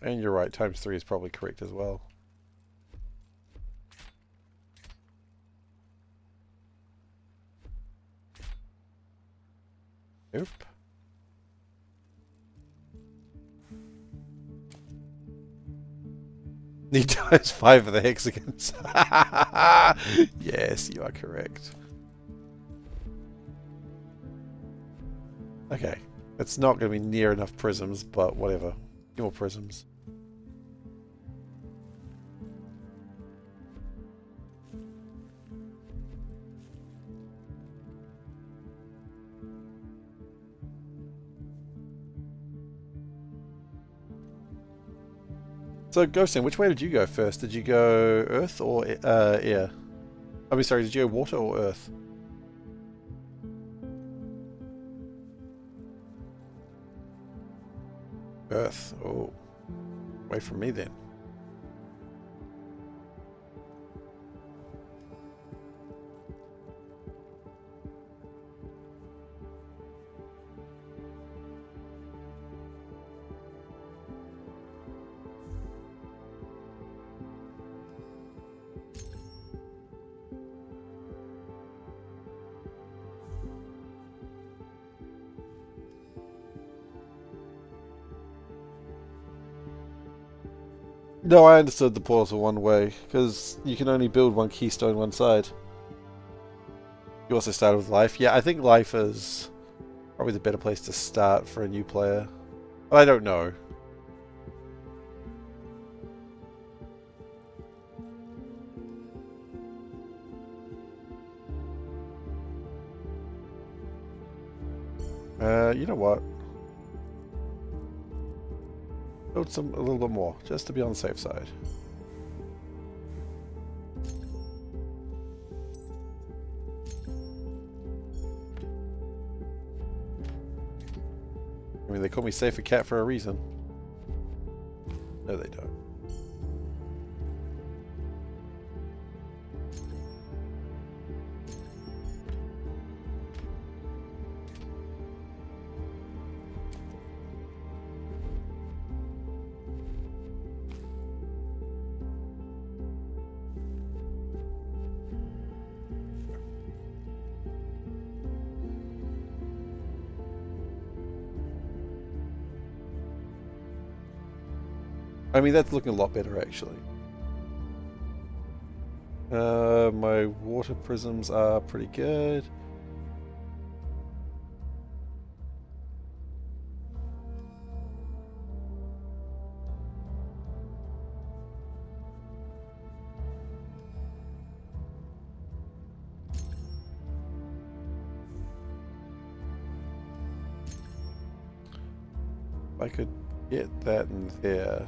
And you're right, ×3 is probably correct as well. Nope. Need ×5 of the hexagons. Yes, you are correct. Okay. It's not going to be near enough prisms, but whatever. More prisms. So, Ghostin, which way did you go first? Did you go Earth or air? I mean, sorry, did you go water or Earth? Earth. Oh. Away from me then. No, I understood the portal one way, because you can only build one keystone one side. You also started with life. Yeah, I think life is probably the better place to start for a new player. But I don't know. You know what? Build a little bit more, just to be on the safe side. I mean, they call me SeiferKatt for a reason. No, they don't. I mean, that's looking a lot better, actually. My water prisms are pretty good. If I could get that in there.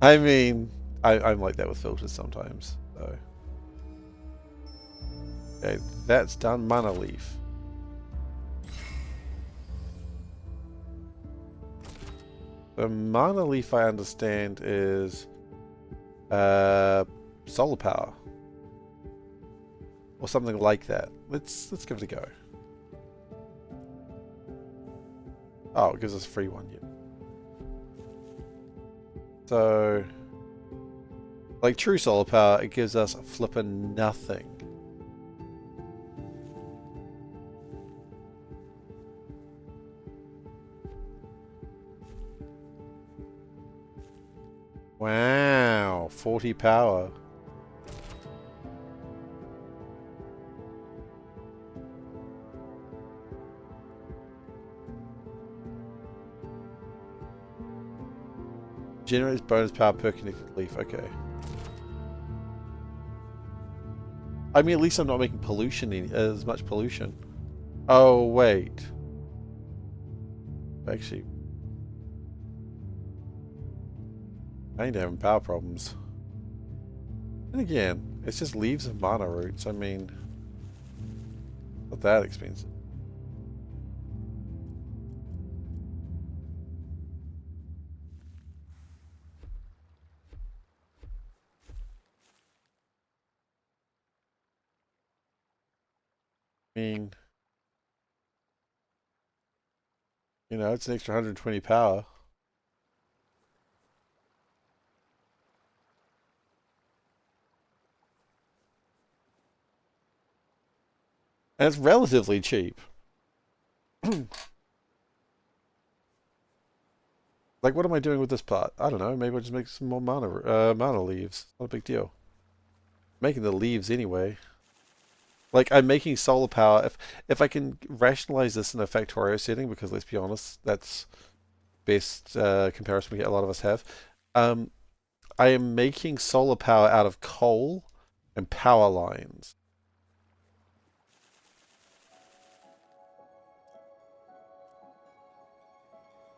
I mean, I'm like that with filters sometimes, so. Okay, that's done. Mana leaf. The mana leaf, I understand, is solar power. Or something like that. Let's give it a go. Oh, it gives us a free one, yeah. So, like true solar power, it gives us flippin' nothing. Wow, 40 power. Generates bonus power per connected leaf. Okay. I mean, at least I'm not making pollution as much pollution. Oh wait. Actually, I ain't having power problems. And again, it's just leaves and mana roots. I mean, not that expensive. I mean, you know, it's an extra 120 power. And it's relatively cheap. Like, what am I doing with this part? I don't know. Maybe I'll just make some more mana leaves. Not a big deal. Making the leaves anyway. Like, I'm making solar power. If I can rationalize this in a Factorio setting, because let's be honest, that's best comparison a lot of us have. I am making solar power out of coal and power lines.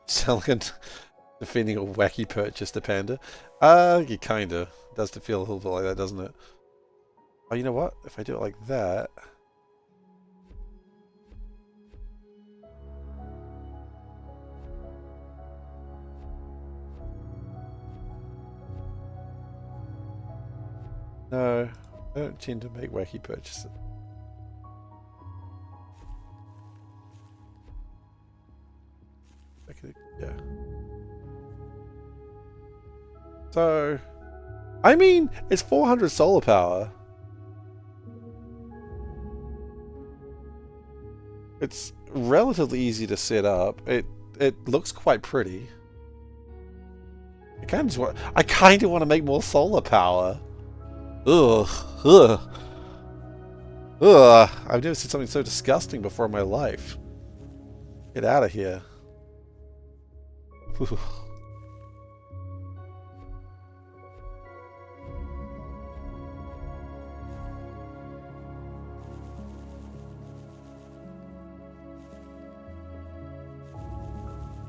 Selling defending a wacky purchase to Panda. It kinda does to feel a little bit like that, doesn't it? Oh, you know what? If I do it like that. No, I don't tend to make wacky purchases. Yeah. So, I mean, it's 400 solar power. It's relatively easy to set up. It looks quite pretty. I kind of want to make more solar power. Ugh. Ugh. Ugh. I've never seen something so disgusting before in my life. Get out of here.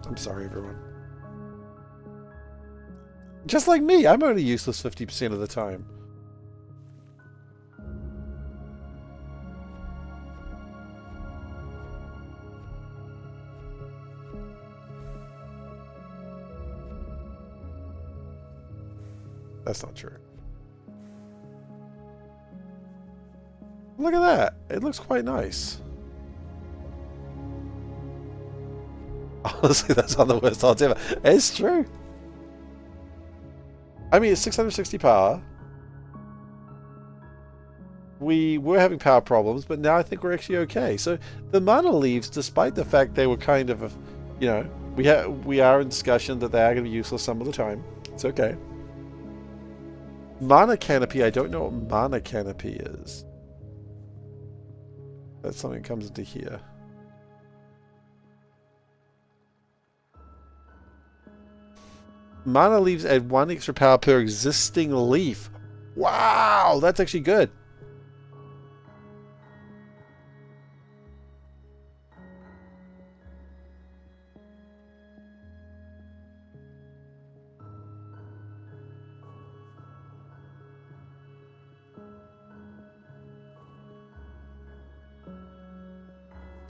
I'm sorry, everyone. Just like me, I'm only useless 50% of the time. That's not true. Look at that. It looks quite nice. Honestly, that's not the worst odds ever. It's true. I mean, it's 660 power. We were having power problems, but now I think we're actually okay. So the mana leaves, despite the fact they were kind of You know, we are in discussion that they are going to be useless some of the time. It's okay. Mana Canopy, I don't know what Mana Canopy is. That's something that comes into here. Mana leaves add 1 extra power per existing leaf. Wow, that's actually good.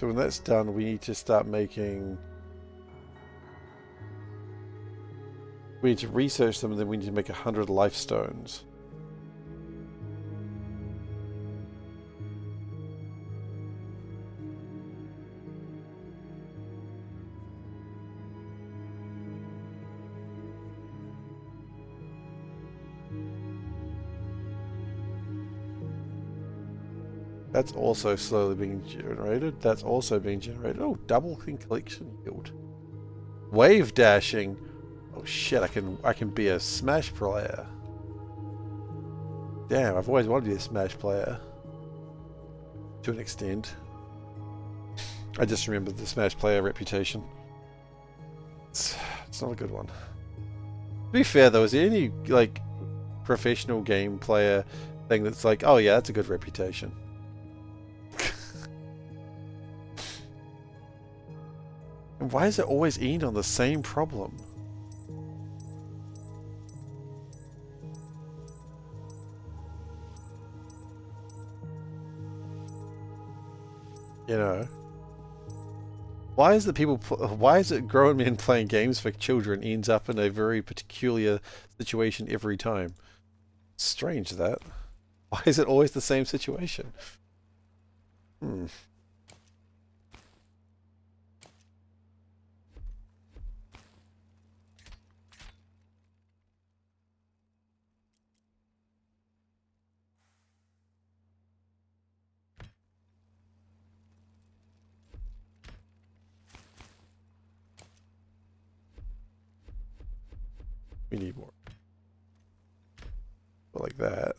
So when that's done, we need to start making... We need to research them, and then we need to make 100 life stones. That's also slowly being generated. That's also being generated. Oh, double collection yield. Wave dashing. Oh shit! I can be a Smash player. Damn, I've always wanted to be a Smash player. To an extent. I just remembered the Smash player reputation. It's not a good one. To be fair though, is there any like professional game player thing that's like, oh yeah, that's a good reputation? And why is it always end on the same problem? You know, why is it grown men playing games for children ends up in a very peculiar situation every time? Strange that. Why is it always the same situation? We need more. But like that.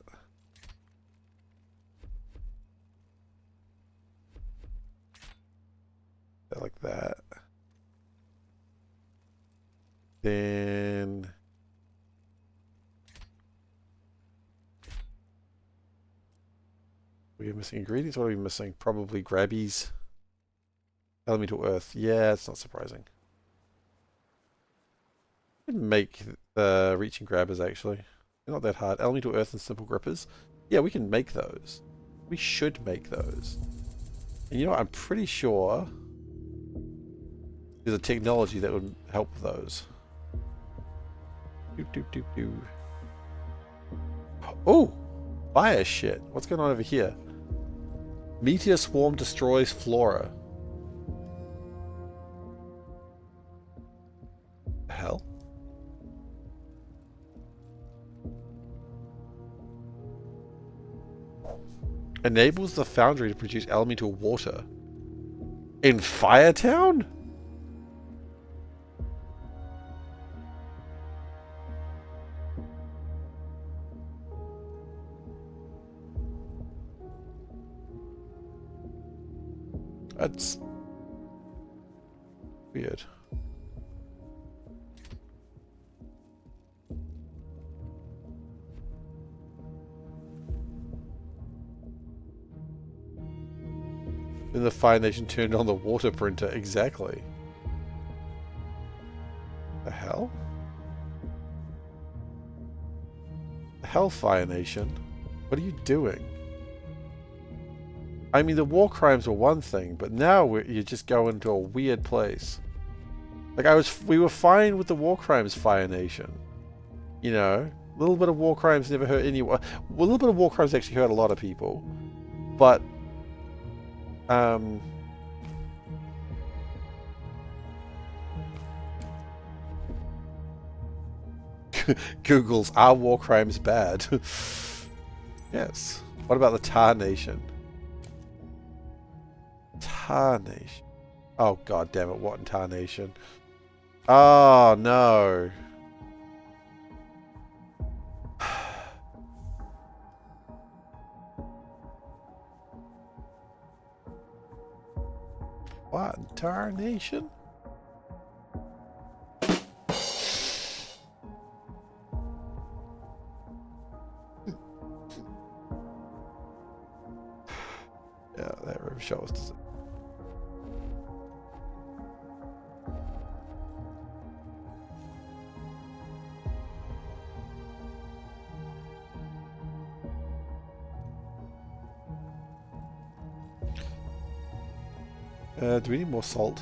Like that. Then... We're missing ingredients? What are we missing? Probably grabbies. Elemental earth. Yeah, it's not surprising. We can make the reaching grabbers actually. They're not that hard. Elemental earth and simple grippers. Yeah, we can make those. We should make those. And you know what? I'm pretty sure there's a technology that would help those. Oh! Fire shit. What's going on over here? Meteor swarm destroys flora. The hell? Enables the foundry to produce elemental water. In Firetown? That's weird. Then the Fire Nation turned on the water printer. Exactly. The hell? The hell, Fire Nation? What are you doing? I mean, the war crimes were one thing, but now you're just going into a weird place. Like we were fine with the war crimes, Fire Nation. You know, a little bit of war crimes never hurt anyone. A little bit of war crimes actually hurt a lot of people, but Google's are war crimes bad? Yes. What about the Tar Nation? Tar Nation. Oh god damn it, what in tarnation? Oh no. What in tarnation? Yeah, that river shot was do we need more salt?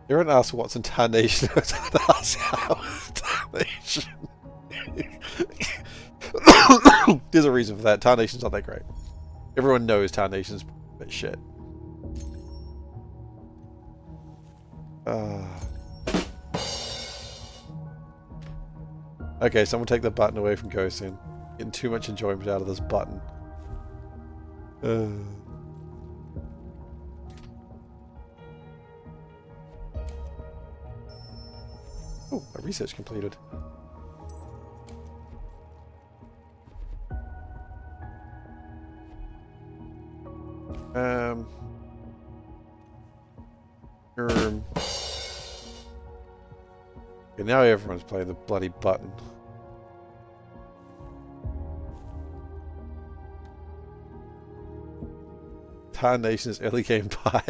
Everyone asks what's in tarnation. I don't ask how it's tarnation. There's a reason for that. Tarnation's not that great. Everyone knows tarnation's a bit shit. Okay, someone take the button away from Gosen. Getting too much enjoyment out of this button. Oh, my research completed. Okay, now everyone's playing the bloody button. Tar Nation is early game pie.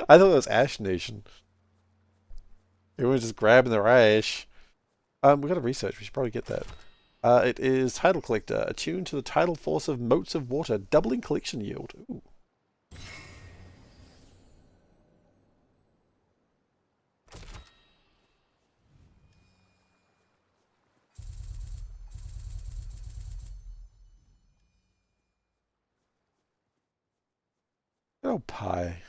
I thought it was Ash Nation. Everyone's just grabbing their ash. We gotta research, we should probably get that. It is Tidal Collector, attuned to the tidal force of motes of water, doubling collection yield. Ooh. Oh, pie.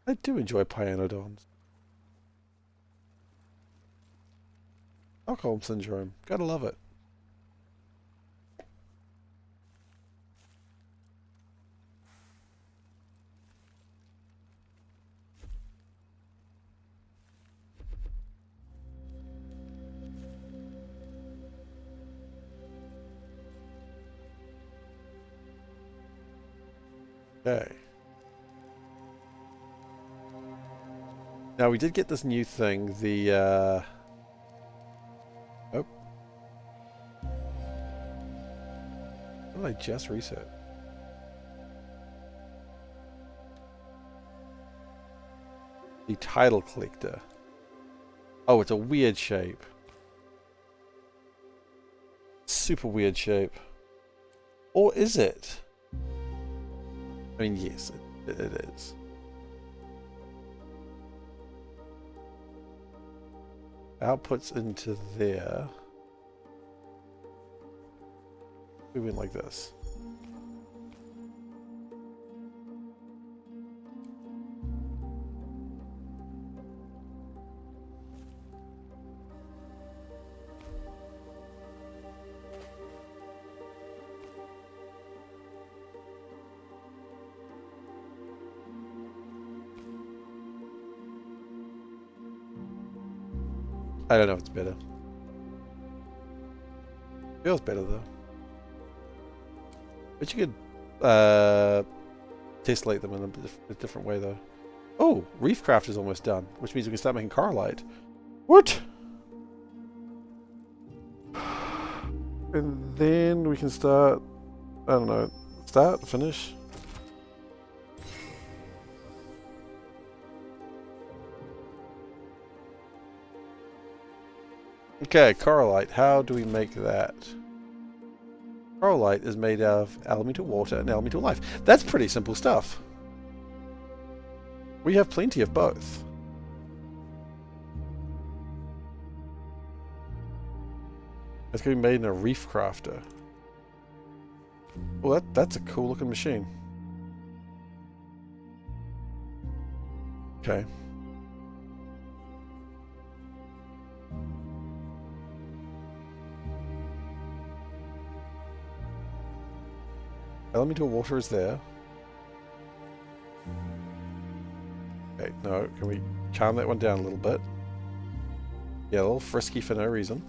I do enjoy Pyanodons. Stockholm Syndrome. Gotta love it. Okay. Now we did get this new thing, the oh. What did I just research? The Tidal Collector. Oh, it's a weird shape. Super weird shape. Or is it? I mean, yes, it is. Outputs into there. We went like this. I don't know if it's better. Feels better though. But you could tessellate them in a different way though. Oh, Reefcraft is almost done, which means we can start making Carlite. What? And then we can start, I don't know, start, finish. Okay, Carlite, how do we make that? Carlite is made of elemental water and elemental life. That's pretty simple stuff. We have plenty of both. It's going to be made in a reef crafter. Well, that's a cool looking machine. Okay. Elemental water is there. Okay, no, can we calm that one down a little bit? Yeah, a little frisky for no reason.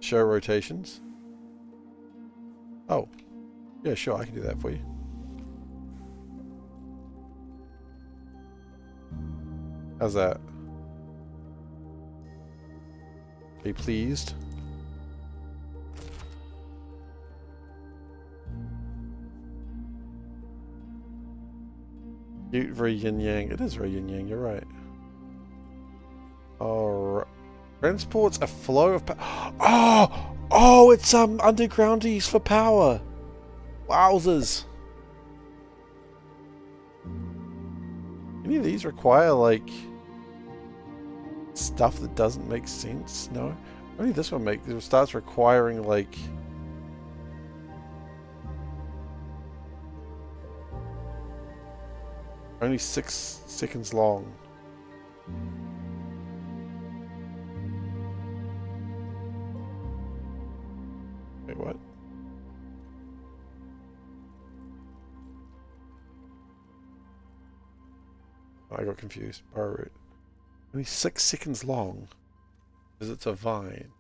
Show rotations. Oh, yeah, sure, I can do that for you. How's that? Be pleased. Cute, very yin yang. It is very yin yang. You're right. Alright. Transports a flow of power. Oh! Oh, it's undergroundies for power. Wowzers. Any of these require like stuff that doesn't make sense? No. Only this one starts requiring like only 6 seconds long. Wait, what? I got confused. Bar root. Only 6 seconds long. Because it's a vine.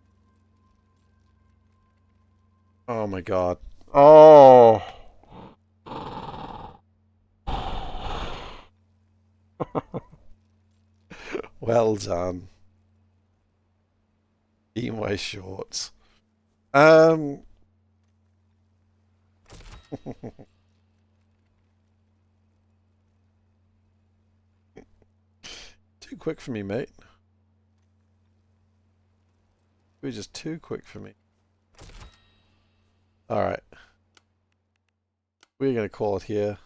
Oh my god. Oh! Well done. Eat my shorts. Too quick for me, mate. You were just too quick for me. Alright. We're going to call it here.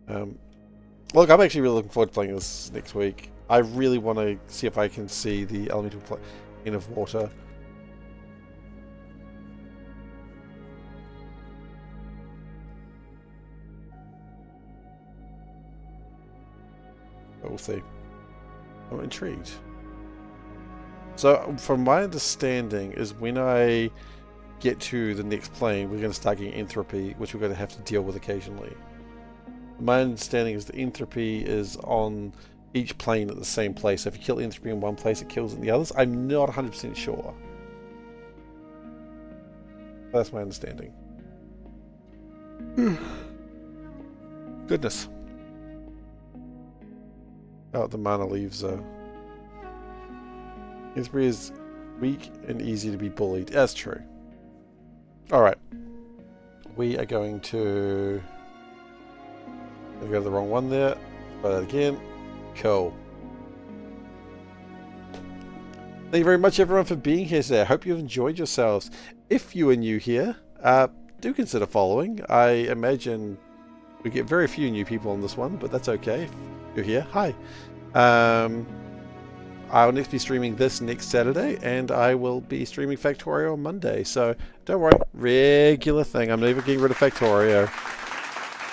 Look, I'm actually really looking forward to playing this next week. I really want to see if I can see the elemental plane of water. But we'll see. I'm intrigued. So, from my understanding, is when I get to the next plane, we're going to start getting entropy, which we're going to have to deal with occasionally. My understanding is the entropy is on each plane at the same place. So if you kill entropy in one place, it kills it in the others. I'm not 100% sure. That's my understanding. Goodness. Oh, the mana leaves. Entropy is weak and easy to be bullied. That's true. Alright. We are going to... I got the wrong one there. Try that again. Cool. Thank you very much, everyone, for being here today. I hope you've enjoyed yourselves. If you are new here, do consider following. I imagine we get very few new people on this one, but that's okay. If you're here, hi. I'll next be streaming this next Saturday, and I will be streaming Factorio on Monday. So don't worry, regular thing. I'm never getting rid of Factorio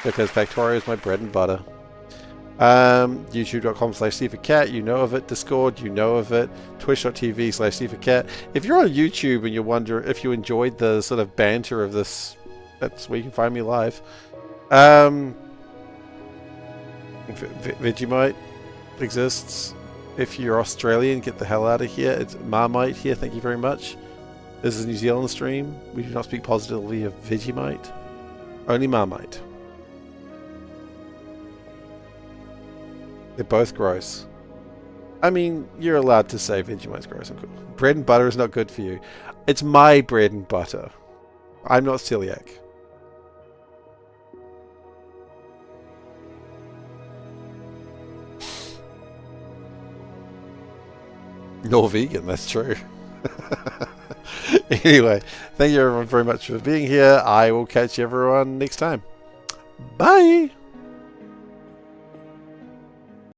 because Factorio is my bread and butter. YouTube.com/SeiferKatt, you know of it. Discord, you know of it. Twitch.tv/SeiferKatt. If you're on YouTube and you wonder if you enjoyed the sort of banter of this, that's where you can find me live. Vegemite exists. If you're Australian, get the hell out of here. It's Marmite here, thank you very much. This is a New Zealand stream. We do not speak positively of Vegemite. Only Marmite. They're both gross. I mean, you're allowed to say Vegemite's gross. I'm cool. Bread and butter is not good for you. It's my bread and butter. I'm not celiac. Nor vegan, that's true. Anyway, thank you everyone very much for being here. I will catch everyone next time. Bye!